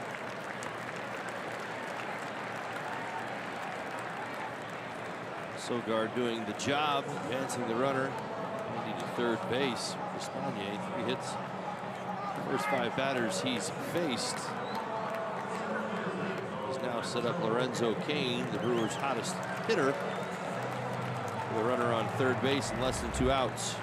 [SPEAKER 8] Sogard doing the job, advancing the runner. Bandy to third base. Despaigne, 3 hits. First 5 batters he's faced. He's now set up Lorenzo Cain, the Brewers' hottest hitter, with a runner on third base and less than 2 outs.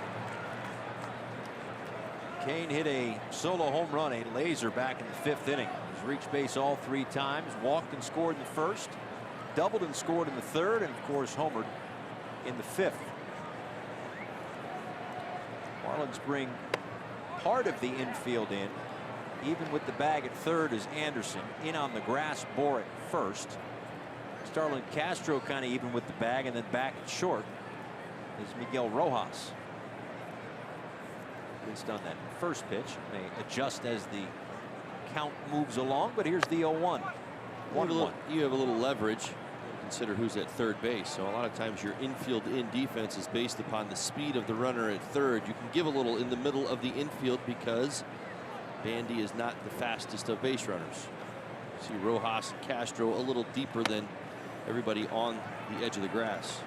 [SPEAKER 7] Cain hit a solo home run, a laser back in the 5th inning. He's reached base all 3 times, walked and scored in the 1st, doubled and scored in the 3rd, and of course homered in the 5th. Marlins bring part of the infield in. Even with the bag at 3rd is Anderson. In on the grass, Bohr at 1st. Starlin Castro kind of even with the bag, and then back at short is Miguel Rojas. It's done that first pitch. May adjust as the count moves along, but here's the 0-1.
[SPEAKER 8] You have a little leverage. Consider who's at third base. So a lot of times your infield in defense is based upon the speed of the runner at third. You can give a little in the middle of the infield because Bandy is not the fastest of base runners. You see Rojas and Castro a little deeper than everybody on the edge of the grass.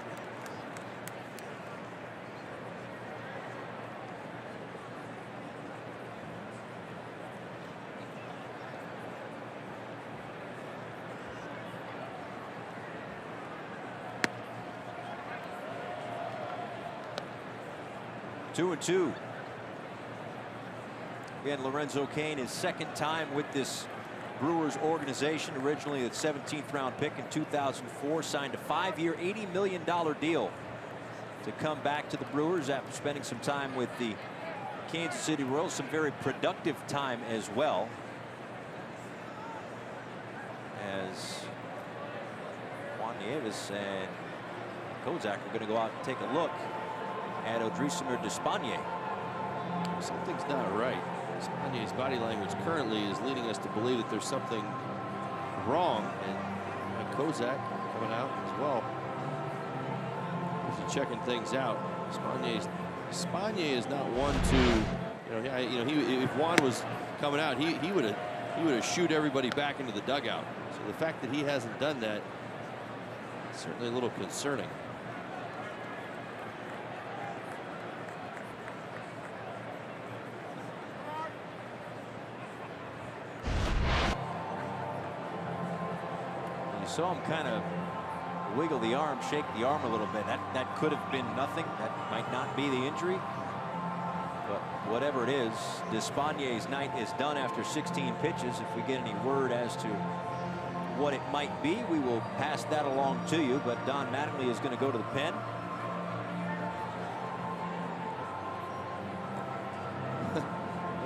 [SPEAKER 7] Two and two. Again, Lorenzo Cain, his 2nd time with this Brewers organization. Originally a 17th round pick in 2004, signed a 5-year, $80 million deal to come back to the Brewers after spending some time with the Kansas City Royals. Some very productive time as well. As Juan Nieves and Kozak are going to go out and take a look at Odrisamer Despaigne.
[SPEAKER 8] Something's not right. Despaigne's body language currently is leading us to believe that there's something wrong, and Kozak coming out as well. He's checking things out. Despaigne is not one to, if Juan was coming out, he would have shoot everybody back into the dugout. So the fact that he hasn't done that is certainly a little concerning.
[SPEAKER 7] Saw him kind of wiggle the arm, shake the arm a little bit. That could have been nothing. That might not be the injury. But whatever it is, Despaign's night is done after 16 pitches. If we get any word as to what it might be, we will pass that along to you. But Don Mattingly is going to go to the pen.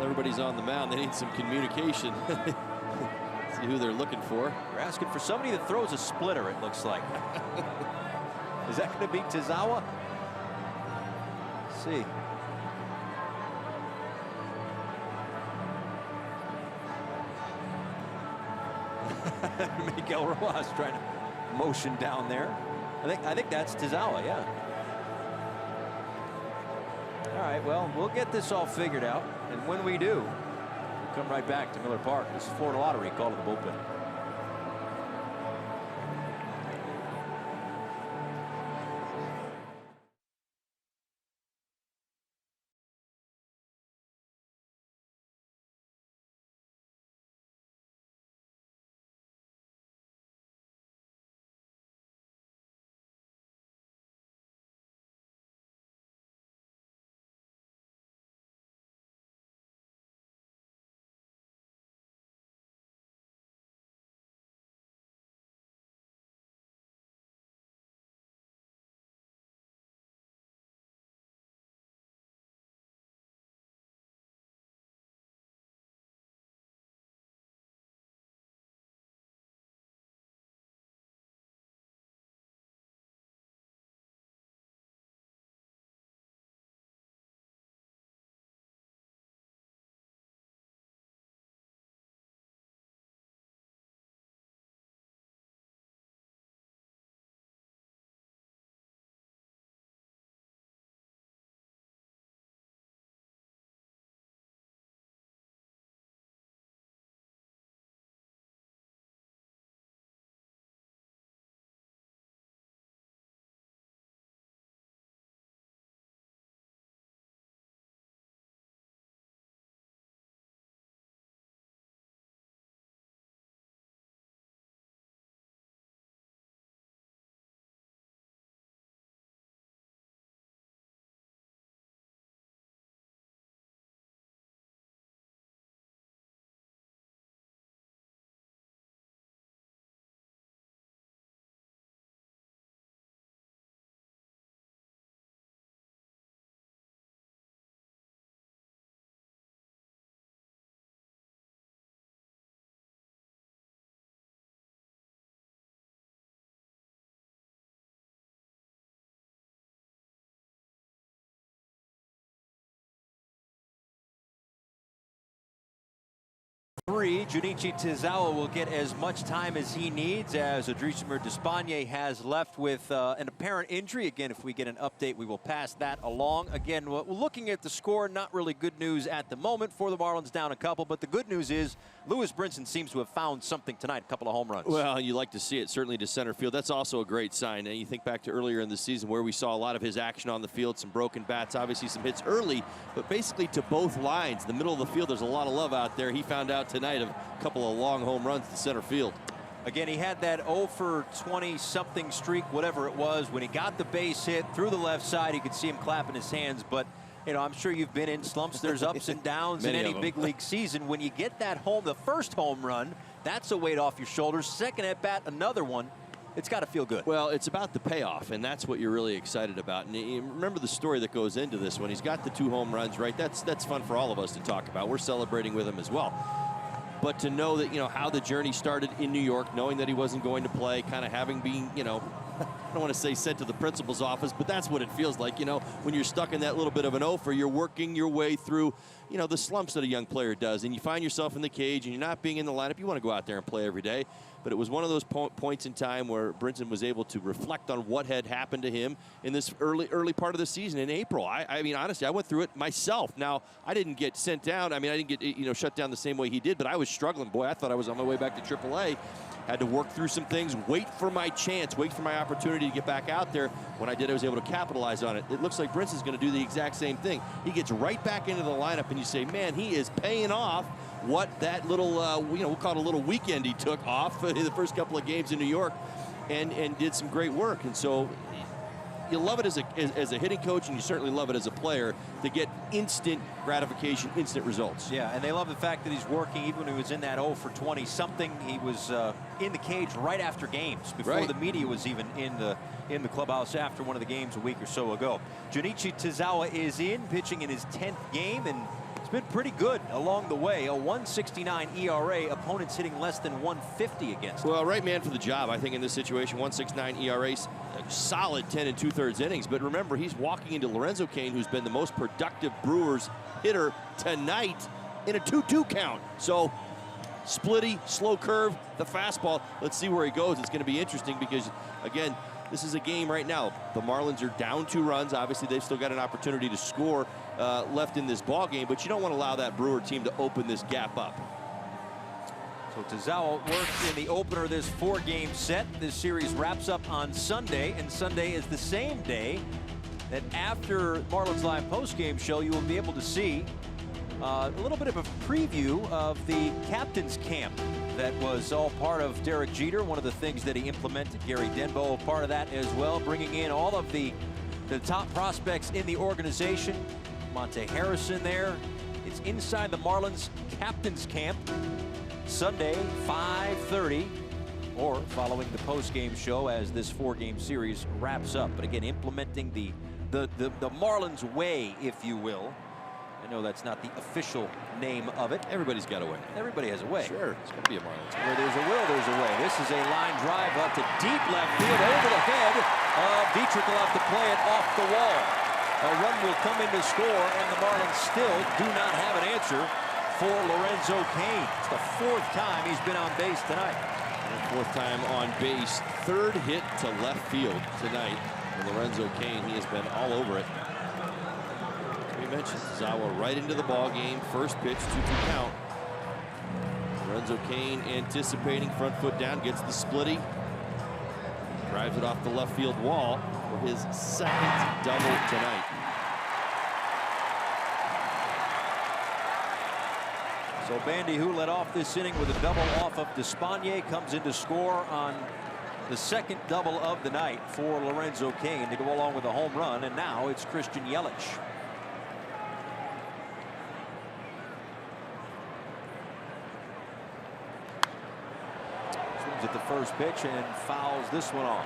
[SPEAKER 8] everybody's on the mound. They need some communication. See who they're looking for.
[SPEAKER 7] They're asking for somebody that throws a splitter, it looks like. Is that going to be Tazawa? Let's see. Miguel Rojas trying to motion down there. I think that's Tazawa, yeah. All right, well, we'll get this all figured out, and when we do, we'll come right back to Miller Park. This is Florida Lottery, call to the bullpen. Junichi Tazawa will get as much time as he needs, as Adrisamer Despaigne has left with an apparent injury. Again, if we get an update, we will pass that along. Again, we're looking at the score, not really good news at the moment for the Marlins, down a couple, but the good news is Lewis Brinson seems to have found something tonight, a couple of home runs.
[SPEAKER 8] Well, you like to see it, certainly to center field. That's also a great sign. And you think back to earlier in the season where we saw a lot of his action on the field, some broken bats, obviously some hits early, but basically to both lines. The middle of the field, there's a lot of love out there. He found out tonight of a couple of long home runs to center field.
[SPEAKER 7] Again, he had that 0 for 20-something streak, whatever it was. When he got the base hit through the left side, you could see him clapping his hands. But, you know, I'm sure you've been in slumps. There's ups and downs in any big league season. When you get that home, the first home run, that's a weight off your shoulders. Second at bat, another one. It's got to feel good.
[SPEAKER 8] Well, it's about the payoff, and that's what you're really excited about. And you remember the story that goes into this. When he's got the 2 home runs, right, that's fun for all of us to talk about. We're celebrating with him as well. But to know that, you know, how the journey started in New York, knowing that he wasn't going to play, kind of having been, you know, I don't want to say sent to the principal's office, but that's what it feels like, you know, when you're stuck in that little bit of an offer, you're working your way through, you know, the slumps that a young player does, and you find yourself in the cage and you're not being in the lineup. You want to go out there and play every day. But it was one of those points in time where Brinson was able to reflect on what had happened to him in this early part of the season in April. I mean, honestly, I went through it myself. Now, I didn't get sent down. I mean, I didn't get, you know, shut down the same way he did, but I was struggling. Boy, I thought I was on my way back to AAA. Had to work through some things, wait for my chance, wait for my opportunity to get back out there. When I did, I was able to capitalize on it. It looks like Brinson's going to do the exact same thing. He gets right back into the lineup, and you say, man, he is paying off what that little, you know, we'll call it a little weekend he took off in the first couple of games in New York, and did some great work. And so you love it as a hitting coach, and you certainly love it as a player to get instant gratification, instant results.
[SPEAKER 7] Yeah, and they love the fact that he's working. Even when he was in that 0 for 20-something, he was in the cage right after games, before the media was even in the clubhouse after one of the games a week or so ago. Junichi Tazawa is in, pitching in his 10th game, and It's been pretty good along the way. A 1.69 ERA, opponents hitting less than 150 against him.
[SPEAKER 8] Well, right man for the job, I think, in this situation. 1.69 ERA, a solid 10 2/3 innings. But remember, he's walking into Lorenzo Cain, who's been the most productive Brewers hitter tonight in a 2-2 count. So, splitty, slow curve, the fastball. Let's see where he goes. It's going to be interesting because, again, this is a game right now. The Marlins are down 2 runs. Obviously, they've still got an opportunity to score left in this ball game, but you don't want to allow that Brewer team to open this gap up.
[SPEAKER 7] So Tazawa worked in the opener of this 4-game set. This series wraps up on Sunday, and Sunday is the same day that after Marlins Live postgame show, you will be able to see a little bit of a preview of the captain's camp that was all part of Derek Jeter. One of the things that he implemented, Gary Denbo, part of that as well, bringing in all of the top prospects in the organization. Monte Harrison there. It's inside the Marlins captain's camp. Sunday, 5:30, or following the post-game show as this 4-game series wraps up. But again, implementing the Marlins way, if you will. I know that's not the official name of it.
[SPEAKER 8] Everybody's got a way.
[SPEAKER 7] Everybody has a way.
[SPEAKER 8] Sure, it's going to be a Marlins.
[SPEAKER 7] Where there's a will, there's a way. This is a line drive up to deep left field over the head of Dietrich. Will have to play it off the wall. A run will come in to score, and the Marlins still do not have an answer for Lorenzo Cain. It's the 4th time he's been on base tonight.
[SPEAKER 8] And 4th time on base. 3rd hit to left field tonight for Lorenzo Cain. He has been all over it. We mentioned Zawa right into the ball game. First pitch, 2-2 count. Lorenzo Cain anticipating, front foot down, gets the splitty. Drives it off the left field wall for his 2nd double tonight.
[SPEAKER 7] So Bandy, who led off this inning with a double off of Despaigne, comes in to score on the 2nd double of the night for Lorenzo Cain to go along with a home run, and now it's Christian Yelich. Swings at the first pitch and fouls this one off.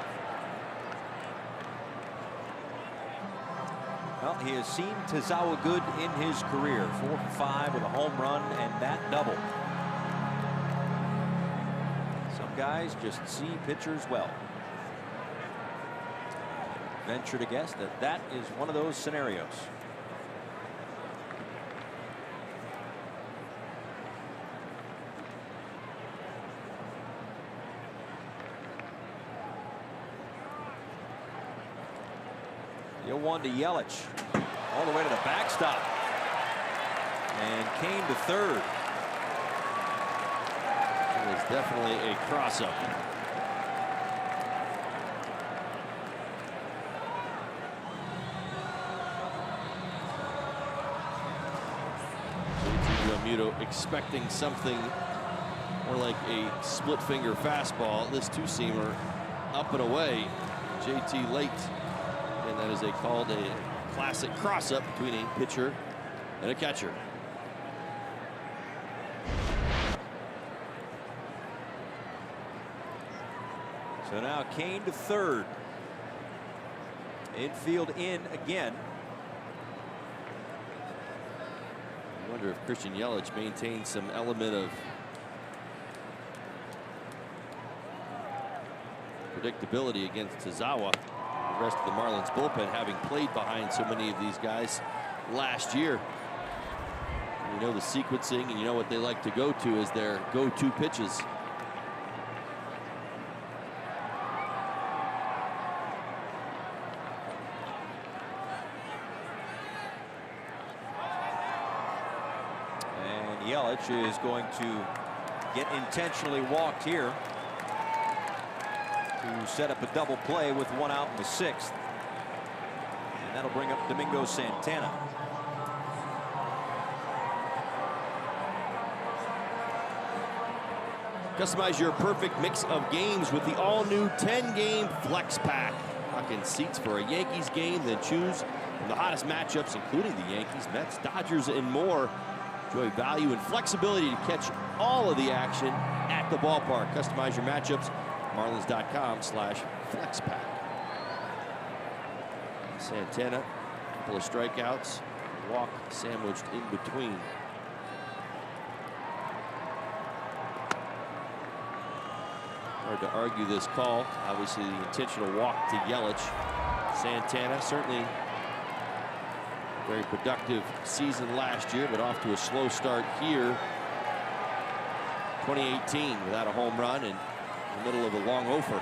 [SPEAKER 7] Well, he has seen Tazawa good in his career. 4 for 5 with a home run and that double. Some guys just see pitchers well. Venture to guess that that is one of those scenarios. The 0-1 to Yelich, all the way to the backstop, and Cain to 3rd.
[SPEAKER 8] It was definitely a cross-up. JT Realmuto expecting something more like a split-finger fastball. This two-seamer up and away. JT late. And that is called a classic cross-up between a pitcher and a catcher.
[SPEAKER 7] So now Cain to 3rd. Infield in again.
[SPEAKER 8] I wonder if Christian Yelich maintains some element of predictability against Tazawa. The rest of the Marlins bullpen, having played behind so many of these guys last year. You know the sequencing, and you know what they like to go to as their go-to pitches.
[SPEAKER 7] And Yelich is going to get intentionally walked here to set up a double play with 1 out in the 6th. And that'll bring up Domingo Santana.
[SPEAKER 8] Customize your perfect mix of games with the all-new 10-game Flex Pack. Lock in seats for a Yankees game, then choose from the hottest matchups, including the Yankees, Mets, Dodgers, and more. Enjoy value and flexibility to catch all of the action at the ballpark. Customize your matchups. Marlins.com/FlexPack. Santana, a couple of strikeouts walk sandwiched in between. Hard to argue this call. Obviously, the intentional walk to Yelich. Santana certainly very productive season last year, but off to a slow start here. 2018 without a home run and in the middle of a long offer.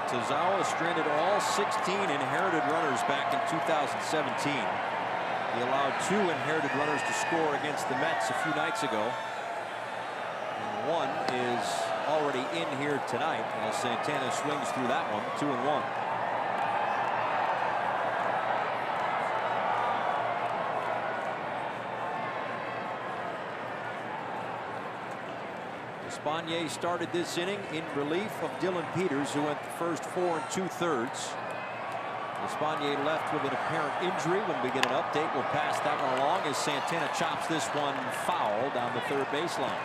[SPEAKER 7] Tazawa stranded all 16 inherited runners back in 2017. He allowed 2 inherited runners to score against the Mets a few nights ago. And 1 is already in here tonight as Santana swings through that one, 2-1. Espana started this inning in relief of Dylan Peters, who went the first 4 2/3. Espana left with an apparent injury. When we get an update, we'll pass that one along as Santana chops this one foul down the third baseline.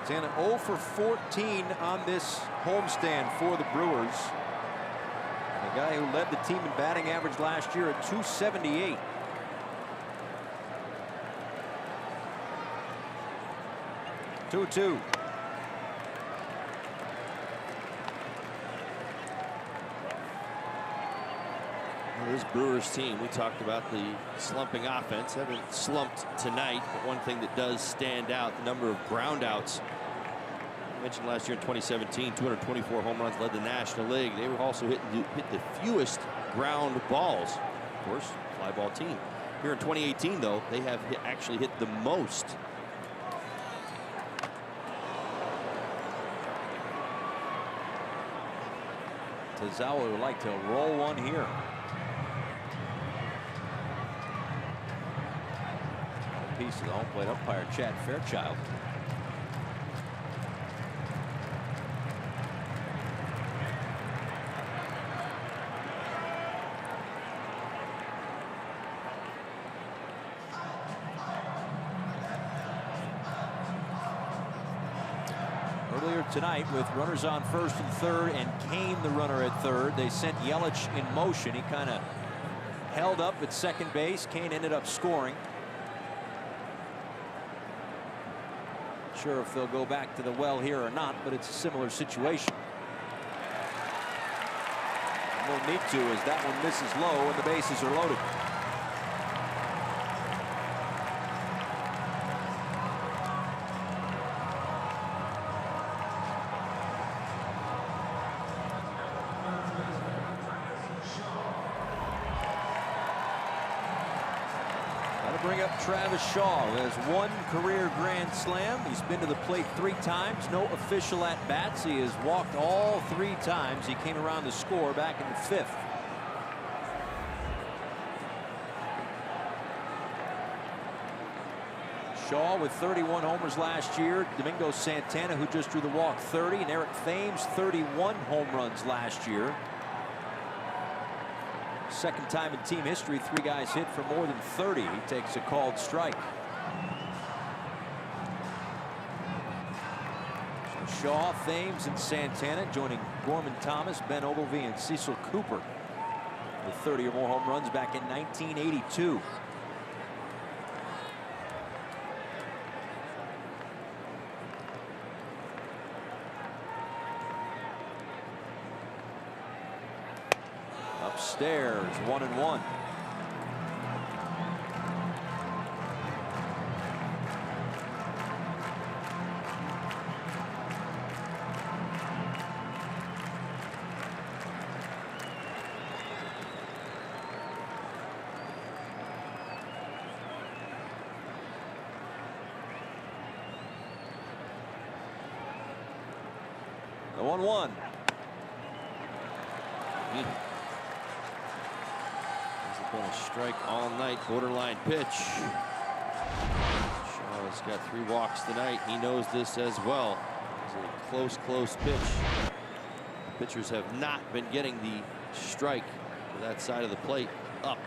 [SPEAKER 7] Santana 0 for 14 on this homestand for the Brewers. And the guy who led the team in batting average last year at .278. Two.
[SPEAKER 8] This Brewers team, we talked about the slumping offense. Haven't slumped tonight, but one thing that does stand out, the number of groundouts. I mentioned last year in 2017, 224 home runs, led the National League. They were also hit the fewest ground balls. Of course, fly ball team. Here in 2018, though, they have actually hit the most.
[SPEAKER 7] Tazawa would like to roll one here. Piece of the home plate umpire, Chad Fairchild. Earlier tonight, with runners on first and third and Kane the runner at third, they sent Yelich in motion. He kind of held up at second base. Kane ended up scoring. Sure if they'll go back to the well here or not, but it's a similar situation. No need to, as that one misses low and the bases are loaded. Bring up Travis Shaw, who has 1 career grand slam. He's been to the plate 3 times, no official at-bats. He has walked all 3 times. He came around to score back in the 5th. Shaw with 31 homers last year. Domingo Santana, who just drew the walk, 30, and Eric Thames, 31 home runs last year. Second time in team history 3 guys hit for more than 30. He takes a called strike. So Shaw, Thames, and Santana joining Gorman Thomas, Ben Ogilvie, and Cecil Cooper with 30 or more home runs back in 1982. Upstairs, 1-1. 1-1.
[SPEAKER 8] Hasn't been a strike all night. Borderline pitch. Shaw's got 3 walks tonight. He knows this as well. It's a close pitch. Pitchers have not been getting the strike to that side of the plate up.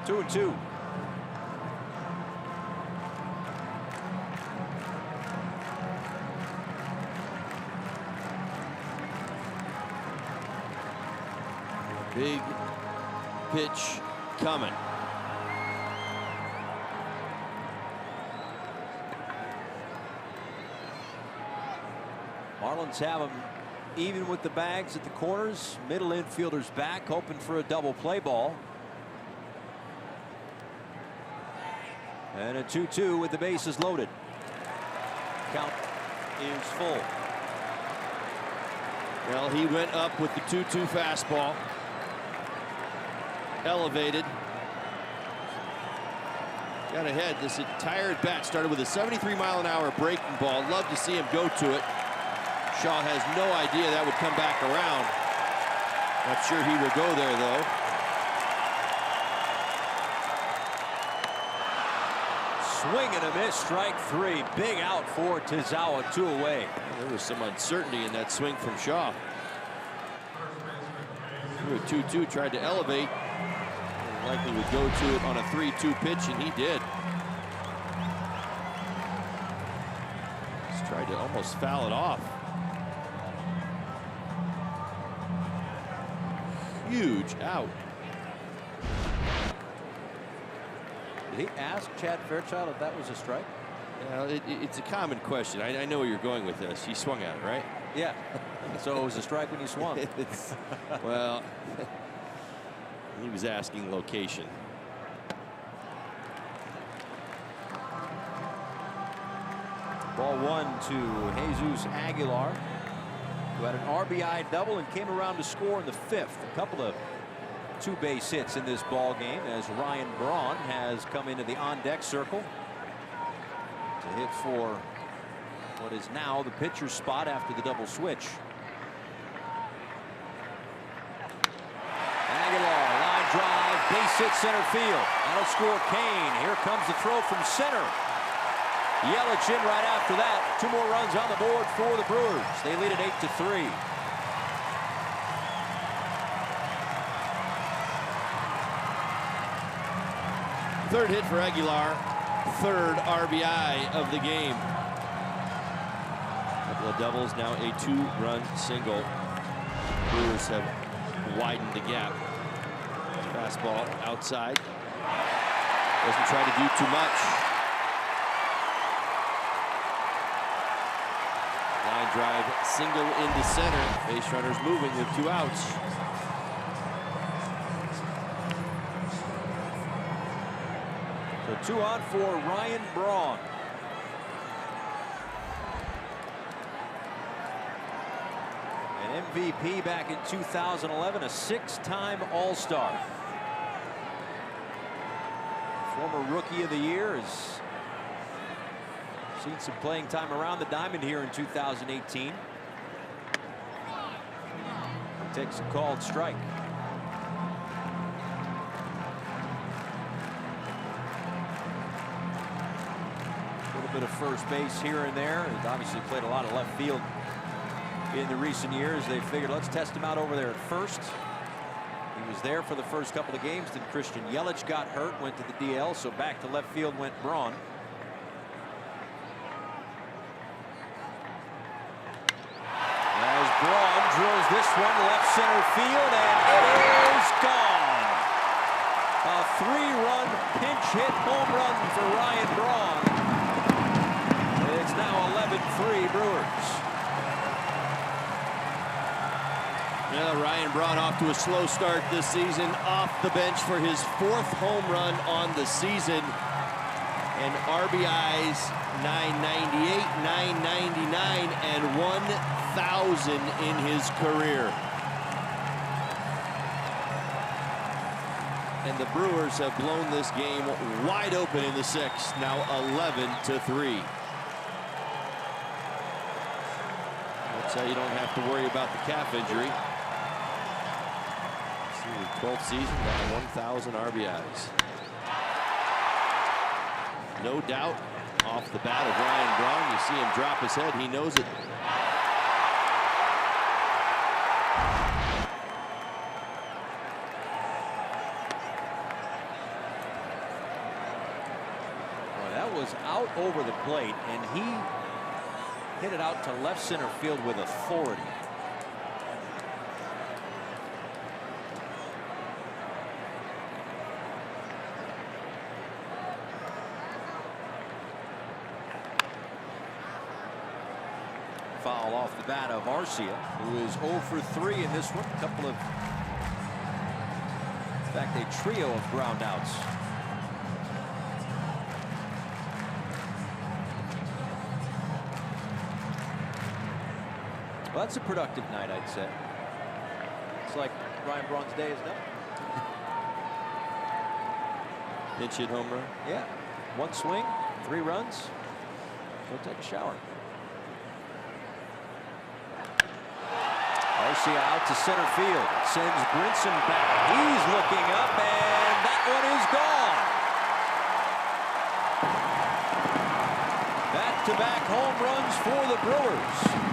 [SPEAKER 7] Two and two.
[SPEAKER 8] Big pitch coming.
[SPEAKER 7] Marlins have him even with the bags at the corners. Middle infielder's back, hoping for a double play ball. And a 2-2 with the bases loaded. Count is full.
[SPEAKER 8] Well, he went up with the 2-2 fastball. Elevated. Got ahead. This entire at bat started with a 73-mile-an-hour breaking ball. Love to see him go to it. Shaw has no idea that would come back around. Not sure he will go there, though.
[SPEAKER 7] Swing and a miss, strike 3. Big out for Tazawa, 2 away.
[SPEAKER 8] There was some uncertainty in that swing from Shaw. Threw a 2-2, tried to elevate. Likely would go to it on a 3-2 pitch, and he did. Just tried to almost foul it off. Huge out.
[SPEAKER 7] Did he ask Chad Fairchild if that was a strike?
[SPEAKER 8] Well, it's a common question. I know where you're going with this. You swung at it, right?
[SPEAKER 7] Yeah. So it was a strike when you swung.
[SPEAKER 8] Well, he was asking location.
[SPEAKER 7] Ball 1 to Jesus Aguilar, who had an RBI double and came around to score in the 5th. A couple of 2 base hits in this ball game as Ryan Braun has come into the on-deck circle to hit for what is now the pitcher's spot after the double switch. Aguilar, line drive, base hit center field. That'll score Kane. Here comes the throw from center. Yelich in right after that. 2 more runs on the board for the Brewers. They lead it 8-3.
[SPEAKER 8] Third hit for Aguilar. 3rd RBI of the game. Couple of doubles, now a 2-run single. Brewers have widened the gap. Fastball outside. Doesn't try to do too much. Line drive single into center. Base runners moving with 2 outs.
[SPEAKER 7] So 2 on for Ryan Braun. An MVP back in 2011, a 6-time All-Star. Former Rookie of the Year has seen some playing time around the diamond here in 2018. Takes a called strike. A little bit of first base here and there. He's obviously played a lot of left field in the recent years. They figured, let's test him out over there at first. He was there for the first couple of games. Then Christian Yelich got hurt, went to the DL, so back to left field went Braun. As Braun drills this one left center field, and it is gone. A 3-run pinch hit home run for Ryan Braun. It's now 11-3 Brewers.
[SPEAKER 8] Yeah, Ryan Braun off to a slow start this season, off the bench for his 4th home run on the season. And RBIs 998, 999, and 1,000 in his career. And the Brewers have blown this game wide open in the 6th, now 11-3. That's how you don't have to worry about the calf injury. See, the 12th season, got 1,000 RBIs. No doubt, off the bat of Ryan Braun, you see him drop his head, he knows it.
[SPEAKER 7] Was out over the plate, and he hit it out to left center field with authority. Foul off the bat of Arcia, who is 0 for 3 in this one. A couple of, in fact, a trio of ground outs. Well, that's a productive night, I'd say. It's like Ryan Braun's day is done.
[SPEAKER 8] Pinch hit home run?
[SPEAKER 7] Yeah. 1 swing, 3 runs. Go take a shower. Arcia out to center field. Sends Brinson back. He's looking up, and that one is gone. Back-to-back home runs for the Brewers.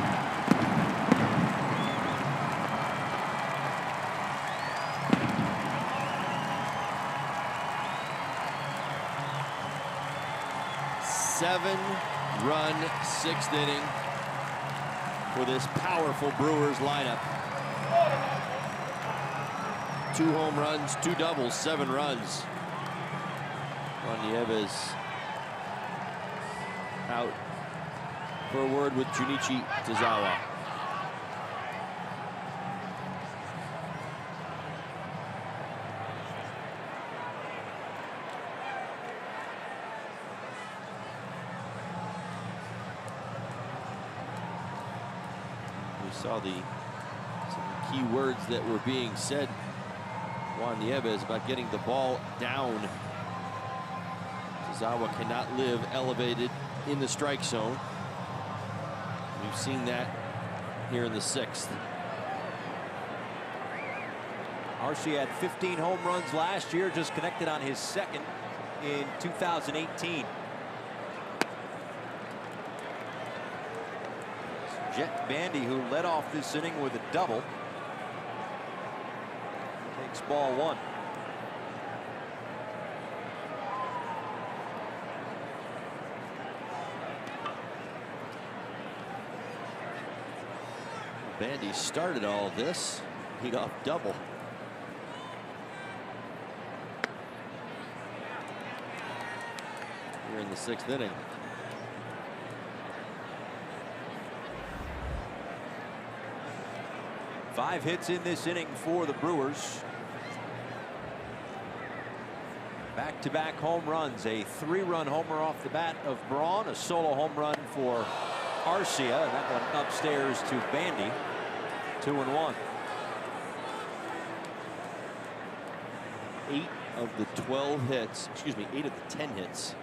[SPEAKER 8] Seven-run 6th inning for this powerful Brewers lineup. 2 home runs, 2 doubles, 7 runs. Juan Nieves out for a word with Junichi Tazawa. Saw some key words that were being said. Juan Nieves about getting the ball down. Tazawa cannot live elevated in the strike zone. We've seen that here in the 6th.
[SPEAKER 7] Arcia had 15 home runs last year, just connected on his 2nd in 2018. Jet Bandy, who led off this inning with a double, takes ball 1.
[SPEAKER 8] Bandy started all of this. He got double. Here in the 6th inning.
[SPEAKER 7] Five hits in this inning for the Brewers. Back-to-back home runs. A 3-run homer off the bat of Braun. A solo home run for Arcia. And that one upstairs to Bandy. 2-1.
[SPEAKER 8] 8 of the 12 hits, excuse me, 8 of the 10 hits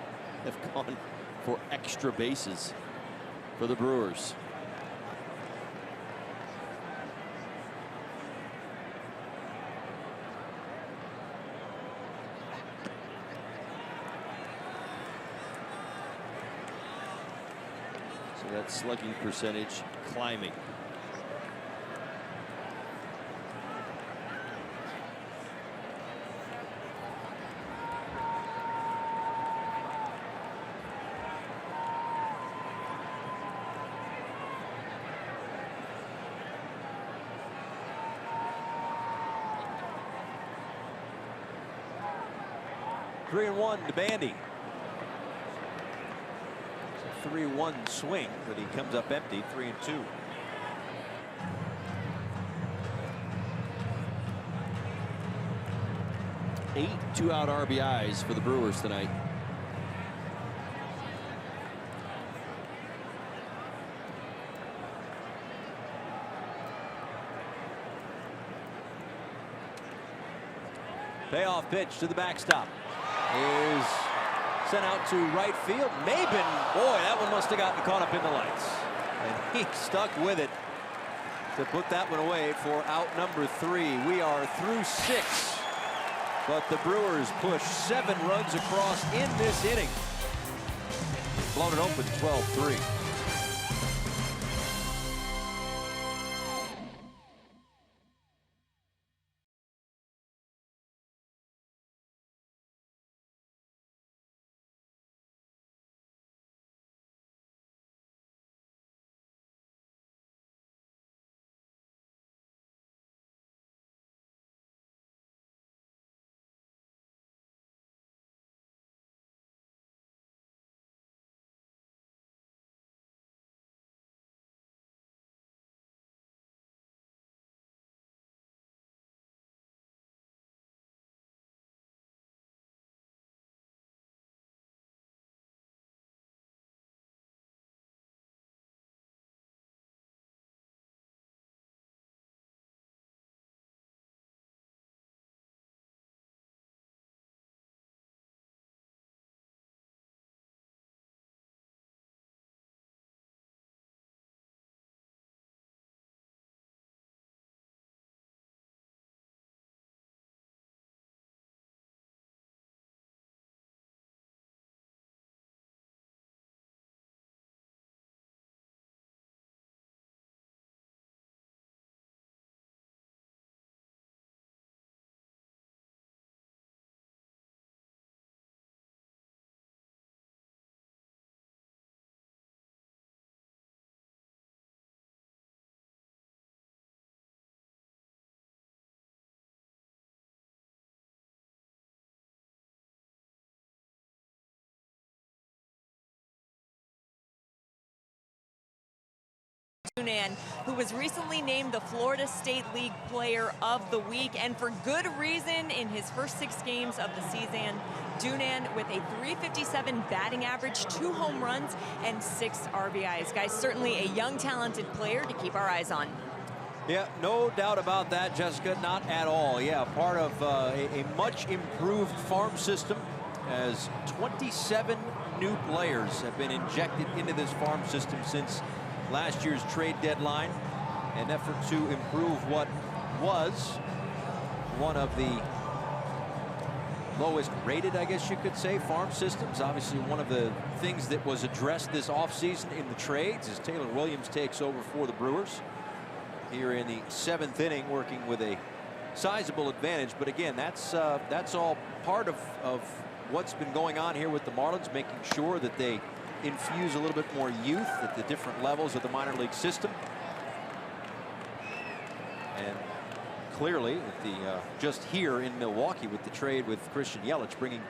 [SPEAKER 8] have gone for extra bases for the Brewers. So that slugging percentage climbing.
[SPEAKER 7] Three and 1 to Bandy. 3-1 swing, but he comes up empty. 3-2.
[SPEAKER 8] Eight 2-out RBIs for the Brewers tonight.
[SPEAKER 7] Payoff pitch to the backstop is sent out to right field. Maben, boy, that one must have gotten caught up in the lights. And he stuck with it to put that one away for out number 3. We are through 6. But the Brewers push 7 runs across in this inning. Blown it open 12-3.
[SPEAKER 1] Who was recently named the Florida State League Player of the Week, and for good reason. In his first 6 games of the season, Dunan with a .357 batting average, 2 home runs, and 6 RBIs. Guys, certainly a young, talented player to keep our eyes on.
[SPEAKER 7] Yeah, no doubt about that, Jessica. Not at all. Yeah, part of a much improved farm system, as 27 new players have been injected into this farm system since last year's trade deadline. An effort to improve what was one of the lowest rated, I guess you could say, farm systems. Obviously, one of the things that was addressed this offseason in the trades is Taylor Williams takes over for the Brewers here in the 7th inning, working with a sizable advantage. But again, that's all part of what's been going on here with the Marlins, making sure that they infuse a little bit more youth at the different levels of the minor league system. And clearly, with the just here in Milwaukee with the trade with Christian Yelich, bringing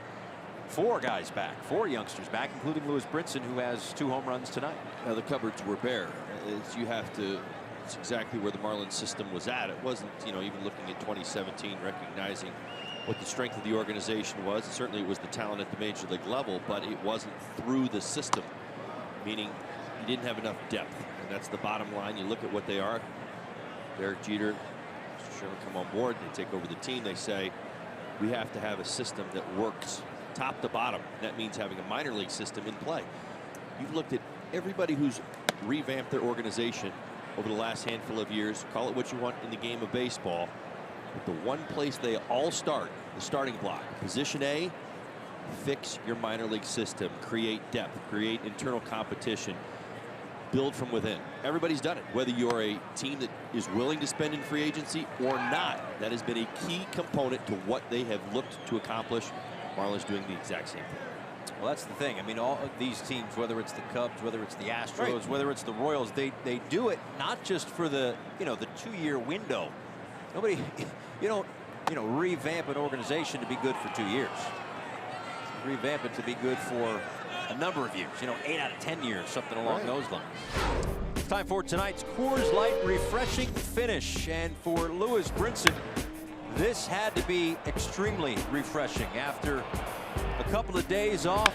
[SPEAKER 7] 4 guys back, 4 youngsters back, including Lewis Brinson, who has 2 home runs tonight.
[SPEAKER 8] Now the cupboards were bare. It's exactly where the Marlins system was at. It wasn't, even looking at 2017, recognizing what the strength of the organization was. Certainly it was the talent at the major league level, but it wasn't through the system, meaning you didn't have enough depth. And that's the bottom line. You look at what they are. Derek Jeter, Sherman come on board, they take over the team. They say, we have to have a system that works top to bottom. That means having a minor league system in play. You've looked at everybody who's revamped their organization over the last handful of years. Call it what you want in the game of baseball. But the one place they all start, the starting block, position A, fix your minor league system, create depth, create internal competition, build from within. Everybody's done it, whether you're a team that is willing to spend in free agency or not. That has been a key component to what they have looked to accomplish. Marlins doing the exact same thing.
[SPEAKER 7] Well, that's the thing. I mean, all of these teams, whether it's the Cubs, whether it's the Astros, whether it's the Royals, they do it not just for the the 2-year window. Nobody, you don't revamp an organization to be good for 2 years. Revamp it to be good for a number of years. 8 out of 10 years, something along those lines. Time for tonight's Coors Light refreshing finish, and for Lewis Brinson, this had to be extremely refreshing after a couple of days off.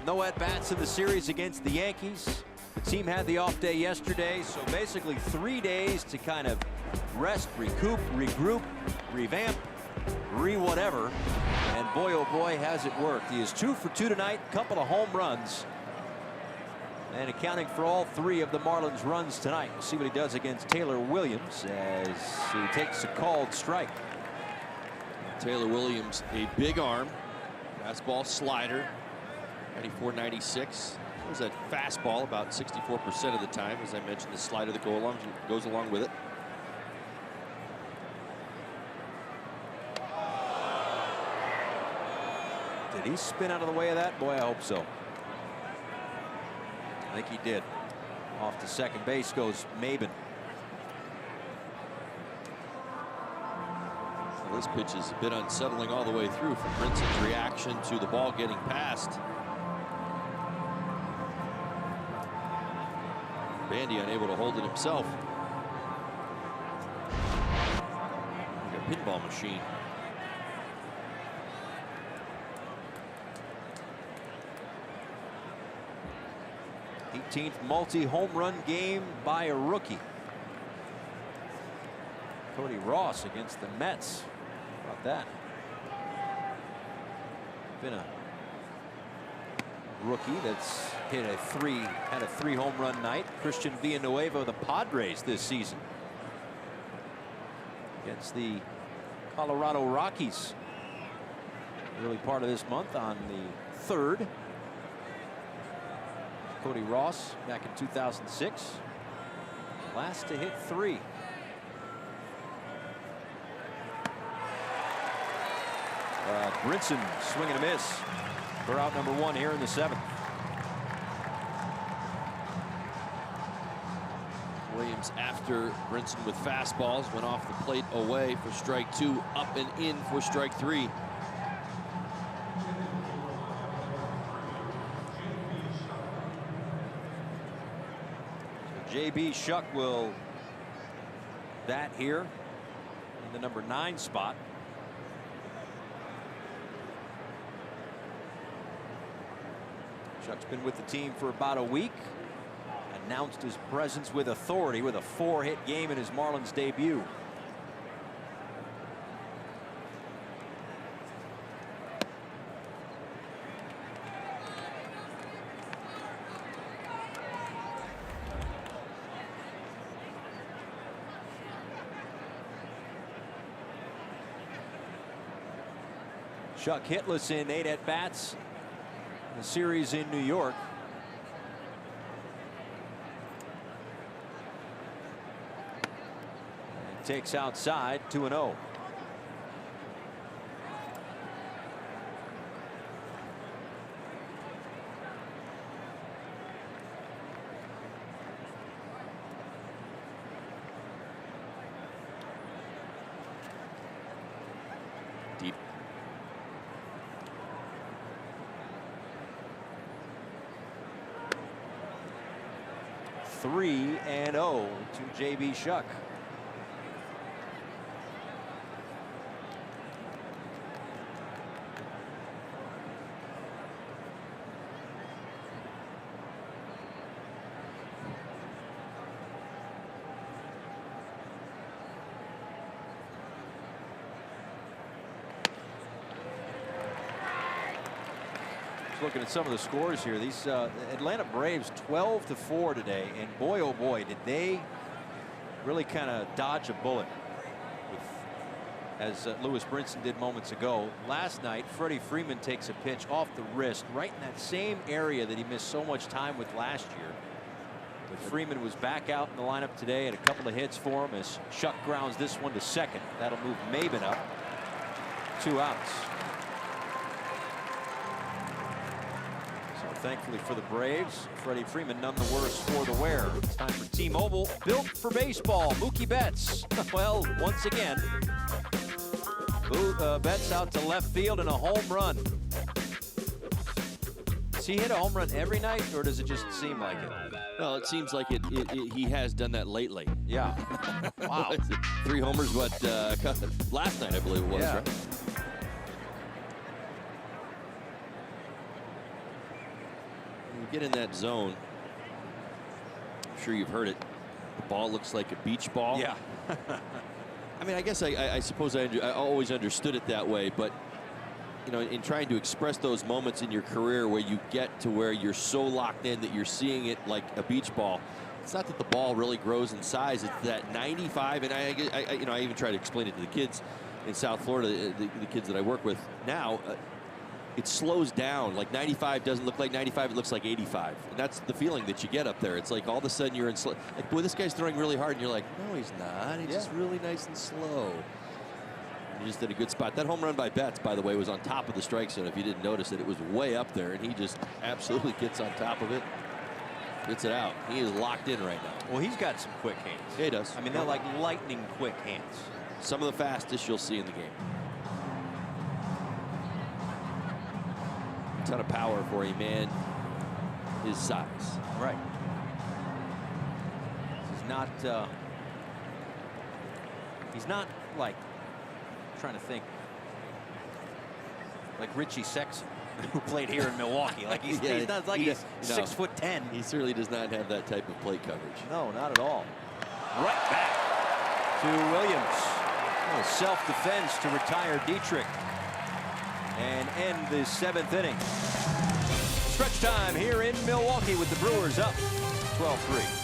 [SPEAKER 7] No at-bats in the series against the Yankees. The team had the off day yesterday, so basically 3 days to kind of rest, recoup, regroup, revamp, whatever. And boy, oh boy, has it worked. He is 2 for 2 tonight, couple of home runs. And accounting for all 3 of the Marlins' runs tonight. We'll see what he does against Taylor Williams as he takes a called strike.
[SPEAKER 8] Taylor Williams, a big arm, fastball, slider, 94-96. There's that fastball about 64% of the time. As I mentioned, the slider that goes along with it.
[SPEAKER 7] Did he spin out of the way of that? Boy, I hope so. I think he did. Off to second base goes Maben.
[SPEAKER 8] Well, this pitch is a bit unsettling all the way through from Brinson's reaction to the ball getting past. Bandy unable to hold it himself. Like a pinball machine.
[SPEAKER 7] 18th multi-home run game by a rookie. Cody Ross against the Mets. How about that? Been a rookie that's had a 3 home run night. Christian Villanueva of the Padres this season against the Colorado Rockies. Early part of this month on the 3rd. Cody Ross back in 2006. Last to hit 3. Brinson swing and a miss for out number 1 here in the 7th.
[SPEAKER 8] Williams after Brinson with fastballs went off the plate away for strike 2, up and in for strike 3.
[SPEAKER 7] J.B. Shuck will bat here in the number 9 spot. Shuck's been with the team for about a week. Announced his presence with authority with a 4-hit game in his Marlins debut. Shuck hitless in 8 at-bats. The series in New York. And takes outside 2-0.
[SPEAKER 8] Deep.
[SPEAKER 7] Three and 0 to J.B. Shuck. Looking at some of the scores here, these Atlanta Braves 12-4 today, and boy oh boy did they really kind of dodge a bullet with, as Lewis Brinson did moments ago. Last night Freddie Freeman takes a pitch off the wrist right in that same area that he missed so much time with last year. But Freeman was back out in the lineup today, and a couple of hits for him as Shuck grounds this one to second. That'll move Maben up. 2 outs. Thankfully for the Braves, Freddie Freeman none the worse for the wear. It's time for T-Mobile, built for baseball. Mookie Betts, well, once again, Betts out to left field and a home run. Does he hit a home run every night, or does it just seem like it?
[SPEAKER 8] Well, it seems like he has done that lately.
[SPEAKER 7] Yeah. Wow.
[SPEAKER 8] 3 homers, last night I believe it was,
[SPEAKER 7] yeah.
[SPEAKER 8] Right? Get in that zone. I'm sure you've heard it. The ball looks like a beach ball.
[SPEAKER 7] Yeah.
[SPEAKER 8] I mean, I guess I suppose I always understood it that way, but you know, in trying to express those moments in your career where you get to where you're so locked in that you're seeing it like a beach ball. It's not that the ball really grows in size. It's that 95, and I even try to explain it to the kids in South Florida, the kids that I work with now. It slows down. Like 95 doesn't look like 95, it looks like 85. And that's the feeling that you get up there. It's like all of a sudden you're in slow. Like, boy, this guy's throwing really hard, and you're like, no, he's not. He's just really nice and slow. He just did a good spot. That home run by Betts, by the way, was on top of the strike zone. If you didn't notice it, it was way up there, and he just absolutely gets on top of it. Gets it out. He is locked in right now.
[SPEAKER 7] Well, he's got some quick hands.
[SPEAKER 8] Yeah, he does.
[SPEAKER 7] I mean, they're like lightning quick hands.
[SPEAKER 8] Some of the fastest you'll see in the game. A ton of power for a man his size.
[SPEAKER 7] Right. He's not like, I'm trying to think, like Richie Sexton, who played here in Milwaukee. Like he's not like he's 6'10".
[SPEAKER 8] He certainly does not have that type of plate coverage.
[SPEAKER 7] No, not at all. Right back to Williams. Self-defense to retire Dietrich and end the 7th inning. Stretch time here in Milwaukee with the Brewers up 12-3.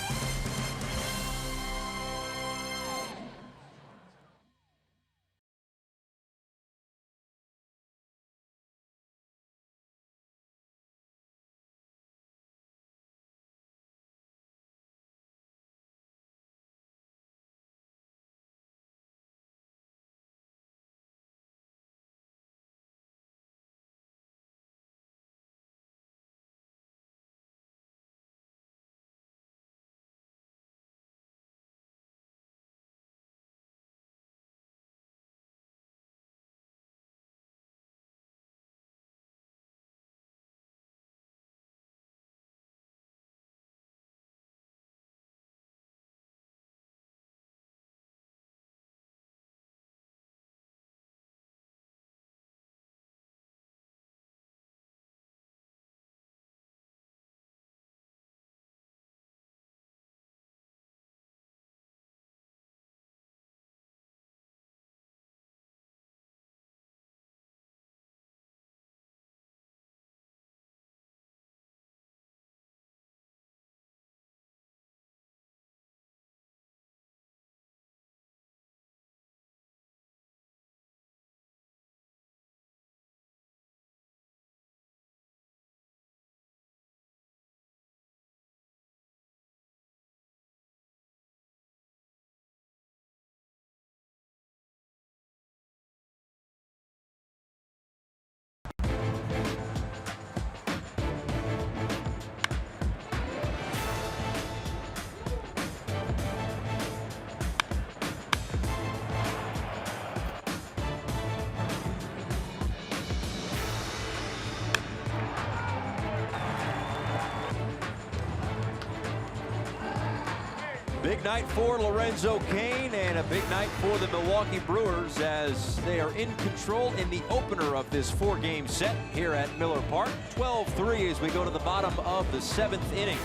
[SPEAKER 7] Big night for Lorenzo Cain and a big night for the Milwaukee Brewers as they are in control in the opener of this 4-game set here at Miller Park. 12-3 as we go to the bottom of the 7th inning.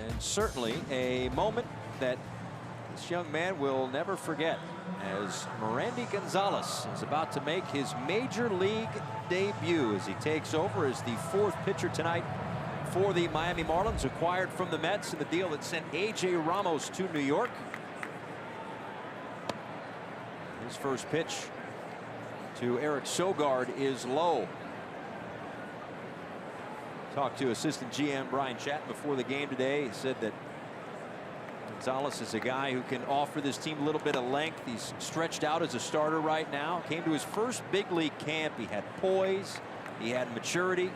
[SPEAKER 7] And certainly a moment that this young man will never forget as Miranda Gonzalez is about to make his major league debut as he takes over as the 4th pitcher tonight for the Miami Marlins, acquired from the Mets in the deal that sent A.J. Ramos to New York. His first pitch to Eric Sogard is low. Talked to assistant GM Brian Chatton before the game today. He said that Gonzalez is a guy who can offer this team a little bit of length. He's stretched out as a starter right now. Came to his first big league camp. He had poise. He had maturity.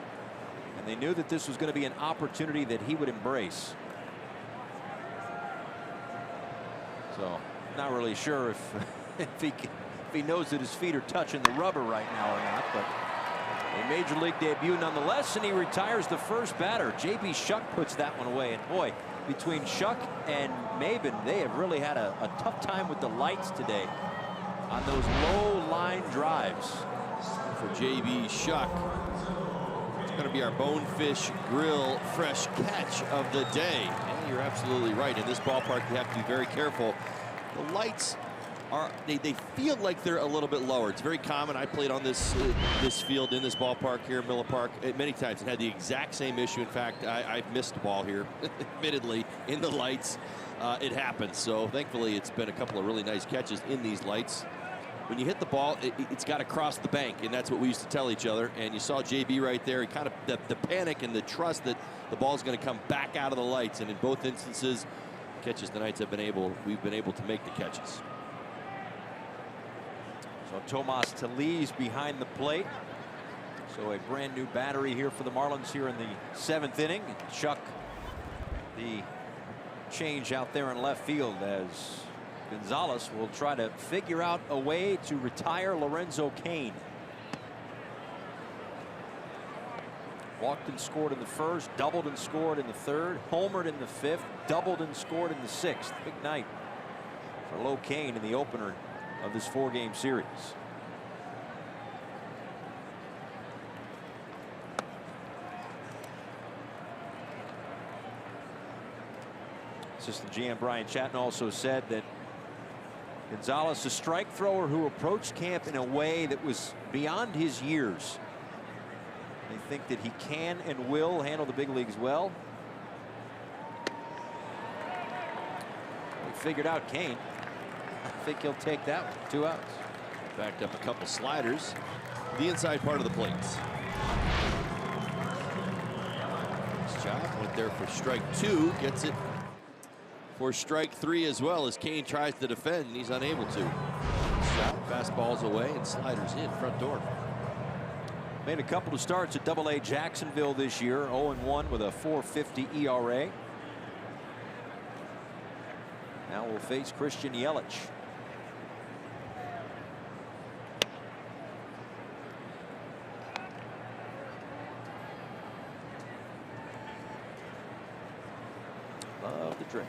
[SPEAKER 7] And they knew that this was going to be an opportunity that he would embrace. So, not really sure if he knows that his feet are touching the rubber right now or not, but a major league debut nonetheless, and he retires the first batter. J.B. Shuck puts that one away, and boy, between Shuck and Maben, they have really had a tough time with the lights today on those low line drives.
[SPEAKER 8] For J.B. Shuck, Going to be our Bonefish Grill fresh catch of the day. And you're absolutely right. In this ballpark, you have to be very careful. The lights are, they feel like they're a little bit lower. It's very common. I played on this this field in this ballpark here in Miller Park many times and had the exact same issue. In fact, I've missed a ball here, admittedly, in the lights. It happens. So thankfully, it's been a couple of really nice catches in these lights. When you hit the ball, it's got to cross the bank, and that's what we used to tell each other. And you saw JB right there. He kind of the panic and the trust that the ball's going to come back out of the lights. And in both instances, catches the Knights we've been able to make the catches.
[SPEAKER 7] So Tomas Tellez behind the plate. So a brand new battery here for the Marlins here in the 7th inning. And Chuck, the change out there in left field as Gonzalez will try to figure out a way to retire Lorenzo Cain. Walked and scored in the 1st, doubled and scored in the 3rd, homered in the 5th, doubled and scored in the 6th. Big night for Lo Cain in the opener of this 4-game series. Assistant GM Brian Chatton also said that Gonzalez, a strike thrower who approached camp in a way that was beyond his years. They think that he can and will handle the big leagues well. We figured out Cain. I think he'll take that one. 2 outs.
[SPEAKER 8] Backed up a couple sliders. The inside part of the plate. Nice job. Went there for strike 2. Gets it for strike 3 as well as Cain tries to defend, and he's unable to. Shot, fastballs away, and sliders in front door.
[SPEAKER 7] Made a couple of starts at Double-A Jacksonville this year. 0-1 with a .450 ERA. Now we'll face Christian Yelich. Love the drink.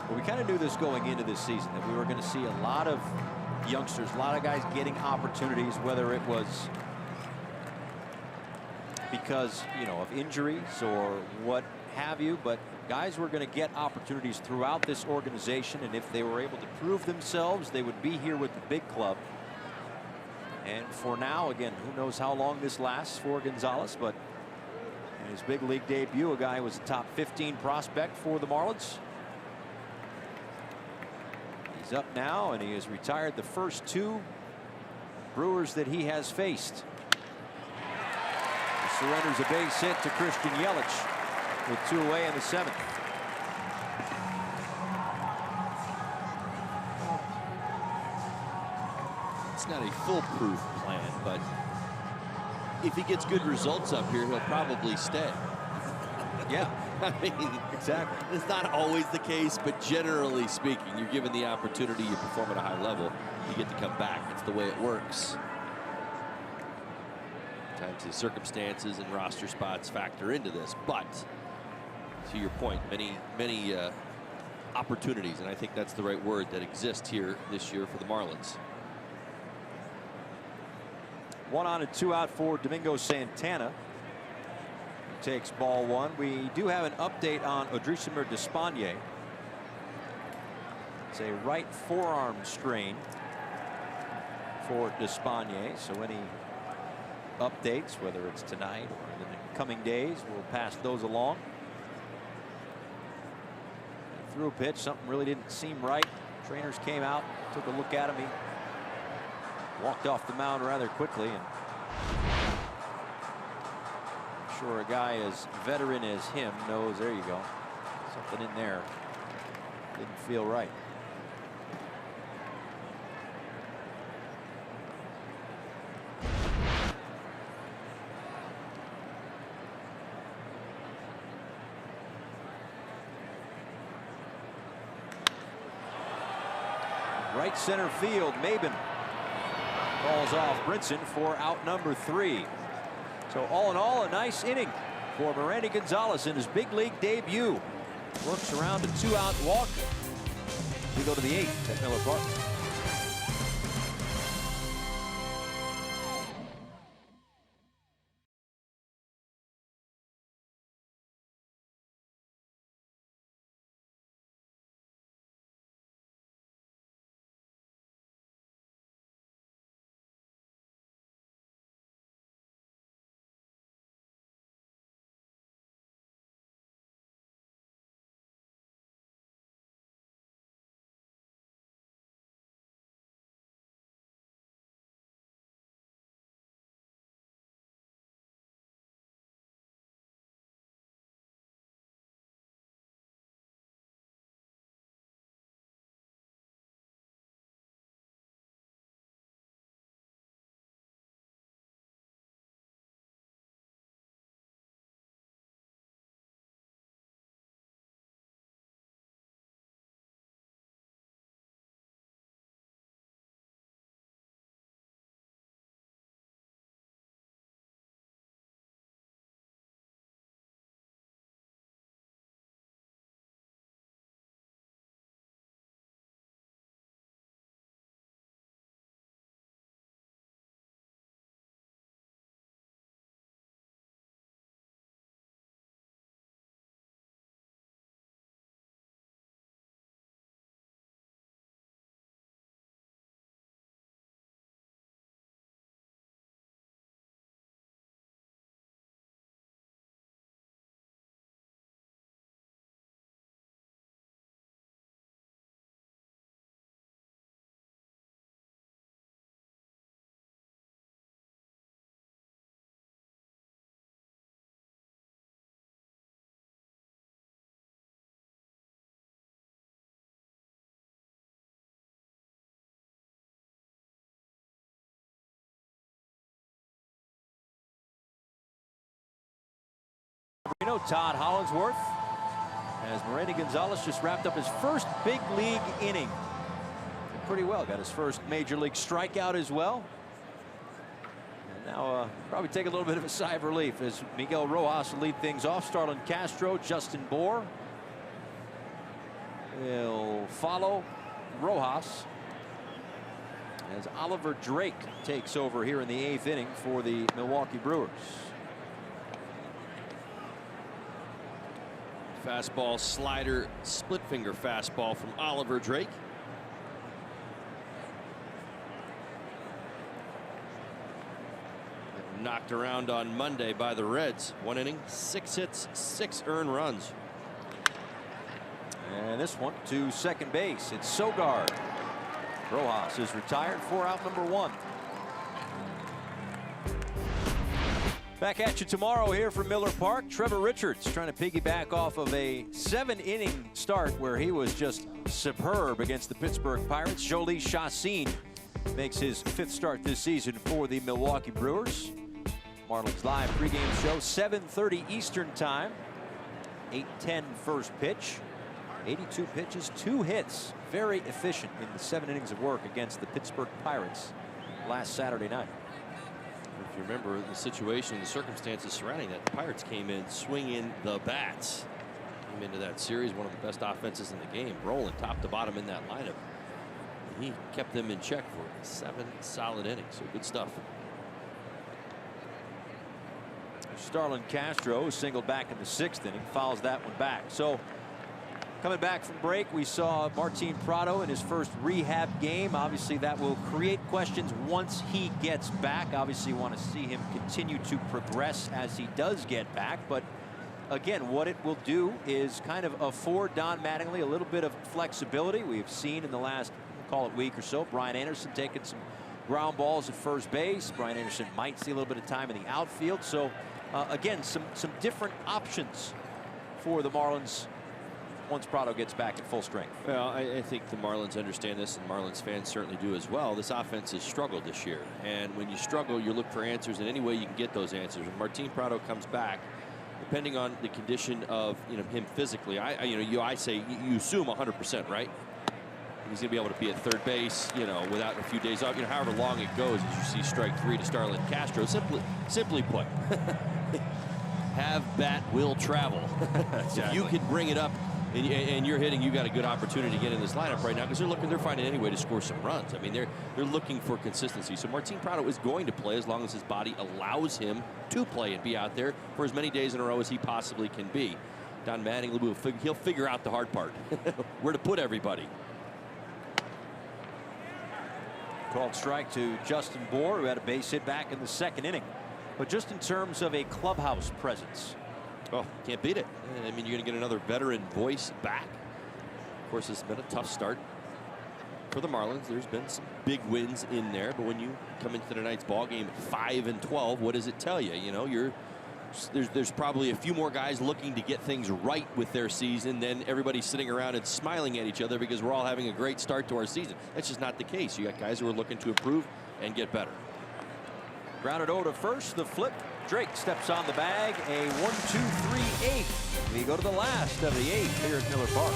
[SPEAKER 7] Well, we kind of knew this going into this season, that we were going to see a lot of youngsters, a lot of guys getting opportunities, whether it was because, you know, of injuries or what have you, but guys were going to get opportunities throughout this organization, and if they were able to prove themselves, they would be here with the big club. And for now, again, who knows how long this lasts for Gonzalez, but in his big league debut, a guy who was a top 15 prospect for the Marlins. He's up now, and he has retired the first 2 Brewers that he has faced. He surrenders a base hit to Christian Yelich with 2 away in the 7th.
[SPEAKER 8] It's not a foolproof plan, but if he gets good results up here, he'll probably stay.
[SPEAKER 7] Yeah.
[SPEAKER 8] I mean,
[SPEAKER 7] exactly.
[SPEAKER 8] It's not always the case, but generally speaking, you're given the opportunity, you perform at a high level, you get to come back. It's the way it works. Sometimes the circumstances and roster spots factor into this, but to your point, many opportunities, and I think that's the right word, that exist here this year for the Marlins.
[SPEAKER 7] 1 on and 2 out for Domingo Santana. He takes ball 1. We do have an update on Odrisamer Despaigne. It's a right forearm strain for Despaigne. So any updates, whether it's tonight or in the coming days, we'll pass those along. He threw a pitch, something really didn't seem right. Trainers came out, took a look at him. He walked off the mound rather quickly, and I'm sure a guy as veteran as him knows, there you go, something in there didn't feel right. Right center field, Maben calls off Brinson for out number 3. So all in all, a nice inning for Miranda Gonzalez in his big league debut. Works around a 2-out walk. We go to the 8th at Miller Park. Todd Hollinsworth, as Miranda Gonzalez just wrapped up his first big league inning. Did pretty well, got his first major league strikeout as well. And now probably take a little bit of a sigh of relief as Miguel Rojas will lead things off. Starlin Castro, Justin Bohr. He'll follow Rojas as Oliver Drake takes over here in the 8th inning for the Milwaukee Brewers.
[SPEAKER 8] Fastball, slider, split finger fastball from Oliver Drake. Knocked around on Monday by the Reds. 1 inning, 6 hits, 6 earned runs.
[SPEAKER 7] And this one to second base. It's Sogard. Rojas is retired for out number 1. Back at you tomorrow here from Miller Park. Trevor Richards trying to piggyback off of a 7-inning start where he was just superb against the Pittsburgh Pirates. Jolie Chassin makes his 5th start this season for the Milwaukee Brewers. Marlins live pregame show, 7:30 Eastern time. 8:10 first pitch. 82 pitches, 2 hits. Very efficient in the 7 innings of work against the Pittsburgh Pirates last Saturday night.
[SPEAKER 8] If you remember the situation, the circumstances surrounding that, the Pirates came in swinging the bats. Came into that series, one of the best offenses in the game, rolling top to bottom in that lineup. And he kept them in check for 7 solid innings, so good stuff.
[SPEAKER 7] Starlin Castro singled back in the 6th inning, fouls that one back. So coming back from break, we saw Martin Prado in his first rehab game. Obviously, that will create questions once he gets back. Obviously, you want to see him continue to progress as he does get back. But again, what it will do is kind of afford Don Mattingly a little bit of flexibility. We've seen in the last, call it, week or so, Brian Anderson taking some ground balls at first base. Brian Anderson might see a little bit of time in the outfield. So again, some different options for the Marlins once Prado gets back at full strength.
[SPEAKER 8] Well, I think the Marlins understand this, and Marlins fans certainly do as well. This offense has struggled this year, and when you struggle, you look for answers in any way you can get those answers. When Martin Prado comes back, depending on the condition of him physically, I say you assume 100%, right? He's going to be able to be at third base, without a few days off. However long it goes, as you see strike 3 to Starlin Castro. Simply put. have bat will travel. If you can bring it up and you're hitting, you got a good opportunity to get in this lineup right now because they're finding any way to score some runs. I mean, they're looking for consistency. So Martin Prado is going to play as long as his body allows him to play and be out there for as many days in a row as he possibly can be. Don Mattingly, he'll figure out the hard part, where to put everybody.
[SPEAKER 7] Called strike to Justin Bohr, who had a base hit back in the second inning. But just in terms of a clubhouse presence,
[SPEAKER 8] oh, can't beat it. I mean, you're going to get another veteran voice back. Of course, it's been a tough start for the Marlins. There's been some big wins in there, but when you come into tonight's ball game 5-12, what does it tell you? You know, there's probably a few more guys looking to get things right with their season than everybody sitting around and smiling at each other because we're all having a great start to our season. That's just not the case. You got guys who are looking to improve and get better.
[SPEAKER 7] grounded over to first, the flip. Drake steps on the bag, a 1-2-3 eighth. We go to the last of the eighth here at Miller Park.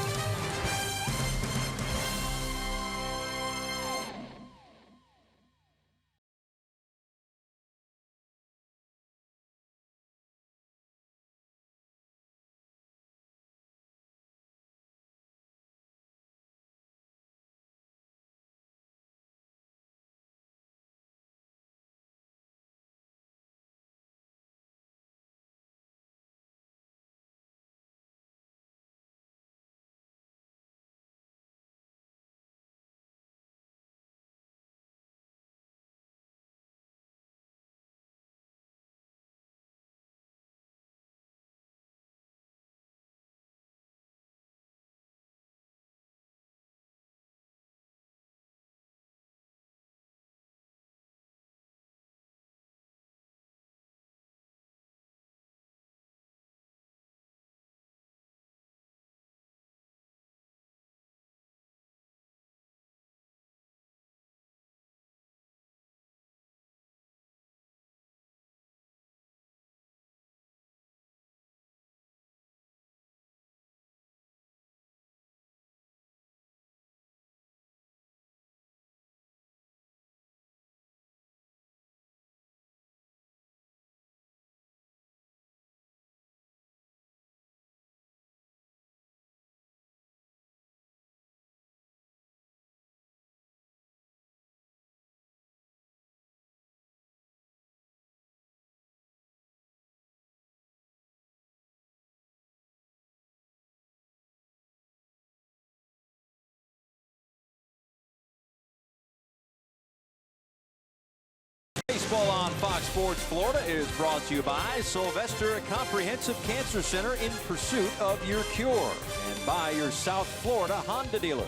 [SPEAKER 7] Baseball on Fox Sports Florida is brought to you by Sylvester Comprehensive Cancer Center, in pursuit of your cure, and by your South Florida Honda dealers.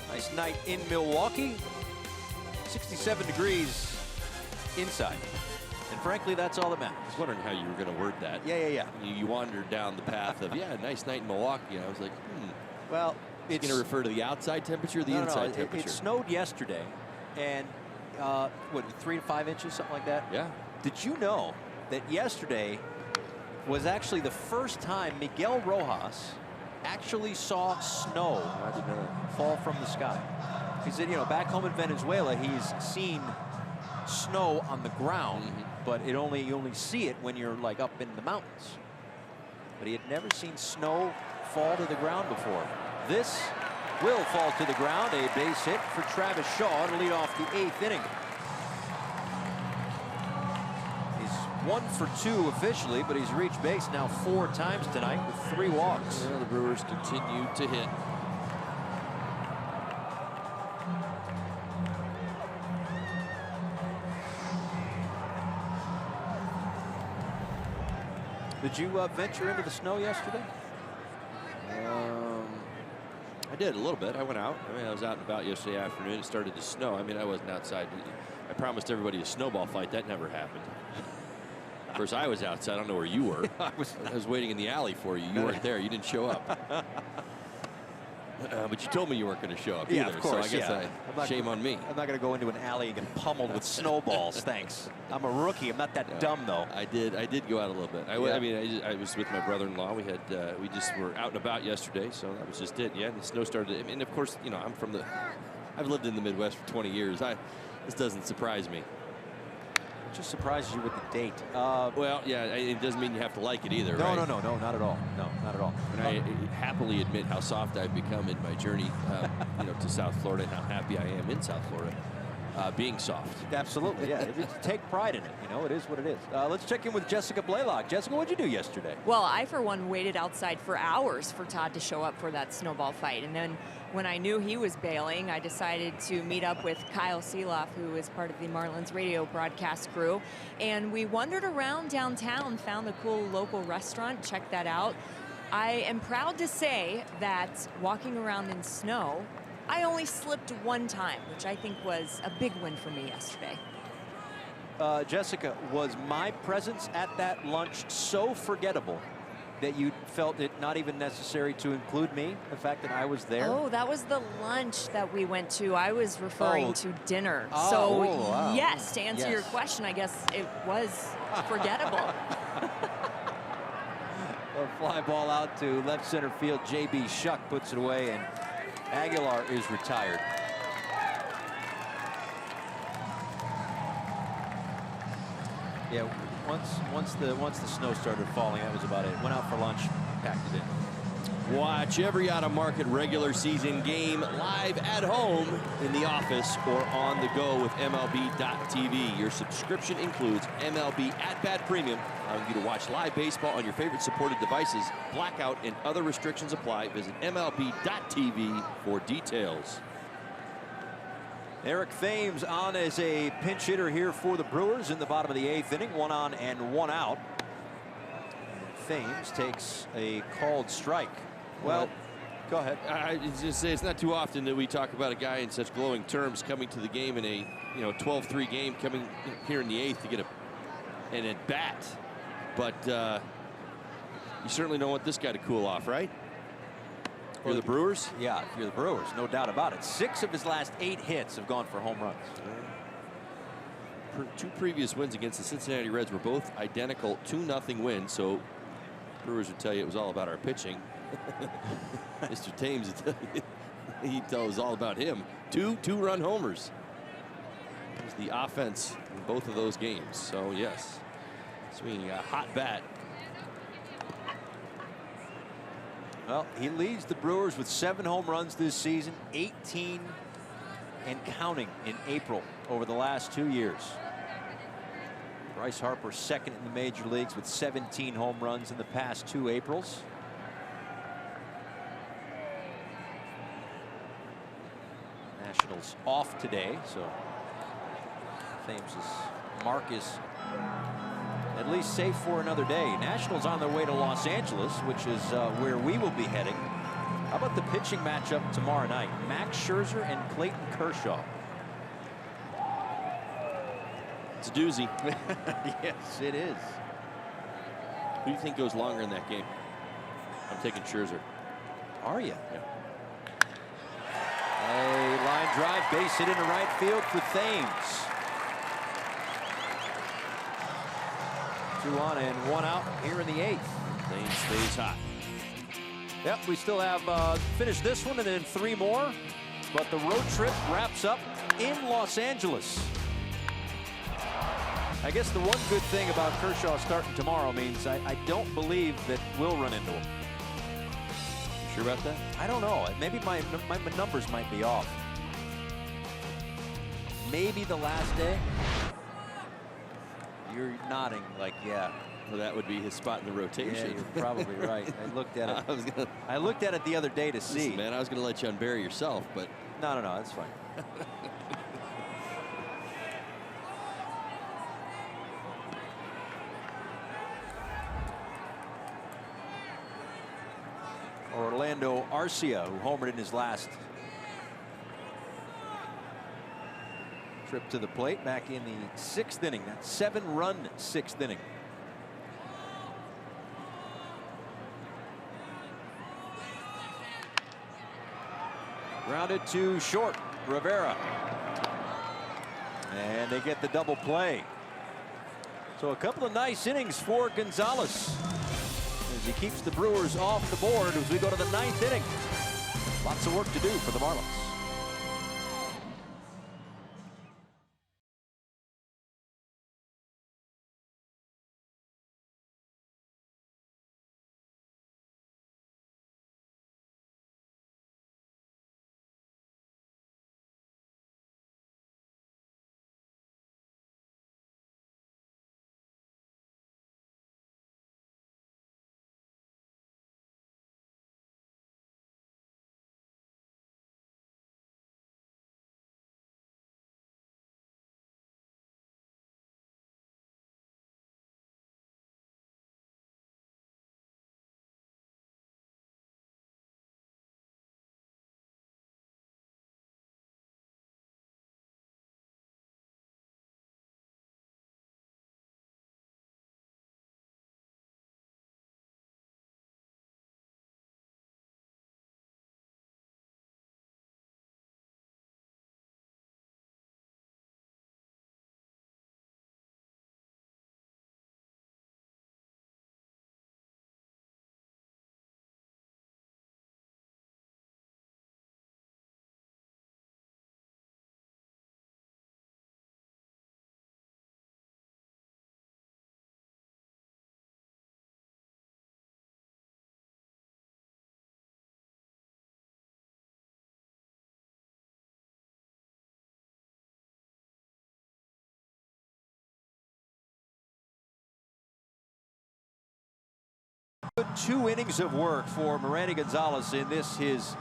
[SPEAKER 7] Nice night in Milwaukee. 67 degrees inside. And frankly, that's all that matters.
[SPEAKER 8] I was wondering how you were going to word that.
[SPEAKER 7] Yeah.
[SPEAKER 8] You wandered down the path of, yeah, nice night in Milwaukee. I was like,
[SPEAKER 7] Well,
[SPEAKER 8] it's going to refer to the outside temperature or the inside temperature?
[SPEAKER 7] It snowed yesterday. And what, 3 to 5 inches, something like that?
[SPEAKER 8] Yeah.
[SPEAKER 7] Did you know that yesterday was actually the first time Miguel Rojas actually saw snow fall from the sky? He said, you know, back home in Venezuela, he's seen snow on the ground, but you only see it when you're like up in the mountains. But he had never seen snow fall to the ground before. This will fall to the ground. A base hit for Travis Shaw to lead off the 8th inning. He's 1 for 2 officially, but he's reached base now 4 times tonight with 3 walks.
[SPEAKER 8] Well, the Brewers continue to hit.
[SPEAKER 7] Did you venture into the snow yesterday?
[SPEAKER 8] I did a little bit. I went out. I mean, I was out and about yesterday afternoon. It started to snow. I mean, I wasn't outside. I promised everybody a snowball fight. That never happened. Of course, I was outside. I don't know where you were. I was waiting in the alley for you. You weren't there. You didn't show up. But you told me you weren't going to show up either.
[SPEAKER 7] Of course,
[SPEAKER 8] so I guess shame on me.
[SPEAKER 7] I'm not going to go into an alley and get pummeled with snowballs. Thanks. I'm a rookie. I'm not that dumb, though.
[SPEAKER 8] I did go out a little bit. I mean, I was with my brother-in-law. We just were out and about yesterday, so that was just it. Yeah, and the snow started. I mean, of course, you know, I've lived in the Midwest for 20 years. This doesn't surprise me.
[SPEAKER 7] just surprises you with the date.
[SPEAKER 8] Well, yeah, it doesn't mean you have to like it either,
[SPEAKER 7] no,
[SPEAKER 8] right?
[SPEAKER 7] no, not at all. No, not at all.
[SPEAKER 8] And I happily admit how soft I've become in my journey, to South Florida, and how happy I am in South Florida, being soft.
[SPEAKER 7] Absolutely, yeah. Take pride in it. It is what it is. Let's check in with Jessica Blaylock. Jessica, what'd you do yesterday?
[SPEAKER 1] Well, I, for one, waited outside for hours for Todd to show up for that snowball fight. And then when I knew he was bailing, I decided to meet up with Kyle Seeloff, who is part of the Marlins radio broadcast crew. And we wandered around downtown, found a cool local restaurant, checked that out. I am proud to say that walking around in snow, I only slipped one time, which I think was a big win for me yesterday.
[SPEAKER 7] Jessica, was my presence at that lunch so forgettable that you felt it not even necessary to include me, the fact that I was there?
[SPEAKER 1] Oh, that was the lunch that we went to. I was referring to dinner.
[SPEAKER 7] Oh,
[SPEAKER 1] so,
[SPEAKER 7] wow.
[SPEAKER 1] yes, to answer your question, I guess it was forgettable.
[SPEAKER 7] A fly ball out to left center field. J.B. Shuck puts it away, and Aguilar is retired. Yeah, once the snow started falling, that was about it. Went out for lunch, packed it in.
[SPEAKER 8] Watch every out-of-market regular season game live at home, in the office, or on the go with MLB.tv. Your subscription includes MLB At-Bat Premium, allowing you to watch live baseball on your favorite supported devices. Blackout and other restrictions apply. Visit MLB.tv for details.
[SPEAKER 7] Eric Thames on as a pinch hitter here for the Brewers in the bottom of the 8th inning. 1 on and 1 out. Thames takes a called strike. Well, go ahead.
[SPEAKER 8] I just say it's not too often that we talk about a guy in such glowing terms coming to the game in a 12-3 game, coming here in the 8th to get an at bat. But you certainly don't want this guy to cool off, right? For the Brewers?
[SPEAKER 7] Yeah, if you're the Brewers, no doubt about it. 6 of his last 8 hits have gone for home runs.
[SPEAKER 8] 2 previous wins against the Cincinnati Reds were both identical 2-0 wins, so Brewers would tell you it was all about our pitching. Mr. Thames, he'd tell us all about him. 2 two-run homers. It was the offense in both of those games. So, yes, swinging a hot bat.
[SPEAKER 7] Well, he leads the Brewers with 7 home runs this season, 18 and counting in April over the last 2 years. Bryce Harper second in the major leagues with 17 home runs in the past 2 Aprils. Nationals off today, so Thames's mark is at least safe for another day. Nationals on their way to Los Angeles, which is where we will be heading. How about the pitching matchup tomorrow night? Max Scherzer and Clayton Kershaw.
[SPEAKER 8] It's a doozy.
[SPEAKER 7] Yes, it is.
[SPEAKER 8] Who do you think goes longer in that game? I'm taking Scherzer.
[SPEAKER 7] Are you?
[SPEAKER 8] Yeah.
[SPEAKER 7] A line drive, base hit into right field for Thames. 2 on and 1 out here in the 8th.
[SPEAKER 8] Thames stays hot.
[SPEAKER 7] Yep, we still have finished this one and then 3 more. But the road trip wraps up in Los Angeles. I guess the one good thing about Kershaw starting tomorrow means I don't believe that we'll run into him.
[SPEAKER 8] You sure about that?
[SPEAKER 7] I don't know. Maybe my numbers might be off. Maybe the last day. You're nodding like, yeah.
[SPEAKER 8] Well, that would be his spot in the rotation.
[SPEAKER 7] Yeah, you're probably right. I looked at it. I looked at it the other day to see.
[SPEAKER 8] Listen, man, I was going to let you unbury yourself, but
[SPEAKER 7] no, that's fine. Orlando Arcia, who homered in his last trip to the plate back in the 6th inning. That 7-run 6th inning. Grounded to short. Rivera. And they get the double play. So a couple of nice innings for Gonzalez as he keeps the Brewers off the board as we go to the 9th inning. Lots of work to do for the Marlins. 2 innings of work for Miranda Gonzalez in this, his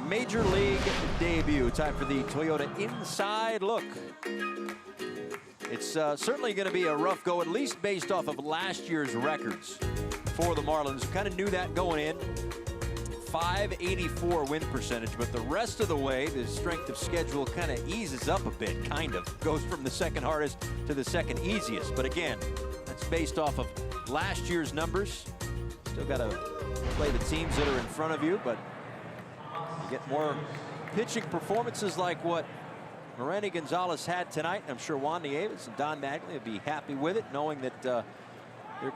[SPEAKER 7] Major League debut. Time for the Toyota inside look. It's certainly going to be a rough go, at least based off of last year's records for the Marlins. Kind of knew that going in. .584 win percentage, but the rest of the way, the strength of schedule kind of eases up a bit, goes from the second hardest to the second easiest. But again, that's based off of last year's numbers. Still got to play the teams that are in front of you, but you get more pitching performances like what Miranda Gonzalez had tonight. I'm sure Juan Nieves and Don Mattingly will be happy with it, knowing that their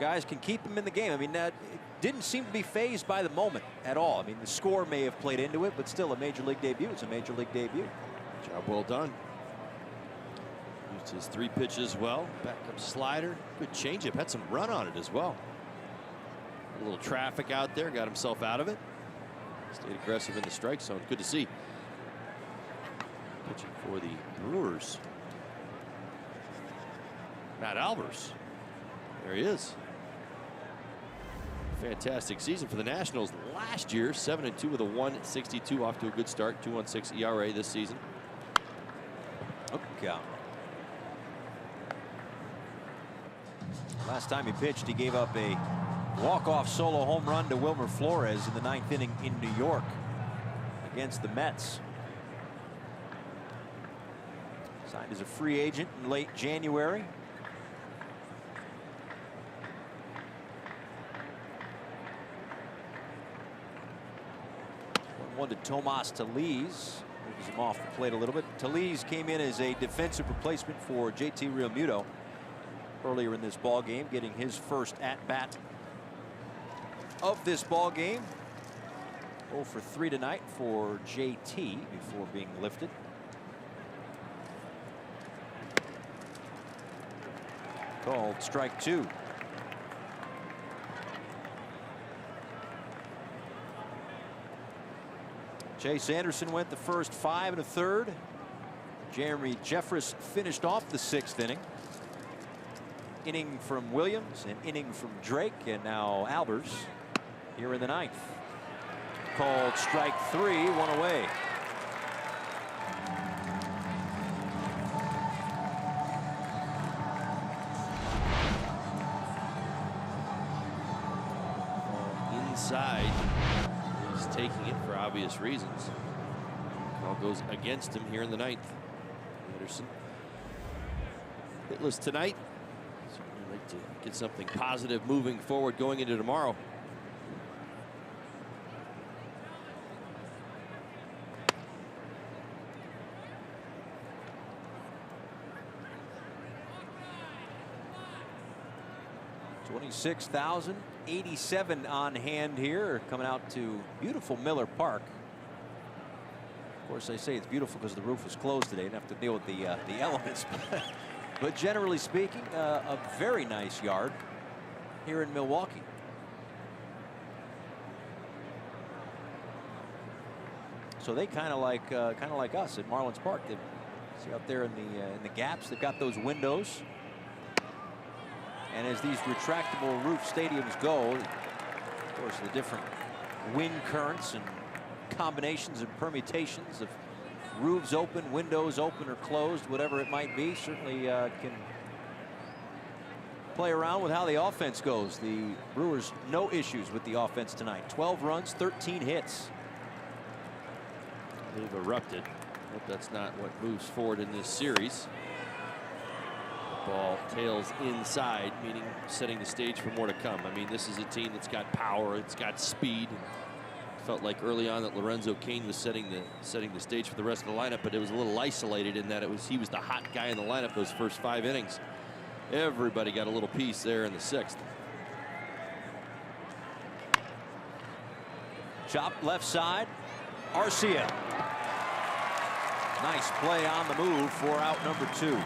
[SPEAKER 7] guys can keep them in the game. I mean, it didn't seem to be phased by the moment at all. I mean, the score may have played into it, but still a Major League debut. It's a Major League debut.
[SPEAKER 8] Job well done. Used his 3 pitches well. Backup slider. Good changeup. Had some run on it as well. A little traffic out there. Got himself out of it. Stayed aggressive in the strike zone. Good to see. Pitching for the Brewers, Matt Albers. There he is. Fantastic season for the Nationals last year. 7-2 with a 1.62, off to a good start. 2.16 ERA this season.
[SPEAKER 7] Okay. Last time he pitched, he gave up a walk-off solo home run to Wilmer Flores in the 9th inning in New York against the Mets. Signed as a free agent in late January. One to Tomas Tellez. Moves him off the plate a little bit. Tellez came in as a defensive replacement for JT Realmuto earlier in this ball game, getting his first at-bat of this ball game. 0 for 3 tonight for JT before being lifted. Called strike 2. Chase Anderson went the first 5 1/3. Jeremy Jeffress finished off the 6th inning. Inning from Williams, an inning from Drake, and now Albers here in the 9th. Called strike 3, 1 away.
[SPEAKER 8] Inside. He's taking it for obvious reasons. Call goes against him here in the 9th. Anderson hitless tonight. Certainly like to get something positive moving forward going into tomorrow.
[SPEAKER 7] $26,087 on hand here, coming out to beautiful Miller Park. Of course, I say it's beautiful because the roof was closed today. Didn't have to deal with the elements, but generally speaking, a very nice yard here in Milwaukee. So they kind of like us at Marlins Park. They see out there in the gaps. They've got those windows. And as these retractable roof stadiums go, of course, the different wind currents and combinations and permutations of roofs open, windows open or closed, whatever it might be, certainly can play around with how the offense goes. The Brewers, no issues with the offense tonight. 12 runs, 13 hits.
[SPEAKER 8] They've erupted. Hope that's not what moves forward in this series. Ball tails inside, meaning setting the stage for more to come. I mean, this is a team that's got power, it's got speed. Felt like early on that Lorenzo Cain was setting the stage for the rest of the lineup, but it was a little isolated in that he was the hot guy in the lineup those first 5 innings. Everybody got a little piece there in the 6th.
[SPEAKER 7] Chop left side, Arcia. Nice play on the move for out number 2.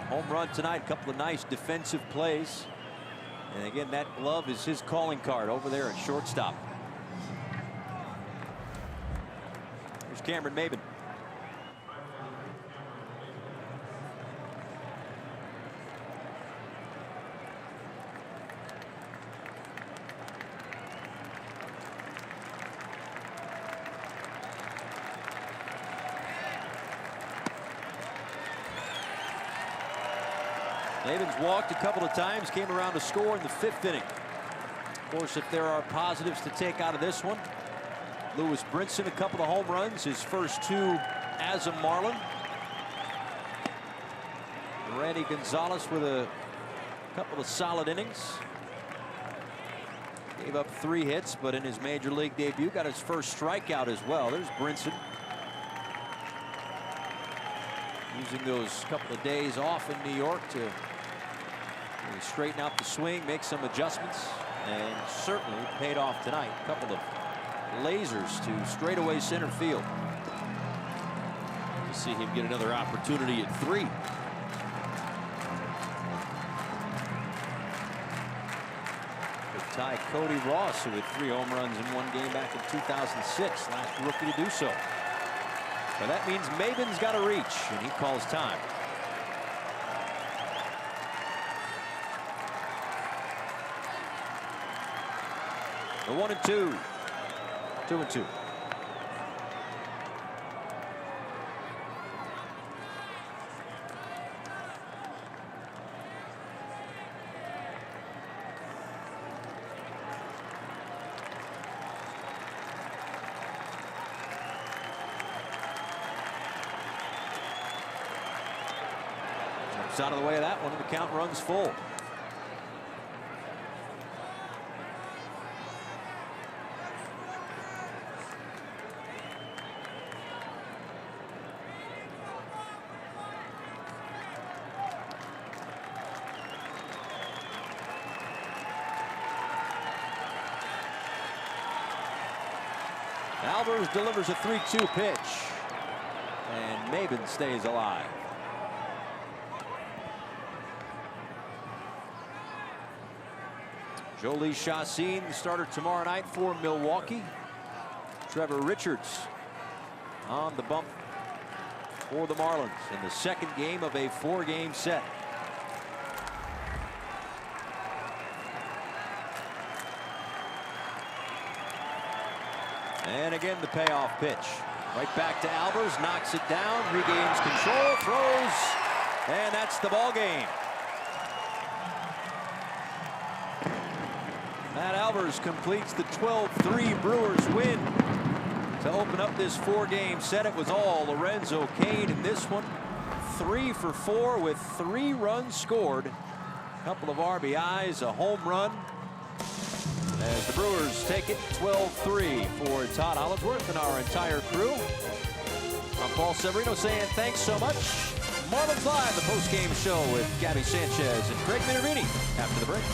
[SPEAKER 7] Home run tonight, a couple of nice defensive plays. And again, that glove is his calling card over there at shortstop. Here's Cameron Maben. Maybin's walked a couple of times, came around to score in the 5th inning. Of course, if there are positives to take out of this one, Brinson, a couple of home runs, his first 2 as a Marlin. Miranda Gonzalez with a couple of solid innings. Gave up 3 hits, but in his major league debut got his first strikeout as well. There's Brinson. Using those couple of days off in New York to really straighten out the swing, make some adjustments, and certainly paid off tonight. A couple of lasers to straightaway center field.
[SPEAKER 8] To see him get another opportunity at 3.
[SPEAKER 7] Tie Cody Ross, who had 3 home runs in 1 game back in 2006, last rookie to do so. But that means Maybin's got to reach, and he calls time. The 1-2. 2-2. Out of the way of that one, and the count runs full. Albers delivers a 3-2 pitch, and Maybin stays alive. Jolie Chassin, the starter tomorrow night for Milwaukee. Trevor Richards on the bump for the Marlins in the 2nd game of a 4-game set. And again, the payoff pitch. Right back to Albers, knocks it down, regains control, throws, and that's the ball game. Matt Albers completes the 12-3 Brewers win to open up this 4-game set. It was all Lorenzo Cain in this one. 3 for 4 with 3 runs scored. A couple of RBIs, a home run. As the Brewers take it 12-3 for Todd Hollingsworth and our entire crew. I'm Paul Severino saying thanks so much. Marlins Live, the post-game show with Gabby Sanchez and Craig Minervini after the break.